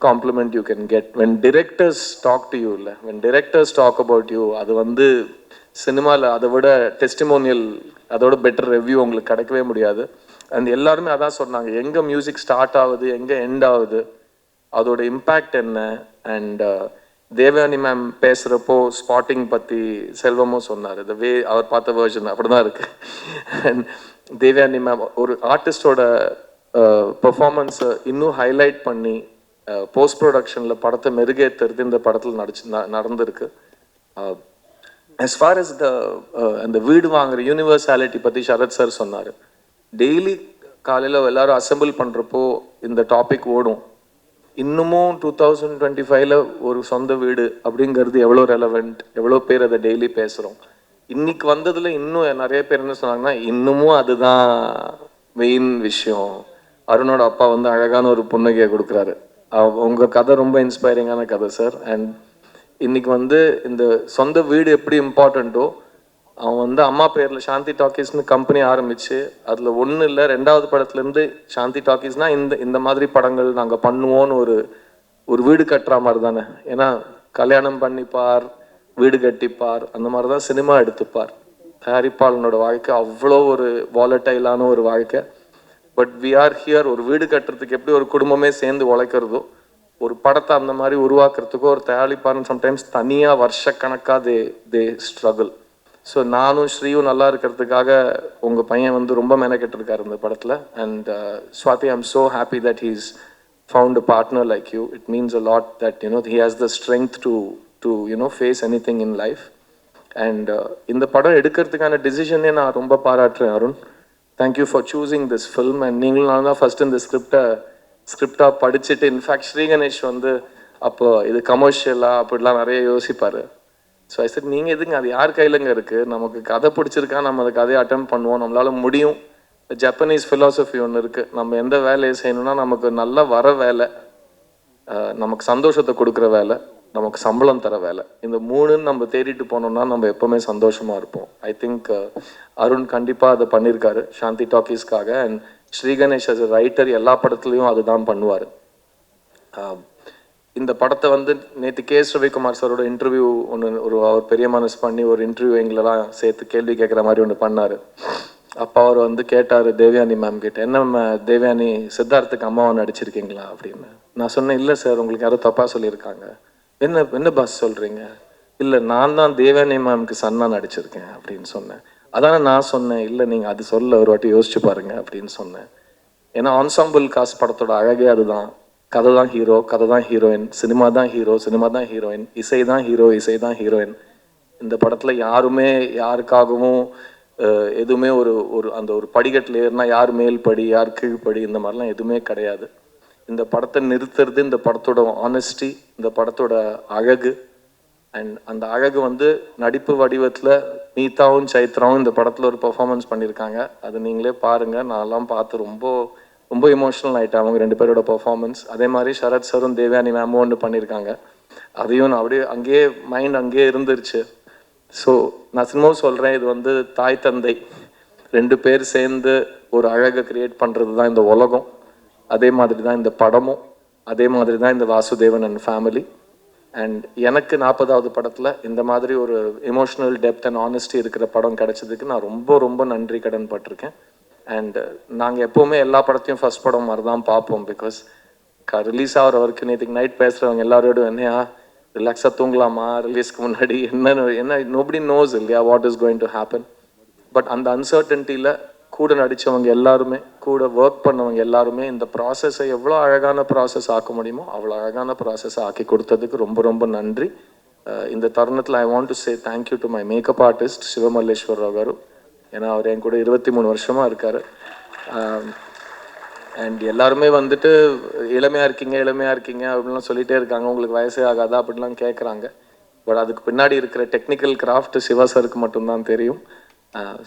Speaker 1: compliment you can get when directors talk to you. When directors talk about you, அது சினிமாவில் அதை விட டெஸ்டிமோனியல், அதோட பெட்டர் ரிவ்யூ உங்களுக்கு கிடைக்கவே முடியாது. அண்ட் எல்லாருமே அதான் சொன்னாங்க, எங்கே மியூசிக் ஸ்டார்ட் ஆகுது, எங்கே எண்ட் ஆகுது, அதோட இம்பேக்ட் என்ன. அண்ட் தேவயானி மேம் பேசுகிறப்போ ஸ்பாட்டிங் பற்றி செல்வமும் சொன்னார். இந்த வே அவர் பார்த்த வேர்ஷன் அப்படி தான் இருக்குது. அண்ட் தேவயானி மேம் ஒரு ஆர்டிஸ்டோட பெர்ஃபார்மன்ஸை இன்னும் ஹைலைட் பண்ணி போஸ்ட் ப்ரொடக்ஷனில் படத்தை மெருகேற்றுறது இந்த படத்தில் நடந்திருக்கு. as far as அந்த வீடு வாங்குற யூனிவர்சாலிட்டி பற்றி சரத் சார் சொன்னார். டெய்லி காலையில் எல்லாரும் அசம்பிள் பண்ணுறப்போ இந்த டாபிக் ஓடும். இன்னமும் 2025 ஒரு சொந்த வீடு அப்படிங்கிறது எவ்வளோ ரெலவெண்ட், எவ்வளோ பேர் அதை டெய்லி பேசுகிறோம். இன்னைக்கு வந்ததில் இன்னும் நிறைய பேர் என்ன சொன்னாங்கன்னா, இன்னமும் அதுதான் மெயின் விஷயம். அருணோட அப்பா அழகான ஒரு புன்னகையை கொடுக்குறாரு. உங்கள் கதை ரொம்ப இன்ஸ்பைரிங்கான கதை சார். அண்ட் இன்னைக்கு வந்து இந்த சொந்த வீடு எப்படி இம்பார்ட்டண்ட்டோ, அவன் வந்து அம்மா பேரில் சாந்தி டாக்கீஸ்னு கம்பெனி ஆரம்பித்து அதில் ஒன்றும் இல்லை 2வது படத்துலேருந்து சாந்தி டாக்கீஸ்னால் இந்த மாதிரி படங்கள் நாங்கள் பண்ணுவோன்னு ஒரு வீடு கட்டுற மாதிரி தானே. ஏன்னா கல்யாணம் பண்ணிப்பார், வீடு கட்டிப்பார், அந்த மாதிரி தான் சினிமா எடுத்துப்பார். தயாரிப்பாளனோட வாழ்க்கை அவ்வளோ ஒரு வாலட்டைலான ஒரு வாழ்க்கை. But we are here. ஒரு வீடு கட்டுறதுக்கு எப்படி ஒரு குடும்பமே சேர்ந்து உழைக்கிறதோ, ஒரு படத்தை அந்த மாதிரி உருவாக்குறதுக்கோ ஒரு தயாரிப்பாளன் சம்டைம்ஸ் தனியாக வருஷக்கணக்காக தே ஸ்ட்ரகிள். ஸோ நானும் ஸ்ரீயும் நல்லா இருக்கிறதுக்காக உங்கள் பையன் வந்து ரொம்ப மெனக்கெட்டிருக்காரு இந்த படத்தில். And Swathi, I'm so happy that he's found a partner like you. It means a lot that he has the strength to face anything in life. And இந்த படம் எடுக்கிறதுக்கான டிசிஷனே நான் ரொம்ப பாராட்டுறேன் Arun. Thank you for choosing this film. And நீங்களும் நான் தான் ஃபஸ்ட்டு இந்த ஸ்கிரிப்டாக படிச்சுட்டு, இன்ஃபேக்ட் ஸ்ரீ கணேஷ் வந்து அப்போ இது கமர்ஷியலாக அப்படிலாம் நிறைய யோசிப்பார். ஸோ ஐ சார், நீங்கள் எதுங்க, அது யார் கையிலங்க இருக்குது, நமக்கு கதை பிடிச்சிருக்கா, நம்ம அந்த கதையை அட்டம் பண்ணுவோம், நம்மளால் முடியும். ஜப்பனீஸ் ஃபிலாசபி ஒன்று இருக்குது, நம்ம எந்த வேலையை செய்யணும்னா நமக்கு நல்லா வர வேலை, நமக்கு சந்தோஷத்தை கொடுக்குற வேலை, நமக்கு சம்பளம் தர வேலை, இந்த 3ன்னு நம்ம தேடிட்டு போனோம்னா நம்ம எப்போவுமே சந்தோஷமாக இருப்போம். ஐ திங்க் அருண் கண்டிப்பாக அதை பண்ணியிருக்காரு சாந்தி டாக்கீஸ்க்காக. And Sri Ganesh as writer எல்லா படத்துலையும் அதுதான் பண்ணுவார். இந்த படத்தை வந்து நேற்று கே.எஸ். ரவிக்குமார் சாரோட இன்டர்வியூ ஒன்று அவர் பெரிய மனசு பண்ணி ஒரு இன்டர்வியூ எங்களெல்லாம் சேர்த்து கேள்வி கேட்குற மாதிரி ஒன்று பண்ணார். அப்போ அவர் வந்து கேட்டார் தேவயானி மேம் கிட்ட, என்ன தேவயானி சித்தார்த்துக்கு அம்மாவை நடிச்சிருக்கீங்களா அப்படின்னு. நான் சொன்னேன், இல்லை சார், உங்களுக்கு யாரும் தப்பாக சொல்லியிருக்காங்க. என்ன பாஸ் சொல்கிறீங்க? இல்லை, நான் தான் தேவயானி மேம்க்கு சன்னா நடிச்சிருக்கேன் அப்படின்னு சொன்னேன். அதானே நான் சொன்னேன். இல்லை, நீங்கள் அது சொல்ல ஒரு வாட்டி யோசிச்சு பாருங்க அப்படின்னு சொன்னேன். ஏன்னா ஆன்சாம்பிள் காஸ்ட் படத்தோட அழகே அதுதான். கதை தான் ஹீரோ, கதை தான் ஹீரோயின், சினிமா தான் ஹீரோ, சினிமா தான் ஹீரோயின், இசை தான் ஹீரோ, இசை தான் ஹீரோயின். இந்த படத்தில் யாருமே யாருக்காகவும் எதுவுமே ஒரு அந்த ஒரு படிக்கட்டில் ஏறினா யார் மேல் படி யார் கீழ்படி இந்த மாதிரிலாம் எதுவுமே கிடையாது. இந்த படத்தை நிறுத்துறது இந்த படத்தோட ஆனஸ்டி, இந்த படத்தோட அழகு. அண்ட் அந்த அழகு வந்து நடிப்பு வடிவத்தில் நீதாவும் சைத்ராவும் இந்த படத்தில் ஒரு பெர்ஃபார்மன்ஸ் பண்ணியிருக்காங்க. அது நீங்களே பாருங்கள். நான்லாம் பார்த்து ரொம்ப எமோஷ்னல் ஆகிட்டேன் அவங்க 2 பேரோட பெர்ஃபார்மன்ஸ். அதே மாதிரி சரத் சாரும் தேவயானி மேமும் ஒன்று பண்ணியிருக்காங்க. அதையும் நான் அப்படியே அங்கேயே மைண்ட் அங்கேயே இருந்துருச்சு. ஸோ நான் சினிமாவும் சொல்கிறேன், இது வந்து தாய் தந்தை 2 பேர் சேர்ந்து ஒரு அழகை க்ரியேட் பண்ணுறது தான் இந்த உலகம். அதே மாதிரி தான் இந்த படமும், அதே மாதிரி தான் இந்த வாசுதேவன் அண்ட் ஃபேமிலி. அண்ட் எனக்கு 40வது படத்தில் இந்த மாதிரி ஒரு எமோஷ்னல் டெப்த் அண்ட் ஆனஸ்டி இருக்கிற படம் கிடைச்சதுக்கு நான் ரொம்ப நன்றி கடன் பட்டிருக்கேன். அண்ட் நாங்கள் எப்போவுமே எல்லா படத்தையும் ஃபஸ்ட் படம் மாதிரி தான் பார்ப்போம். பிகாஸ் ரிலீஸ் ஆகிற வரைக்கும் நேற்றுக்கு நைட் பேசுகிறவங்க எல்லாரோடும் என்னையா ரிலாக்ஸாக தூங்கலாமா ரிலீஸ்க்கு முன்னாடி, என்ன நோபடி நோஸ் இல்லையா what is going to happen. But அந்த அன்சர்டன்ட்டியில் கூட நடித்தவங்க எல்லாருமே, கூட ஒர்க் பண்ணவங்க எல்லாருமே இந்த ப்ராசஸை எவ்வளோ அழகான ப்ராசஸ் ஆக்க முடியுமோ அவ்வளோ அழகான ப்ராசஸை ஆக்கி கொடுத்ததுக்கு ரொம்ப நன்றி. இந்த தருணத்தில் I want to say thank you to my makeup artist Sivamalleswar Rao car. ஏன்னா அவர் என் கூட 23 வருஷமாக இருக்கார். அண்ட் எல்லாருமே வந்துட்டு இளமையாக இருக்கீங்க அப்படின்லாம் சொல்லிகிட்டே இருக்காங்க, உங்களுக்கு வயசே ஆகாதா அப்படின்லாம் கேட்குறாங்க. பட் அதுக்கு பின்னாடி இருக்கிற டெக்னிக்கல் கிராஃப்ட் சிவா சாருக்கு மட்டும்தான் தெரியும்.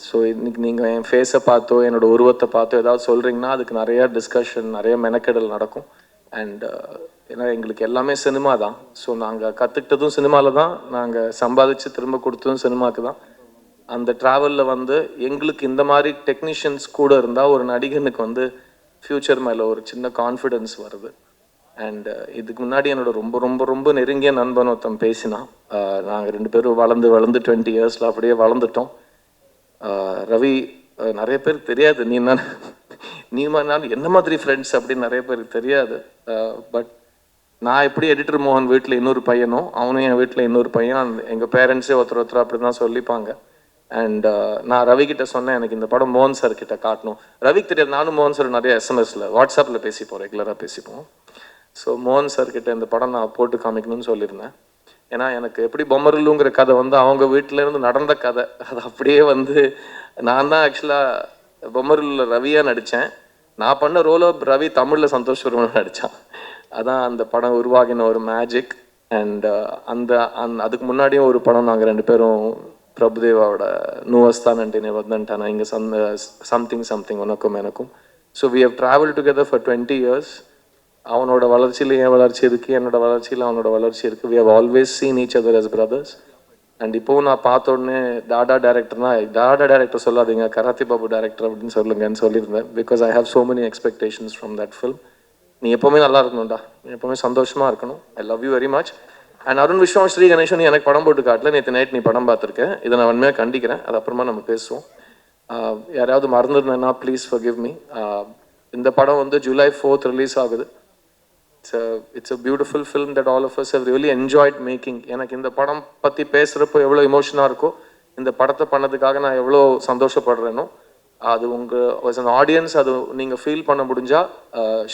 Speaker 1: ஸோ இன்னைக்கு நீங்கள் என் ஃபேஸை பார்த்தோ என்னோட உருவத்தை பார்த்தோ ஏதாவது சொல்கிறீங்கன்னா அதுக்கு நிறையா டிஸ்கஷன், நிறைய மெனக்கெடல் நடக்கும். அண்ட் ஏன்னா எங்களுக்கு எல்லாமே சினிமா தான். ஸோ நாங்கள் கற்றுக்கிட்டதும் சினிமாவில் தான், நாங்கள் சம்பாதிச்சு திரும்ப கொடுத்ததும் சினிமாவுக்கு தான். அந்த ட்ராவலில் வந்து எங்களுக்கு இந்த மாதிரி டெக்னீஷியன்ஸ் கூட இருந்தால் ஒரு நடிகனுக்கு வந்து ஃப்யூச்சர் மேலே ஒரு சின்ன கான்ஃபிடென்ஸ் வருது. அண்ட் இதுக்கு முன்னாடி என்னோட ரொம்ப நெருங்கிய நண்பன் ஒருத்தன் பேசினான். நாங்கள் 2 பேரும் வளர்ந்து 20 இயர்ஸில் அப்படியே வளர்ந்துட்டோம். ரவி, நிறைய பேருக்கு தெரியாது நீ நான் என்ன மாதிரி ஃப்ரெண்ட்ஸ் அப்படின்னு நிறைய பேருக்கு தெரியாது. பட் நான் எப்படி எடிட்டர் மோகன் வீட்டில் இன்னொரு பையனும் அவனும் என் வீட்டில் இன்னொரு பையன், எங்கள் பேரண்ட்ஸே ஒருத்தர் அப்படி தான் சொல்லிப்பாங்க. அண்ட் நான் ரவி கிட்ட சொன்னேன், எனக்கு இந்த படம் மோகன் சார் கிட்ட காட்டணும். ரவிக்கு தெரியாது, நானும் மோகன் சார் நிறைய எஸ்எம்எஸில் வாட்ஸ்அப்பில் பேசிப்போம், ரெகுலராக பேசிப்போம். ஸோ மோகன் சார் கிட்ட இந்த படம் நான் போட்டு காமிக்கணும்னு சொல்லியிருந்தேன். ஏன்னா எனக்கு எப்படி பொம்மருலுங்கிற கதை வந்து அவங்க வீட்டிலேருந்து நடந்த கதை, அது அப்படியே வந்து நான் தான் ஆக்சுவலாக பொம்மருலில் ரவியாக நடித்தேன். நான் பண்ண ரோலோ ரவி தமிழில் சந்தோஷ் வர்மன் நடித்தான். அதான் அந்த படம் உருவாகின ஒரு மேஜிக். அண்ட் அதுக்கு முன்னாடியும் ஒரு படம் நாங்கள் 2 பேரும் பிரபுதேவாவோட நூவஸ்தானன்ட்டு வந்தன்ட்டானா இங்கே சம்திங் உனக்கும் எனக்கும். So we have travel together for 20 years. அவனோட வளர்ச்சியில் என் வளர்ச்சி இருக்குது, என்னோட வளர்ச்சியில் அவனோட வளர்ச்சி இருக்குது. We have always seen each other as brothers. And இப்போவும் நான் பார்த்த உடனே டாடா டேரக்டர் சொல்லாதீங்க, கராத்தி பாபு டேரக்டர் அப்படின்னு சொல்லுங்கன்னு சொல்லியிருந்தேன். Because I have so many expectations from that film. நீ எப்போவுமே நல்லா இருக்கணும்டா, நீ எப்போவுமே சந்தோஷமாக இருக்கணும். I love you very much. And Arun Viswa, Sri Ganeshan, நீ எனக்கு படம் போட்டு காட்டல, நேற்று நைட் நீ படம் பார்த்துருக்கேன். இதை நான் உண்மையாக கண்டிக்கிறேன். அது அப்புறமா நம்ம பேசுவோம். யாராவது மறந்துருந்தேன்னா ப்ளீஸ் forgive me. இந்த படம் வந்து July 4th ரிலீஸ் ஆகுது. It's a beautiful film that all of us have really enjoyed making. எனக்கு இந்த படம் பற்றி பேசுகிறப்போ எவ்வளோ எமோஷனாக இருக்கோ, இந்த படத்தை பண்ணதுக்காக நான் எவ்வளோ சந்தோஷப்படுறேனோ, அது உங்கள் as an audience அது நீங்கள் ஃபீல் பண்ண முடிஞ்சால்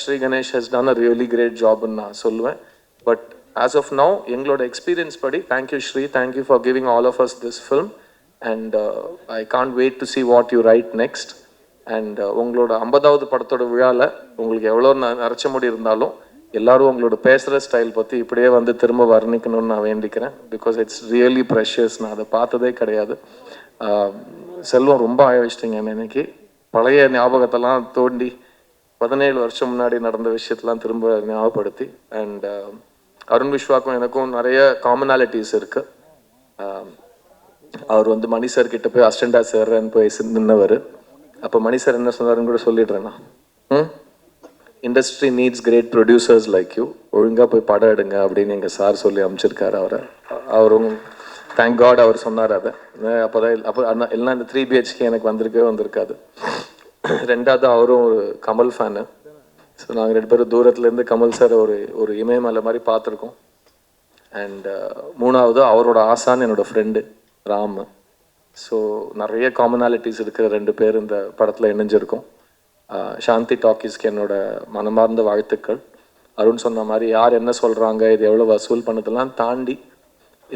Speaker 1: Sri Ganesh has done a really great jobன்னு நான் சொல்லுவேன். பட் as of now எங்களோட எக்ஸ்பீரியன்ஸ் படி thank you Sri, thank you for giving all of us this film. And I can't wait to see what you write next. அண்ட் உங்களோட 50வது படத்தோட விழாவில் உங்களுக்கு எவ்வளோ நரைச்ச முடி இருந்தாலும் எல்லாரும் உங்களோட பேசுகிற ஸ்டைல் பற்றி இப்படியே வந்து திரும்ப வர்ணிக்கணும்னு நான் வேண்டிக்கிறேன். Because it's really precious. நான் அதை பார்த்ததே கிடையாது. செல்வம் ரொம்ப ஆய வச்சிட்டிங்க இன்னைக்கு. பழைய ஞாபகத்தெல்லாம் தோண்டி 17 வருஷம் முன்னாடி நடந்த விஷயத்தெல்லாம் திரும்ப ஞாபகப்படுத்தி. அண்ட் அருண் விஸ்வாக்கும் எனக்கும் நிறைய காமனாலிட்டிஸ் இருக்குது. அவர் வந்து மணி சார் கிட்ட போய் அசிஸ்டண்டா சேர்றேன்னு போய் நின்னவர். அப்போ மணி சார் என்ன சொன்னாருன்னு கூட சொல்லிடுறேண்ணா. Industry needs great producers like you, ஒழுங்காக போய் படம் எடுங்க அப்படின்னு எங்கள் சார் சொல்லி அனுப்பிச்சிருக்காரு அவரை. அவரும் தேங்க் காட் அவர் சொன்னார் அதை. அப்போ எல்லாம் இந்த 3 BHK எனக்கு வந்திருக்காது. ரெண்டாவது அவரும் ஒரு கமல் ஃபேனு. ஸோ நாங்கள் 2 பேரும் தூரத்துலேருந்து கமல் சார் ஒரு இமயமலை மாதிரி பார்த்துருக்கோம். அண்ட் 3வது அவரோட ஆசான் என்னோடய ஃப்ரெண்டு ராம். ஸோ நிறைய காமனாலிட்டிஸ் இருக்கிற 2 பேர் இந்த படத்தில் இணைஞ்சிருக்கோம். சாந்தி டாக்கீஸ்க்கு என்னோட மனமார்ந்த வாழ்த்துக்கள். அருண் சொன்ன மாதிரி யார் என்ன சொல்கிறாங்க, இது எவ்வளோ வசூல் பண்ணதெல்லாம் தாண்டி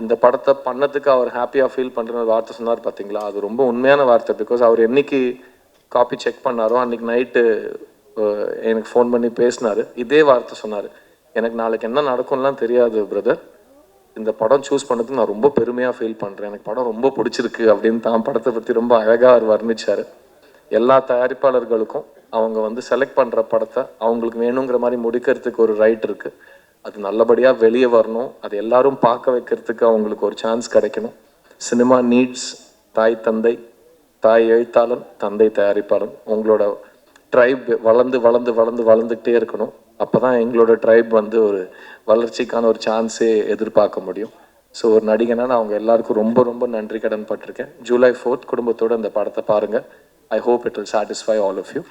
Speaker 1: இந்த படத்தை பண்ணதுக்கு அவர் ஹாப்பியாக ஃபீல் பண்ணுற வார்த்தை சொன்னார் பார்த்தீங்களா, அது ரொம்ப உண்மையான வார்த்தை. பிகாஸ் அவர் என்னைக்கு காப்பி செக் பண்ணாரோ அன்றைக்கி நைட்டு எனக்கு ஃபோன் பண்ணி பேசினார். இதே வார்த்தை சொன்னார், எனக்கு நாளைக்கு என்ன நடக்கும்லாம் தெரியாது பிரதர், இந்த படம் சூஸ் பண்ணதுக்கு நான் ரொம்ப பெருமையாக ஃபீல் பண்ணுறேன், எனக்கு படம் ரொம்ப பிடிச்சிருக்கு அப்படின்னு தான் படத்தை பற்றி ரொம்ப அழகாக அவர் வர்ணிச்சார். எல்லா தயாரிப்பாளர்களுக்கும் அவங்க வந்து செலக்ட் பண்ணுற படத்தை அவங்களுக்கு வேணுங்கிற மாதிரி முடிக்கிறதுக்கு ஒரு ரைட் இருக்குது. அது நல்லபடியாக வெளியே வரணும், அது எல்லாரும் பார்க்க வைக்கிறதுக்கு அவங்களுக்கு ஒரு சான்ஸ் கிடைக்கணும். சினிமா நீட்ஸ் தாய் தந்தை, தாய் எழுத்தாளன், தந்தை தயாரிப்பாளன். உங்களோட ட்ரைப் வளர்ந்துக்கிட்டே இருக்கணும். அப்போ தான் எங்களோட ட்ரைப் வந்து ஒரு வளர்ச்சிக்கான ஒரு சான்ஸே எதிர்பார்க்க முடியும். ஸோ ஒரு நடிகனா நான் அவங்க எல்லாருக்கும் ரொம்ப ரொம்ப நன்றி கடன் பட்டிருக்கேன். July 4th குடும்பத்தோடு இந்த படத்தை பாருங்கள். I hope it will satisfy all of you.